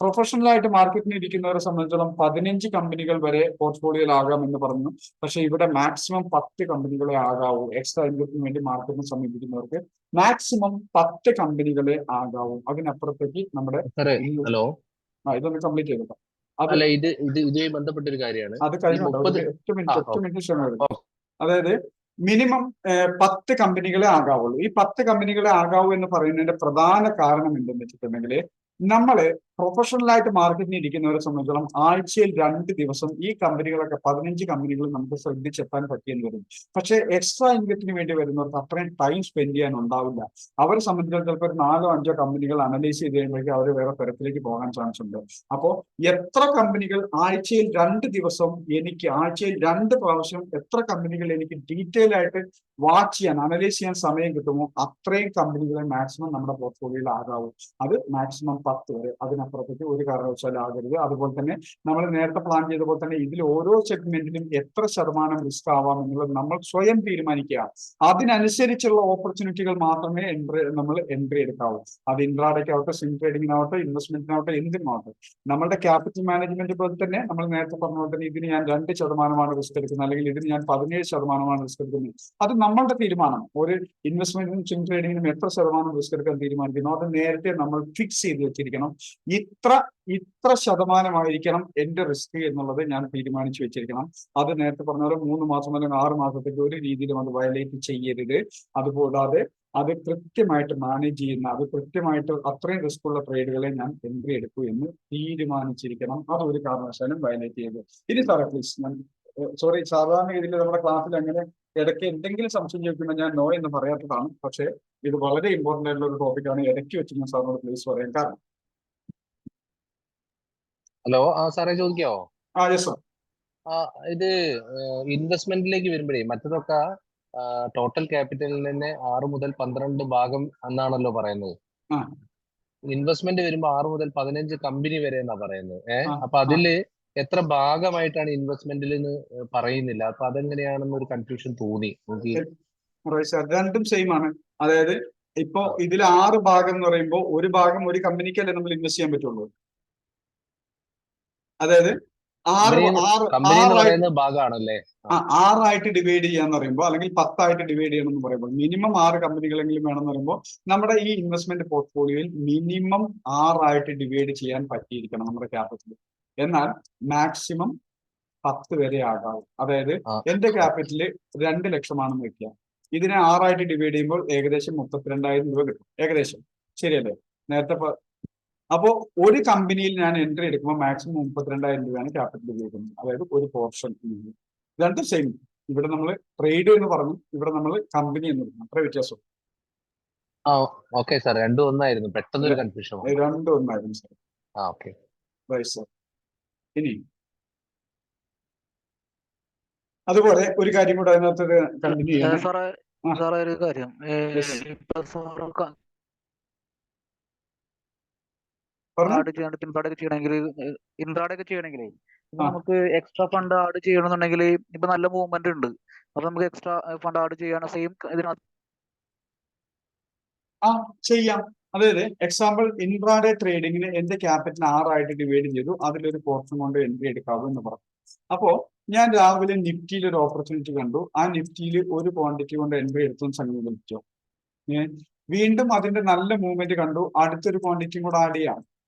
പ്രൊഫഷണൽ ആയിട്ട് മാർക്കറ്റിന് ഇരിക്കുന്നവരെ സംബന്ധിച്ചിടത്തോളം 15 കമ്പനികൾ വരെ പോർട്ട്ഫോളിയോയിൽ ആകാമെന്ന് പറഞ്ഞു. പക്ഷെ ഇവിടെ മാക്സിമം 10 കമ്പനികളെ ആകാവൂ. എക്സ്ട്രാ ഇൻകത്തിന് വേണ്ടി മാർക്കറ്റിനെ സമീപിക്കുന്നവർക്ക് മാക്സിമം 10 കമ്പനികളെ ആകാവൂ. അതിനപ്പുറത്തേക്ക് നമ്മുടെ
ഹലോ,
ഇതൊന്ന് കംപ്ലീറ്റ് ചെയ്തോ.
അല്ല ഇതുമായി ബന്ധപ്പെട്ട ഒരു കാര്യമാണ്.
അത് കഴിഞ്ഞു. 8 മിനിറ്റ് ക്ഷമ. അതായത് മിനിമം 10 കമ്പനികളെ ആകാവുള്ളൂ. ഈ 10 കമ്പനികളെ ആകാവൂ എന്ന് പറയുന്നതിന്റെ പ്രധാന കാരണം എന്തെന്ന് വെച്ചിട്ടുണ്ടെങ്കിൽ, നമ്മള് പ്രൊഫഷണലായിട്ട് മാർക്കറ്റിന് ഇരിക്കുന്നവരെ സംബന്ധിച്ചിടത്തോളം ആഴ്ചയിൽ 2 ദിവസം ഈ കമ്പനികളൊക്കെ 15 കമ്പനികൾ നമുക്ക് ശ്രദ്ധിച്ചെത്താൻ പറ്റിയെന്ന് വരും. പക്ഷെ എക്സ്ട്രാ ഇൻകത്തിന് വേണ്ടി വരുന്നവർക്ക് അത്രയും ടൈം സ്പെൻഡ് ചെയ്യാൻ ഉണ്ടാവില്ല. അവരെ സംബന്ധിച്ചിടത്തോളം ചിലപ്പോൾ ഒരു 4-5 കമ്പനികൾ അനലൈസ് ചെയ്ത് കഴിയുമ്പോഴേക്കും അവർ വേറെ തരത്തിലേക്ക് പോകാൻ ചാൻസ് ഉണ്ട്. അപ്പോൾ എത്ര കമ്പനികൾ ആഴ്ചയിൽ 2 ദിവസം എനിക്ക് ആഴ്ചയിൽ 2 പ്രാവശ്യം എത്ര കമ്പനികൾ എനിക്ക് ഡീറ്റെയിൽ ആയിട്ട് വാച്ച് ചെയ്യാൻ, അനലൈസ് ചെയ്യാൻ സമയം കിട്ടുമോ അത്രയും കമ്പനികളെ മാക്സിമം നമ്മുടെ പോർട്ട്ഫോളിയോയിൽ ആകാവൂ. അത് മാക്സിമം 10 വരെ. അതിനപ്പുറത്തേക്ക് ഒരു കാരണവശാലും ആകരുത്. അതുപോലെ തന്നെ നമ്മൾ നേരത്തെ പ്ലാൻ ചെയ്ത പോലെ തന്നെ ഇതിൽ ഓരോ സെഗ്മെന്റിലും എത്ര ശതമാനം റിസ്ക് ആവാം എന്നുള്ളത് നമ്മൾ സ്വയം തീരുമാനിക്കുക. അതിനനുസരിച്ചുള്ള ഓപ്പർച്യൂണിറ്റികൾ മാത്രമേ നമ്മൾ എൻട്രി എടുക്കാവൂ. അത് ഇൻട്രാഡേക്കാവട്ടെ, സ്വിംഗ് ട്രേഡിങ്ങിനാവട്ടെ, ഇൻവെസ്റ്റ്മെന്റിനാവട്ടെ, എന്തിനാവട്ടെ. നമ്മുടെ ക്യാപിറ്റൽ മാനേജ്മെന്റ് പോലെ തന്നെ നമ്മൾ നേരത്തെ പറഞ്ഞ പോലെ തന്നെ ഇതിന് ഞാൻ 2% റിസ്ക് എടുക്കുന്നത്, അല്ലെങ്കിൽ ഇതിന് ഞാൻ 17% റിസ്ക് എടുക്കുന്നത്, അത് നമ്മളുടെ തീരുമാനം. ഒരു ഇൻവെസ്റ്റ്മെന്റിനും സ്വിംഗ് ട്രേഡിങ്ങിനും എത്ര ശതമാനം റിസ്ക് എടുക്കാൻ തീരുമാനിക്കുന്നു അത് നേരത്തെ നമ്മൾ ഫിക്സ് ചെയ്ത് വെച്ചിരിക്കണം. ഇത്ര ശതമാനമായിരിക്കണം എന്റെ റിസ്ക് എന്നുള്ളത് ഞാൻ തീരുമാനിച്ചു വെച്ചിരിക്കണം. അത് നേരത്തെ പറഞ്ഞ പോലെ 3 മാസം അല്ലെങ്കിൽ 6 മാസത്തേക്ക് ഒരു രീതിയിലും അത് വയലേറ്റ് ചെയ്യരുത്. അതുകൂടാതെ അത് കൃത്യമായിട്ട് മാനേജ് ചെയ്യുന്ന, അത് കൃത്യമായിട്ട് അത്രയും റിസ്ക് ഉള്ള ട്രേഡുകളെ ഞാൻ എൻട്രി എടുക്കൂ എന്ന് തീരുമാനിച്ചിരിക്കണം. അത് ഒരു കാരണവശാലും വയലേറ്റ് ചെയ്യരുത്. ഇനി സാറേ പ്ലീസ്, ഞാൻ സോറി, സാധാരണ രീതിയിൽ നമ്മുടെ ക്ലാസ്സിൽ അങ്ങനെ ഇടയ്ക്ക് എന്തെങ്കിലും സംശയം ചോദിക്കുമ്പോൾ ഞാൻ നോ എന്ന് പറയാത്തതാണ്. പക്ഷേ ഇത് വളരെ ഇമ്പോർട്ടന്റ് ആയിട്ടുള്ള ഒരു ടോപ്പിക്കാണ്. ഇടയ്ക്ക് വെച്ച് ഞാൻ സാറിനോട് പ്ലീസ് പറയാം. കാരണം
ഹലോ, സാറേ ചോദിക്കാവോ?
Yes sir.
ഇത് ഇൻവെസ്റ്റ്മെന്റിലേക്ക് വരുമ്പോഴേ മറ്റതൊക്കെ ടോട്ടൽ ക്യാപിറ്റലിൽ തന്നെ 6 മുതൽ 12 ഭാഗം എന്നാണല്ലോ പറയുന്നത്. ഇൻവെസ്റ്റ്മെന്റ് വരുമ്പോ 6 മുതൽ 15 കമ്പനി വരെ എന്നാ പറയുന്നത്.
ആ
അപ്പൊ
ആ
അതില് എത്ര ഭാഗമായിട്ടാണ് ഇൻവെസ്റ്റ്മെന്റിൽ എന്ന് പറയുന്നില്ല. അപ്പൊ അതെങ്ങനെയാണെന്ന് ഒരു കൺഫ്യൂഷൻ തോന്നി എനിക്ക്.
രണ്ടും സെയിം ആണ്. അതായത് ഇപ്പോ ഇതിൽ 6 ഭാഗം എന്ന് പറയുമ്പോൾ ഒരു ഭാഗം ഒരു കമ്പനിക്കല്ലേ നമ്മൾ ഇൻവെസ്റ്റ് ചെയ്യാൻ പറ്റുള്ളൂ. അതായത്
കമ്പനി എന്ന് പറയുന്നത് ഭാഗമാണല്ലേ?
6 ഡിവൈഡ് ചെയ്യാന്ന് പറയുമ്പോൾ, അല്ലെങ്കിൽ 10 ഡിവൈഡ് ചെയ്യണം എന്ന് പറയുമ്പോൾ, മിനിമം 6 കമ്പനികളെങ്കിലും വേണമെന്ന് പറയുമ്പോൾ നമ്മുടെ ഈ ഇൻവെസ്റ്റ്മെന്റ് പോർട്ട്ഫോളിയോയിൽ മിനിമം 6 ഡിവൈഡ് ചെയ്യാൻ പറ്റിയിരിക്കണം നമ്മുടെ ക്യാപിറ്റൽ. എന്നാൽ മാക്സിമം 10 വരെ ആകാവും. അതായത് എന്റെ ക്യാപിറ്റല് 2 ലക്ഷമാണെന്ന് വെക്കുക. ഇതിനെ 6 ഡിവൈഡ് ചെയ്യുമ്പോൾ ഏകദേശം 32,000 രൂപ കിട്ടും. ഏകദേശം ശരിയല്ലേ? നേരത്തെ അപ്പോ ഒരു കമ്പനിയിൽ ഞാൻ എൻട്രി എടുക്കുമ്പോൾ മാക്സിമം 32,000 രൂപയാണ് ക്യാപിറ്റൽ ഉപയോഗിക്കുന്നത്. അതായത് ഒരു പോർഷൻ. രണ്ടും സെയിം. ഇവിടെ നമ്മൾ ട്രേഡ് എന്ന് പറഞ്ഞു, ഇവിടെ നമ്മൾ കമ്പനി എന്ന് പറഞ്ഞു. അത്ര വ്യത്യാസം.
ഓക്കെ സാർ, രണ്ടും ഒന്നായിരുന്നു. പെട്ടെന്നൊരു കൺഫ്യൂഷൻ.
രണ്ടും ഒന്നായിരുന്നു സാർ.
Okay
sir. ഇനി അതുപോലെ ഒരു കാര്യം കൂടെ അതിനകത്ത് കണ്ടിന്യൂ ചെയ്യാം.
സാറേ ഒരു കാര്യം, ആഡ് ചെയ്യാണ്ട് ഇൻട്രാഡൊക്കെ ചെയ്യണമെങ്കിൽ, ഇൻട്രാഡൊക്കെ ചെയ്യണമെങ്കിലേ നമുക്ക് എക്സ്ട്രാ ഫണ്ട് ആഡ് ചെയ്യണമെന്നുണ്ടെങ്കിൽ ഇപ്പൊ നല്ല മൂവ്മെന്റ് ഉണ്ട്. അപ്പൊ നമുക്ക് എക്സ്ട്രാ ഫണ്ട് ആഡ് ചെയ്യാൻ സെയിം ഇതിനകത്ത്
ചെയ്യാം. അതായത് എക്സാമ്പിൾ ഇൻട്രാഡേ ട്രേഡിങ്ങിന് എന്റെ ക്യാപിറ്റൽ 6 ഡിവൈഡ് ചെയ്തു, അതിലൊരു പോർഷൻ കൊണ്ട് എൻട്രി എടുക്കാവൂ എന്ന് പറഞ്ഞു. അപ്പോ ഞാൻ രാവിലെ നിഫ്റ്റിയിൽ ഒരു ഓപ്പർച്യൂണിറ്റി കണ്ടു. ആ നിഫ്റ്റിയിൽ ഒരു ക്വാണ്ടിറ്റി കൊണ്ട് എൻട്രി എടുത്തും സങ്കല്പിച്ചു. വീണ്ടും അതിന്റെ നല്ല മൂവ്മെന്റ് കണ്ടു, അടുത്തൊരു ക്വാണ്ടിറ്റിയും കൂടെ ആഡ് ചെയ്യാം.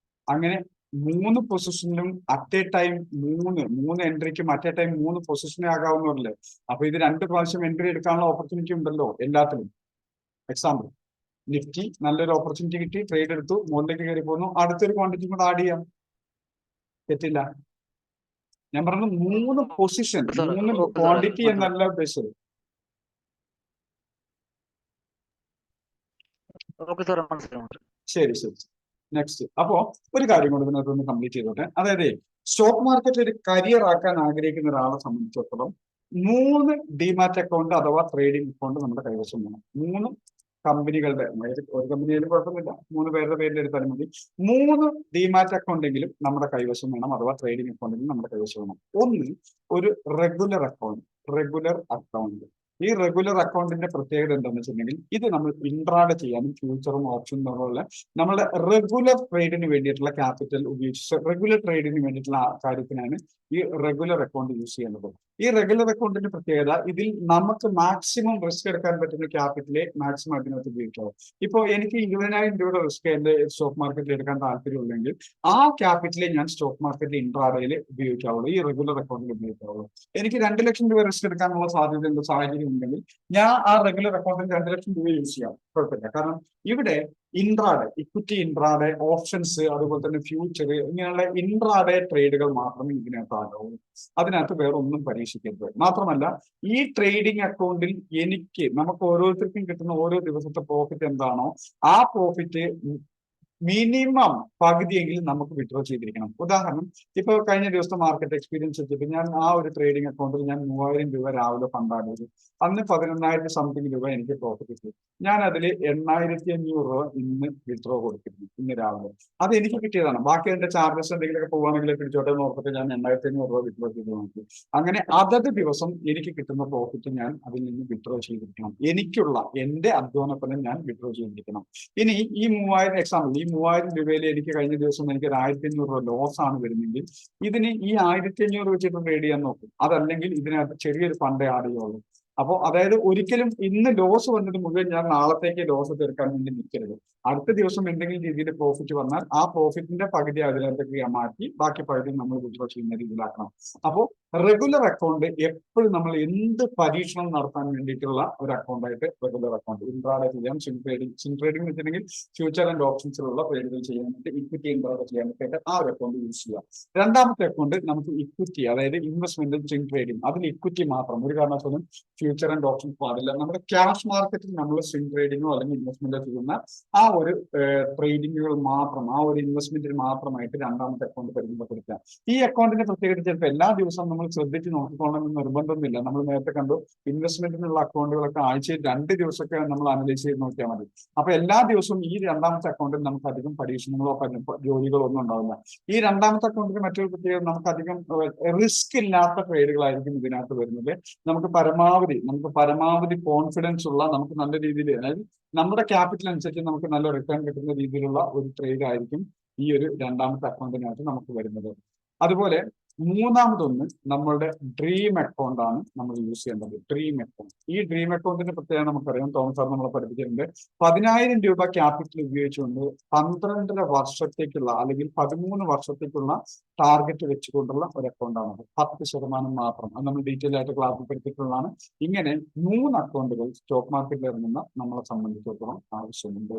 അങ്ങനെ 3 പൊസിഷനിലും അറ്റ് എ ടൈം 3 എൻട്രിക്കും അറ്റ് എ ടൈം 3 പൊസിഷനെ ആകാവുന്നതല്ലേ. അപ്പൊ ഇത് 2 പ്രാവശ്യം എൻട്രി എടുക്കാനുള്ള ഓപ്പർച്യൂണിറ്റി ഉണ്ടല്ലോ എല്ലാത്തിലും. എക്സാമ്പിൾ നിഫ്റ്റി നല്ലൊരു ഓപ്പർച്യൂണിറ്റി കിട്ടി, ട്രേഡ് എടുത്തു, മുകളിലേക്ക് കയറി പോകുന്നു, അടുത്തൊരു ക്വാണ്ടിറ്റി കൂടെ ആഡ് ചെയ്യാം. തെറ്റില്ല. ഞാൻ പറഞ്ഞു 3 പൊസിഷൻ, 3 ക്വാണ്ടിറ്റി എന്നല്ല ഉദ്ദേശിച്ചത്. ശരി ശരി. നെക്സ്റ്റ്. അപ്പോ ഒരു കാര്യം കൊണ്ട് ഇതിനകത്തൊന്ന് കംപ്ലീറ്റ് ചെയ്തോട്ടെ. അതായത് സ്റ്റോക്ക് മാർക്കറ്റ് ഒരു കരിയർ ആക്കാൻ ആഗ്രഹിക്കുന്ന ഒരാളെ സംബന്ധിച്ചിടത്തോളം 3 ഡിമാറ്റ് അക്കൗണ്ട് അഥവാ ട്രേഡിംഗ് അക്കൗണ്ട് നമ്മുടെ കൈവശം വേണം. 3 കമ്പനികളുടെ, ഒരു കമ്പനിയിലും കുഴപ്പമില്ല, 3 പേരുടെ പേരിൽ എടുത്താലും മതി. 3 ഡിമാറ്റ് അക്കൗണ്ടെങ്കിലും നമ്മുടെ കൈവശം വേണം, അഥവാ ട്രേഡിംഗ് അക്കൗണ്ടെങ്കിലും നമ്മുടെ കൈവശം വേണം. ഒന്ന്, ഒരു റെഗുലർ അക്കൗണ്ട്. ഈ റെഗുലർ അക്കൗണ്ടിന്റെ പ്രത്യേകത എന്താണെന്ന് വെച്ചിട്ടുണ്ടെങ്കിൽ ഇത് നമ്മൾ ഇൻട്രാഡേ ചെയ്യാനും ഫ്യൂച്ചറും ഓപ്ഷനും പോലുള്ള നമ്മുടെ റെഗുലർ ട്രേഡിന് വേണ്ടിയിട്ടുള്ള ക്യാപിറ്റൽ ഉപയോഗിച്ച് റെഗുലർ ട്രേഡിന് വേണ്ടിയിട്ടുള്ള കാര്യത്തിനാണ് ഈ റെഗുലർ അക്കൗണ്ട് യൂസ് ചെയ്യുന്നത്. ഈ റെഗുലർ അക്കൗണ്ടിന്റെ പ്രത്യേകത, ഇതിൽ നമുക്ക് മാക്സിമം റിസ്ക് എടുക്കാൻ പറ്റുന്ന ക്യാപിറ്റലെ മാക്സിമം അതിനകത്ത് ഉപയോഗിക്കാവും. ഇപ്പോൾ എനിക്ക് 20,000 രൂപയുടെ റിസ്ക് എന്റെ സ്റ്റോക്ക് മാർക്കറ്റിൽ എടുക്കാൻ താല്പര്യമുണ്ടെങ്കിൽ ആ ക്യാപിറ്റലെ ഞാൻ സ്റ്റോക്ക് മാർക്കറ്റിൽ ഇൻട്രാഡേയിൽ ഉപയോഗിക്കാവുള്ളൂ, ഈ റെഗുലർ അക്കൗണ്ടിൽ ഉപയോഗിക്കാവുള്ളൂ. എനിക്ക് 2 ലക്ഷം രൂപ റിസ്ക് എടുക്കാനുള്ള സാധ്യത സാഹചര്യം ഉണ്ടെങ്കിൽ ഞാൻ ആ റെഗുലർ അക്കൗണ്ടിൽ 2 ലക്ഷം രൂപ യൂസ് ചെയ്യാം, കുഴപ്പമില്ല. കാരണം ഇവിടെ ഇൻട്രാഡേ, ഇക്വിറ്റി ഇൻട്രാഡേ, ഓപ്ഷൻസ്, അതുപോലെ തന്നെ ഫ്യൂച്ചർ, ഇങ്ങനെയുള്ള ഇൻട്രാഡേ ട്രേഡുകൾ മാത്രമേ ഇതിനകത്ത് ആകാവൂ. അതിനകത്ത് വേറെ ഒന്നും പരീക്ഷിക്കരുത്. മാത്രമല്ല ഈ ട്രേഡിംഗ് അക്കൗണ്ടിൽ നമുക്ക് ഓരോരുത്തർക്കും കിട്ടുന്ന ഓരോ ദിവസത്തെ പ്രോഫിറ്റ് എന്താണോ ആ പ്രോഫിറ്റ് മിനിമം പകുതിയെങ്കിലും നമുക്ക് വിഡ്രോ ചെയ്തിരിക്കണം. ഉദാഹരണം, ഇപ്പൊ കഴിഞ്ഞ ദിവസത്തെ മാർക്കറ്റ് എക്സ്പീരിയൻസ് വെച്ചിട്ട് ഞാൻ ആ ഒരു ട്രേഡിംഗ് അക്കൗണ്ടിൽ ഞാൻ 3,000 രൂപ രാവിലെ ഫണ്ടാഡ് ചെയ്തു. അന്ന് 11,000 സംതിങ് രൂപ എനിക്ക് പ്രോഫിറ്റ് കിട്ടി. ഞാൻ അതിൽ 8,500 രൂപ ഇന്ന് വിഡ്രോ കൊടുത്തിരുന്നു, ഇന്ന് രാവിലെ. അത് എനിക്ക് കിട്ടിയതാണ്. ബാക്കി എന്റെ ചാർജസ് എന്തെങ്കിലുമൊക്കെ പോവുകയാണെങ്കിൽ പിടിച്ചോട്ടെ എന്ന് ഓർത്തിട്ട് ഞാൻ 8,500 രൂപ വിഡ്രോ ചെയ്ത് നോക്കി. അങ്ങനെ അതത് ദിവസം എനിക്ക് കിട്ടുന്ന പ്രോഫിറ്റ് ഞാൻ അതിൽ നിന്ന് വിഡ്രോ ചെയ്തിരിക്കണം. എനിക്കുള്ള എന്റെ അധ്വാനഫലം ഞാൻ വിഡ്രോ ചെയ്തിരിക്കണം. ഇനി ഈ 3,000 എക്സാമ്പിൾ, ഈ 3,000 രൂപയിൽ എനിക്ക് കഴിഞ്ഞ ദിവസം എനിക്ക് 1,500 രൂപ ലോസ് ആണ് വരുന്നെങ്കിൽ ഇതിന് ഈ 1,500 വെച്ചിട്ട് ട്രേഡ് ചെയ്യാൻ നോക്കും. അതല്ലെങ്കിൽ ഇതിനകത്ത് ചെറിയൊരു ഫണ്ടേ ആഡ് ചെയ്യുള്ളൂ. അപ്പോൾ അതായത് ഒരിക്കലും ഇന്ന് ലോസ് വന്നത് മുഴുവൻ ഞാൻ നാളത്തേക്ക് ലോസ് തീർക്കാൻ വേണ്ടി നിൽക്കരുത്. അടുത്ത ദിവസം എന്തെങ്കിലും രീതിയിൽ പ്രോഫിറ്റ് വന്നാൽ ആ പ്രോഫിറ്റിന്റെ പകുതി അതിനകത്തേക്ക് മാറ്റി ബാക്കി പകുതി നമ്മൾ വിഡ്രോ ചെയ്യുന്ന രീതിയിലാക്കണം. അപ്പോൾ റെഗുലർ അക്കൗണ്ട് എപ്പോഴും നമ്മൾ എന്ത് പരീക്ഷണം നടത്താൻ വേണ്ടിയിട്ടുള്ള ഒരു അക്കൗണ്ടായിട്ട് റെഗുലർ അക്കൗണ്ട് ഇൻട്രാഡേ ചെയ്യാം. സ്വിംഗ് ട്രേഡിംഗ് വെച്ചിട്ടുണ്ടെങ്കിൽ ഫ്യൂച്ചർ ആൻഡ് ഓപ്ഷൻസിലുള്ള ട്രേഡുകൾ ചെയ്യാൻ വേണ്ടി ഇക്വിറ്റി ഇൻട്രാഡേ ചെയ്യാൻ വേണ്ടിയിട്ട് ആ ഒരു അക്കൗണ്ട് യൂസ് ചെയ്യാം. രണ്ടാമത്തെ അക്കൗണ്ട് നമുക്ക് ഇക്വിറ്റി, അതായത് ഇൻവെസ്റ്റ്മെന്റ് സ്വിംഗ് ട്രേഡിംഗ്, അതിൽ ഇക്വിറ്റി മാത്രം, ഒരു കാരണവശാലും ഫ്യൂച്ചർ ആൻഡ് ഓപ്ഷൻസ് പാടില്ല. നമ്മുടെ ക്യാഷ് മാർക്കറ്റിൽ നമ്മൾ സ്വിംഗ് ട്രേഡിങ്ങോ അല്ലെങ്കിൽ ഇൻവെസ്റ്റ്മെന്റോ ചെയ്യുന്ന ആ ഒരു ട്രേഡിങ്ങുകൾ മാത്രം, ആ ഒരു ഇൻവെസ്റ്റ്മെന്റിന് മാത്രമായിട്ട് രണ്ടാമത്തെ അക്കൗണ്ട് പരിമിതപ്പെടുത്തുക. ഈ അക്കൗണ്ടിന്റെ പ്രത്യേകത ചിലപ്പോൾ എല്ലാ ദിവസവും നമ്മൾ ശ്രദ്ധിച്ച് നോക്കിക്കൊള്ളണമെന്ന് നിർബന്ധമൊന്നുമില്ല. നമ്മൾ നേരത്തെ കണ്ടു ഇൻവെസ്റ്റ്മെന്റിനുള്ള അക്കൗണ്ടുകളൊക്കെ ആഴ്ചയിൽ 2 ദിവസമൊക്കെ നമ്മൾ അനലൈസ് ചെയ്ത് നോക്കിയാൽ മതി. അപ്പൊ എല്ലാ ദിവസവും ഈ രണ്ടാമത്തെ അക്കൗണ്ടിൽ നമുക്ക് അധികം പരീക്ഷണങ്ങളോ ജോലികളോ ഒന്നും ഉണ്ടാവില്ല. ഈ രണ്ടാമത്തെ അക്കൗണ്ടിന് മറ്റൊരു പ്രത്യേകത, നമുക്ക് അധികം റിസ്ക് ഇല്ലാത്ത ട്രേഡുകളായിരിക്കും ഇതിനകത്ത് വരുന്നത്. നമുക്ക് പരമാവധി കോൺഫിഡൻസ് ഉള്ള, നമുക്ക് നല്ല രീതിയിൽ, അതായത് നമ്മുടെ ക്യാപിറ്റൽ അനുസരിച്ച് നമുക്ക് നല്ല റിട്ടേൺ കിട്ടുന്ന രീതിയിലുള്ള ഒരു ട്രേഡ് ആയിരിക്കും ഈ ഒരു രണ്ടാമത്തെ അക്കൗണ്ടിനകത്ത് നമുക്ക് വരുന്നത്. അതുപോലെ മൂന്നാമതൊന്ന് നമ്മളുടെ ഡ്രീം അക്കൗണ്ട് ആണ് നമ്മൾ യൂസ് ചെയ്യേണ്ടത്. ഡ്രീം അക്കൗണ്ട്, ഈ ഡ്രീം അക്കൗണ്ടിന്റെ പ്രത്യേകം നമുക്കറിയാം, തോമസ് സാർ നമ്മളെ പഠിപ്പിച്ചിട്ടുണ്ട്. 10,000 രൂപ ക്യാപിറ്റൽ ഉപയോഗിച്ചുകൊണ്ട് 12.5 വർഷത്തേക്കുള്ള അല്ലെങ്കിൽ 13 വർഷത്തേക്കുള്ള ടാർഗറ്റ് വെച്ചുകൊണ്ടുള്ള ഒരു അക്കൗണ്ടാണത്. 10% മാത്രം. അത് നമ്മൾ ഡീറ്റെയിൽ ആയിട്ട് ക്ലാസ്സിൽ പഠിപ്പിച്ചിട്ടുള്ളതാണ്. ഇങ്ങനെ 3 അക്കൗണ്ടുകൾ സ്റ്റോക്ക് മാർക്കറ്റിൽ ഇറങ്ങുന്ന നമ്മളെ സംബന്ധിച്ചിടത്തോളം ആവശ്യമുണ്ട്.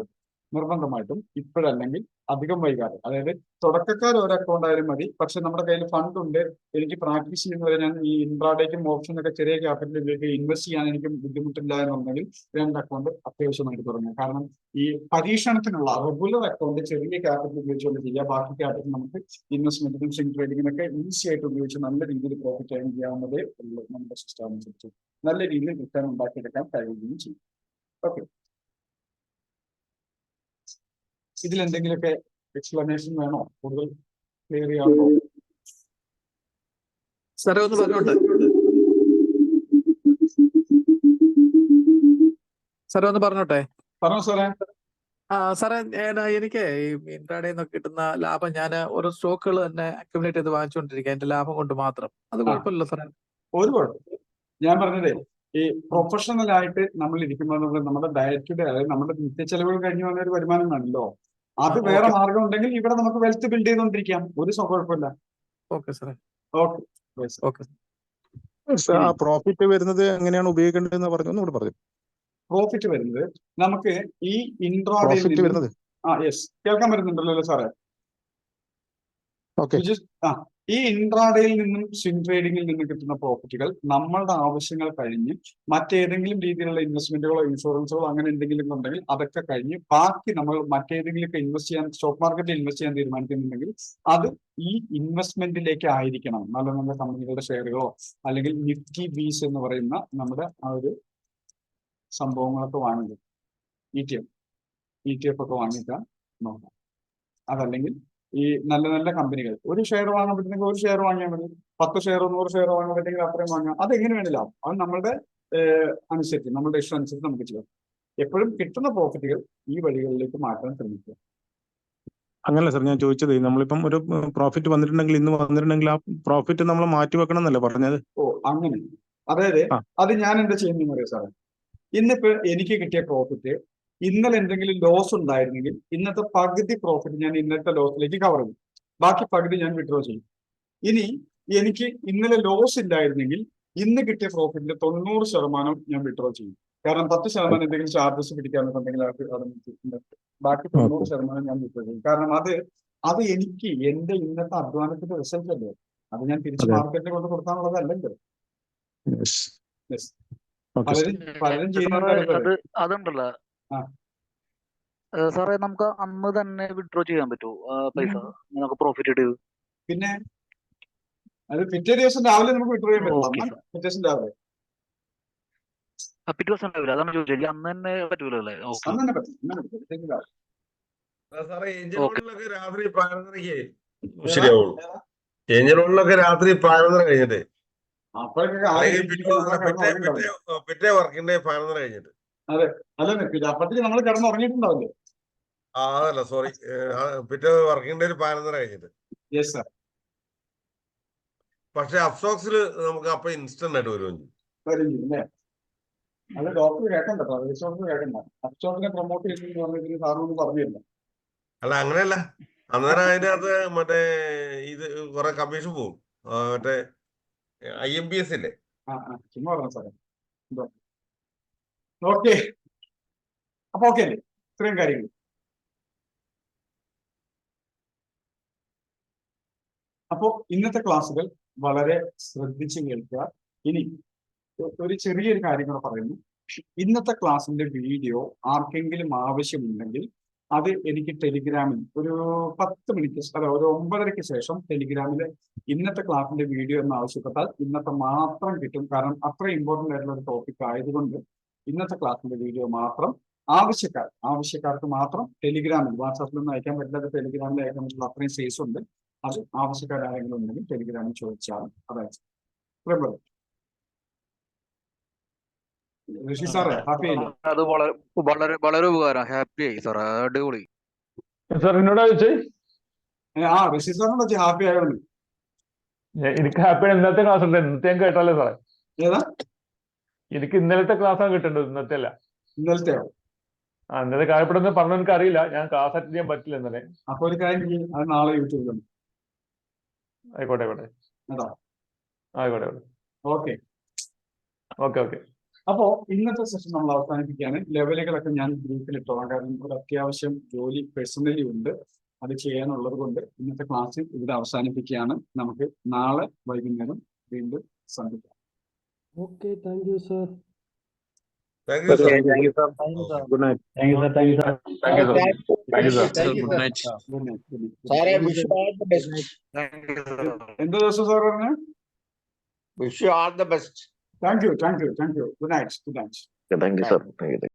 നിർബന്ധമായിട്ടും ഇപ്പോഴല്ലെങ്കിൽ അധികം വൈകാതെ, അതായത് തുടക്കക്കാർ ഒരു അക്കൗണ്ട് ആയാലും മതി. പക്ഷെ നമ്മുടെ കയ്യിൽ ഫണ്ട് ഉണ്ട്, എനിക്ക് പ്രാക്ടീസ് ചെയ്യുന്നവരെ ഞാൻ ഈ ഇൻട്രാഡേക്കും ഓപ്ഷനൊക്കെ ചെറിയ ക്യാപിറ്റൽ ഉപയോഗിച്ച് ഇൻവെസ്റ്റ് ചെയ്യാൻ എനിക്ക് ബുദ്ധിമുട്ടില്ല എന്നുണ്ടെങ്കിൽ 2 അക്കൗണ്ട് അത്യാവശ്യമായിട്ട് തുടങ്ങും. കാരണം ഈ പരീക്ഷണത്തിനുള്ള റെഗുലർ അക്കൗണ്ട് ചെറിയ ക്യാപിറ്റൽ ഉപയോഗിച്ചുകൊണ്ട് ചെയ്യുക. ബാക്കി ക്യാപിറ്റൽ നമുക്ക് ഇൻവെസ്റ്റ്മെന്റിനും സ്വിംഗ് ട്രേഡിങ്ങിനൊക്കെ ഈസി ആയിട്ട് ഉപയോഗിച്ച് നല്ല രീതിയിൽ പ്രോഫിറ്റ് ഏൺ ചെയ്യാവുന്നതേ ഉള്ളൂ. നമ്മുടെ സിസ്റ്റം അനുസരിച്ച് നല്ല രീതിയിൽ റിട്ടേൺ ഉണ്ടാക്കിയെടുക്കാൻ കഴിയുകയും ചെയ്യും. ഓക്കെ, ഇതിലെന്തെങ്കിലുമൊക്കെ എക്സ്പ്ലനേഷൻ വേണോ? കൂടുതൽ ക്ലിയർ ചെയ്യാമോ?
സാറേ ഒന്ന് പറഞ്ഞോട്ടെ. സാറേ ഒന്ന് പറഞ്ഞോട്ടെ.
പറഞ്ഞോ സാറേ.
സാറേ എനിക്ക് ഈ ഇൻട്രാഡേയിൽ നിന്ന് കിട്ടുന്ന ലാഭം ഞാൻ ഓരോ സ്റ്റോക്കുകൾ തന്നെ അക്യുമുലേറ്റ് ചെയ്ത് വാങ്ങിച്ചുകൊണ്ടിരിക്കുക, എന്റെ ലാഭം കൊണ്ട് മാത്രം. അത് കുഴപ്പമില്ലല്ലോ സാറേ?
ഒരു കുഴപ്പം. ഞാൻ പറഞ്ഞതേ, ഈ പ്രൊഫഷണൽ ആയിട്ട് നമ്മൾ ഇരിക്കുമ്പോൾ നമ്മുടെ ഡയറ്റിയുടെ, അതായത് നമ്മുടെ നിത്യച്ചെലവുകൾ കഴിഞ്ഞു വന്ന ഒരു വരുമാനം വേണമല്ലോ. അത് വേറെ മാർഗം ഉണ്ടെങ്കിൽ ഇവിടെ നമുക്ക് വെൽത്ത് ബിൽഡ് ചെയ്തുകൊണ്ടിരിക്കാം. ഒരു കുഴപ്പമില്ല.
ഓക്കെ സാറേ.
Okay
okay.
ആ പ്രോഫിറ്റ് വരുന്നത് എങ്ങനെയാണ് ഉപയോഗിക്കേണ്ടതെന്ന് പറഞ്ഞു, ഒന്നുകൂടെ പറഞ്ഞു.
പ്രോഫിറ്റ് വരുന്നത് നമുക്ക് ഈ ഇൻട്രാഡേയിൽ
വരുന്നത്,
യെസ്, കേൾക്കാൻ പറ്റുന്നുണ്ടല്ലോ സാറേ?
ഓക്കെ.
ഈ ഇൻട്രാഡേയിൽ നിന്നും സ്വിംഗ് ട്രേഡിംഗിൽ നിന്നും കിട്ടുന്ന പ്രോഫിറ്റുകൾ നമ്മളുടെ ആവശ്യങ്ങൾ കഴിഞ്ഞ് മറ്റേതെങ്കിലും രീതിയിലുള്ള ഇൻവെസ്റ്റ്മെന്റുകളോ ഇൻഷുറൻസുകളോ അങ്ങനെ എന്തെങ്കിലും ഉണ്ടെങ്കിൽ അതൊക്കെ കഴിഞ്ഞ് ബാക്കി നമ്മൾ മറ്റേതെങ്കിലുമൊക്കെ ഇൻവെസ്റ്റ് ചെയ്യാൻ, സ്റ്റോക്ക് മാർക്കറ്റിൽ ഇൻവെസ്റ്റ് ചെയ്യാൻ തീരുമാനിക്കുന്നുണ്ടെങ്കിൽ അത് ഈ ഇൻവെസ്റ്റ്മെന്റിലേക്ക് ആയിരിക്കണം. നല്ല നല്ല കമ്പനികളുടെ ഷെയറുകളോ അല്ലെങ്കിൽ നിഫ്റ്റി ബീസ് എന്ന് പറയുന്ന നമ്മുടെ ആ ഒരു സംഭവങ്ങളൊക്കെ വാങ്ങിക്കും. ETF ഒക്കെ വാങ്ങിക്കാൻ നോക്കാം. അതല്ലെങ്കിൽ ഈ നല്ല നല്ല കമ്പനികൾ, ഒരു ഷെയർ വാങ്ങാൻ പറ്റുന്നെങ്കിൽ ഒരു ഷെയർ വാങ്ങിയാൽ മതി. 10 ഷെയറോ 100 ഷെയറോ വാങ്ങാൻ പറ്റുമെങ്കിൽ അത്രയും വാങ്ങാം. അത് എങ്ങനെ വേണ്ടില്ല, അത് നമ്മളുടെ അനുസരിച്ച്, നമ്മുടെ ഇഷ്ടം അനുസരിച്ച് നമുക്ക് ചെയ്യാം. എപ്പോഴും കിട്ടുന്ന പ്രോഫിറ്റുകൾ ഈ വഴികളിലേക്ക് മാറ്റാൻ ശ്രമിക്കുക.
അങ്ങനല്ല സാർ ഞാൻ ചോദിച്ചത്, നമ്മളിപ്പം ഒരു പ്രോഫിറ്റ് വന്നിട്ടുണ്ടെങ്കിൽ, ഇന്ന് വന്നിട്ടുണ്ടെങ്കിൽ ആ പ്രോഫിറ്റ് നമ്മൾ മാറ്റി വെക്കണം എന്നല്ലേ പറഞ്ഞത്?
അങ്ങനെ. അതായത് അത് ഞാൻ എന്താ ചെയ്യുന്നതെന്ന് അറിയാം സാറേ, ഇന്നിപ്പോ എനിക്ക് കിട്ടിയ പ്രോഫിറ്റ് ഇന്നലെ എന്തെങ്കിലും ലോസ് ഉണ്ടായിരുന്നെങ്കിൽ ഇന്നത്തെ പകുതി പ്രോഫിറ്റ് ഞാൻ ഇന്നത്തെ ലോസിലേക്ക് കവർ ചെയ്യും. ബാക്കി പകുതി ഞാൻ വിഡ്രോ ചെയ്യും. ഇനി എനിക്ക് ഇന്നലെ ലോസ് ഇല്ലായിരുന്നെങ്കിൽ ഇന്ന് കിട്ടിയ പ്രോഫിറ്റിന്റെ 90% ഞാൻ വിഡ്രോ ചെയ്യും. കാരണം 10% എന്തെങ്കിലും ചാർജസ് പിടിക്കാന്നുണ്ടെങ്കിൽ ബാക്കി 90% ഞാൻ വിഡ്രോ ചെയ്യും. കാരണം അത് എനിക്ക് എന്റെ ഇന്നത്തെ അധ്വാനത്തിന്റെ റിസൾട്ട് അല്ലേ. അത് ഞാൻ തിരിച്ച് മാർക്കറ്റിൽ കൊണ്ട് കൊടുക്കാനുള്ളതല്ലല്ലോ. പലരും ചെയ്യുന്നുണ്ട്.
അതുണ്ടല്ലോ സാറേ, നമുക്ക് അന്ന് തന്നെ വിഡ്രോ ചെയ്യാൻ പറ്റുമോ പൈസ, നമുക്ക് പ്രോഫിറ്റ് ഇട്ട്?
പിന്നെ അത് പിറ്റേ ദിവസം രാവിലെ നമുക്ക് വിഡ്രോ ചെയ്യാൻ പറ്റും. പിറ്റേ ദിവസം രാവിലെ
പിറ്റേ ദിവസം ഉണ്ടാവില്ല, അതാണ് ചോദിച്ചത്. അന്ന് തന്നെ പറ്റൂലോ അല്ലേ?
അന്ന് തന്നെ പറ്റും.
സാറേ ഏഞ്ചലോണിലൊക്കെ രാത്രി 11:30 ശരിയാവുള്ളൂ. ഏഞ്ചലോണിലൊക്കെ രാത്രി 11:30 കഴിഞ്ഞിട്ട്, പിറ്റേ വർക്കിംഗ് ഡേ 11:30 കഴിഞ്ഞിട്ട്.
അതെ, അല്ല അപ്പത്തേക്ക് നമ്മൾ കിടന്ന് ഉറങ്ങിയിട്ടുണ്ടാവില്ലേ?
അതല്ല, സോറി, പിറ്റേ വർക്കിംഗ് ഡേ 11:30 കഴിഞ്ഞിട്ട്.
Yes sir.
പക്ഷെ അപ്സ്റ്റോക്സിൽ നമുക്ക് അപ്പൊ ഇൻസ്റ്റന്റ് ആയിട്ട് വരും
അല്ലേ? അത് ഡോക്ടർ കേൾക്കണ്ട, കേൾക്കണ്ട. അപ്സ്റ്റോക്കിനെ പ്രൊമോട്ട് ചെയ്യുന്നു പറഞ്ഞിട്ട് സാറിനൊന്നും പറഞ്ഞില്ല.
അല്ല, അങ്ങനെയല്ല. അന്നേരം അതിനകത്ത് മറ്റേ ഇത് കുറെ കമ്മീഷൻ പോകും. മറ്റേ IMPS ഇല്ലേ?
ചുമ്മാ പറഞ്ഞ സാറേ. ഓക്കെ, അപ്പൊ ഓക്കെ അല്ലേ? ഇത്രയും കാര്യങ്ങൾ. അപ്പോ ഇന്നത്തെ ക്ലാസ്സുകൾ വളരെ ശ്രദ്ധിച്ച് കേൾക്കുക. ഇനി ഒരു ചെറിയൊരു കാര്യം കൂടെ പറയുന്നു. ഇന്നത്തെ ക്ലാസ്സിന്റെ വീഡിയോ ആർക്കെങ്കിലും ആവശ്യമുണ്ടെങ്കിൽ അത് എനിക്ക് ടെലിഗ്രാമിൽ ഒരു 10 മിനിറ്റ് അല്ല ഒരു 9:30-ക്ക് ശേഷം ടെലിഗ്രാമിൽ ഇന്നത്തെ ക്ലാസ്സിന്റെ വീഡിയോ എന്ന് ആവശ്യപ്പെട്ടാൽ ഇന്നത്തെ മാത്രം കിട്ടും. കാരണം അത്ര ഇമ്പോർട്ടന്റ് ആയിട്ടുള്ള ഒരു ടോപ്പിക് ആയതുകൊണ്ട് ഇന്നത്തെ ക്ലാസ്സിന്റെ വീഡിയോ മാത്രം ആവശ്യക്കാർക്ക് മാത്രം ടെലിഗ്രാമിൽ, വാട്സാപ്പിലൊന്നും അയക്കാൻ പറ്റില്ലാത്ത ടെലിഗ്രാമിൽ അയക്കാൻ പറ്റുള്ള അത്രയും സേസ് ഉണ്ട്. അത് ആവശ്യക്കാരാരെങ്കിലും ഉണ്ടെങ്കിൽ ടെലിഗ്രാമിൽ ചോദിച്ചാൽ അതായത് ഋഷി സാറേ ഹാപ്പി ആയില്ലേ?
അത് വളരെ വളരെ വളരെ ഉപകാരം. ഹാപ്പി ആയി സാർ, അടിപൊളി.
സാർ എന്നോടാ ചോദിച്ചേ?
ഋഷി സാറിനോട് വെച്ച് ഹാപ്പി ആയോണ്ട്
എനിക്ക് ഹാപ്പിയാണ്. ഇന്നത്തെ ക്ലാസ് ഉണ്ട്, ഇന്നത്തെ ഞാൻ കേട്ടല്ലേ സാറേ.
ഏതാ?
എനിക്ക് ഇന്നലത്തെ ക്ലാസ്സാണ് കിട്ടേണ്ടത്, ഇന്നത്തെ അല്ല.
ഇന്നലത്തെയോ?
ഇന്നത്തെ കാര്യപ്പെടുന്ന പറഞ്ഞ എനിക്ക് അറിയില്ല, ഞാൻ ക്ലാസ് അറ്റൻഡ് ചെയ്യാൻ പറ്റില്ല ഇന്നലെ.
അപ്പൊ ഒരു കാര്യം ചെയ്യും, അത് നാളെ യൂട്യൂബിലുണ്ട്.
ആയിക്കോട്ടെ ആയിക്കോട്ടെ.
ഓക്കെ.
ഓക്കെ.
അപ്പോ ഇന്നത്തെ സെഷൻ നമ്മൾ അവസാനിപ്പിക്കുകയാണ്. ലെവലുകളൊക്കെ ഞാൻ ഗ്രൂപ്പിൽ ഇട്ടോളാം, കാരണം ഒരു അത്യാവശ്യം ജോലി പേഴ്സണലി ഉണ്ട്, അത് ചെയ്യാനുള്ളത് കൊണ്ട് ഇന്നത്തെ ക്ലാസ് ഇവിടെ അവസാനിപ്പിക്കുകയാണ്. നമുക്ക് നാളെ വൈകുന്നേരം വീണ്ടും സന്ധിക്കാം.
Okay, thank you sir.
Thank you sir.
Good night.
Good night.
എന്ത് ദിവസം സാർ പറഞ്ഞു?
Wish you all the best.
Thank you. Good night.
Thank you, sir. Thank you.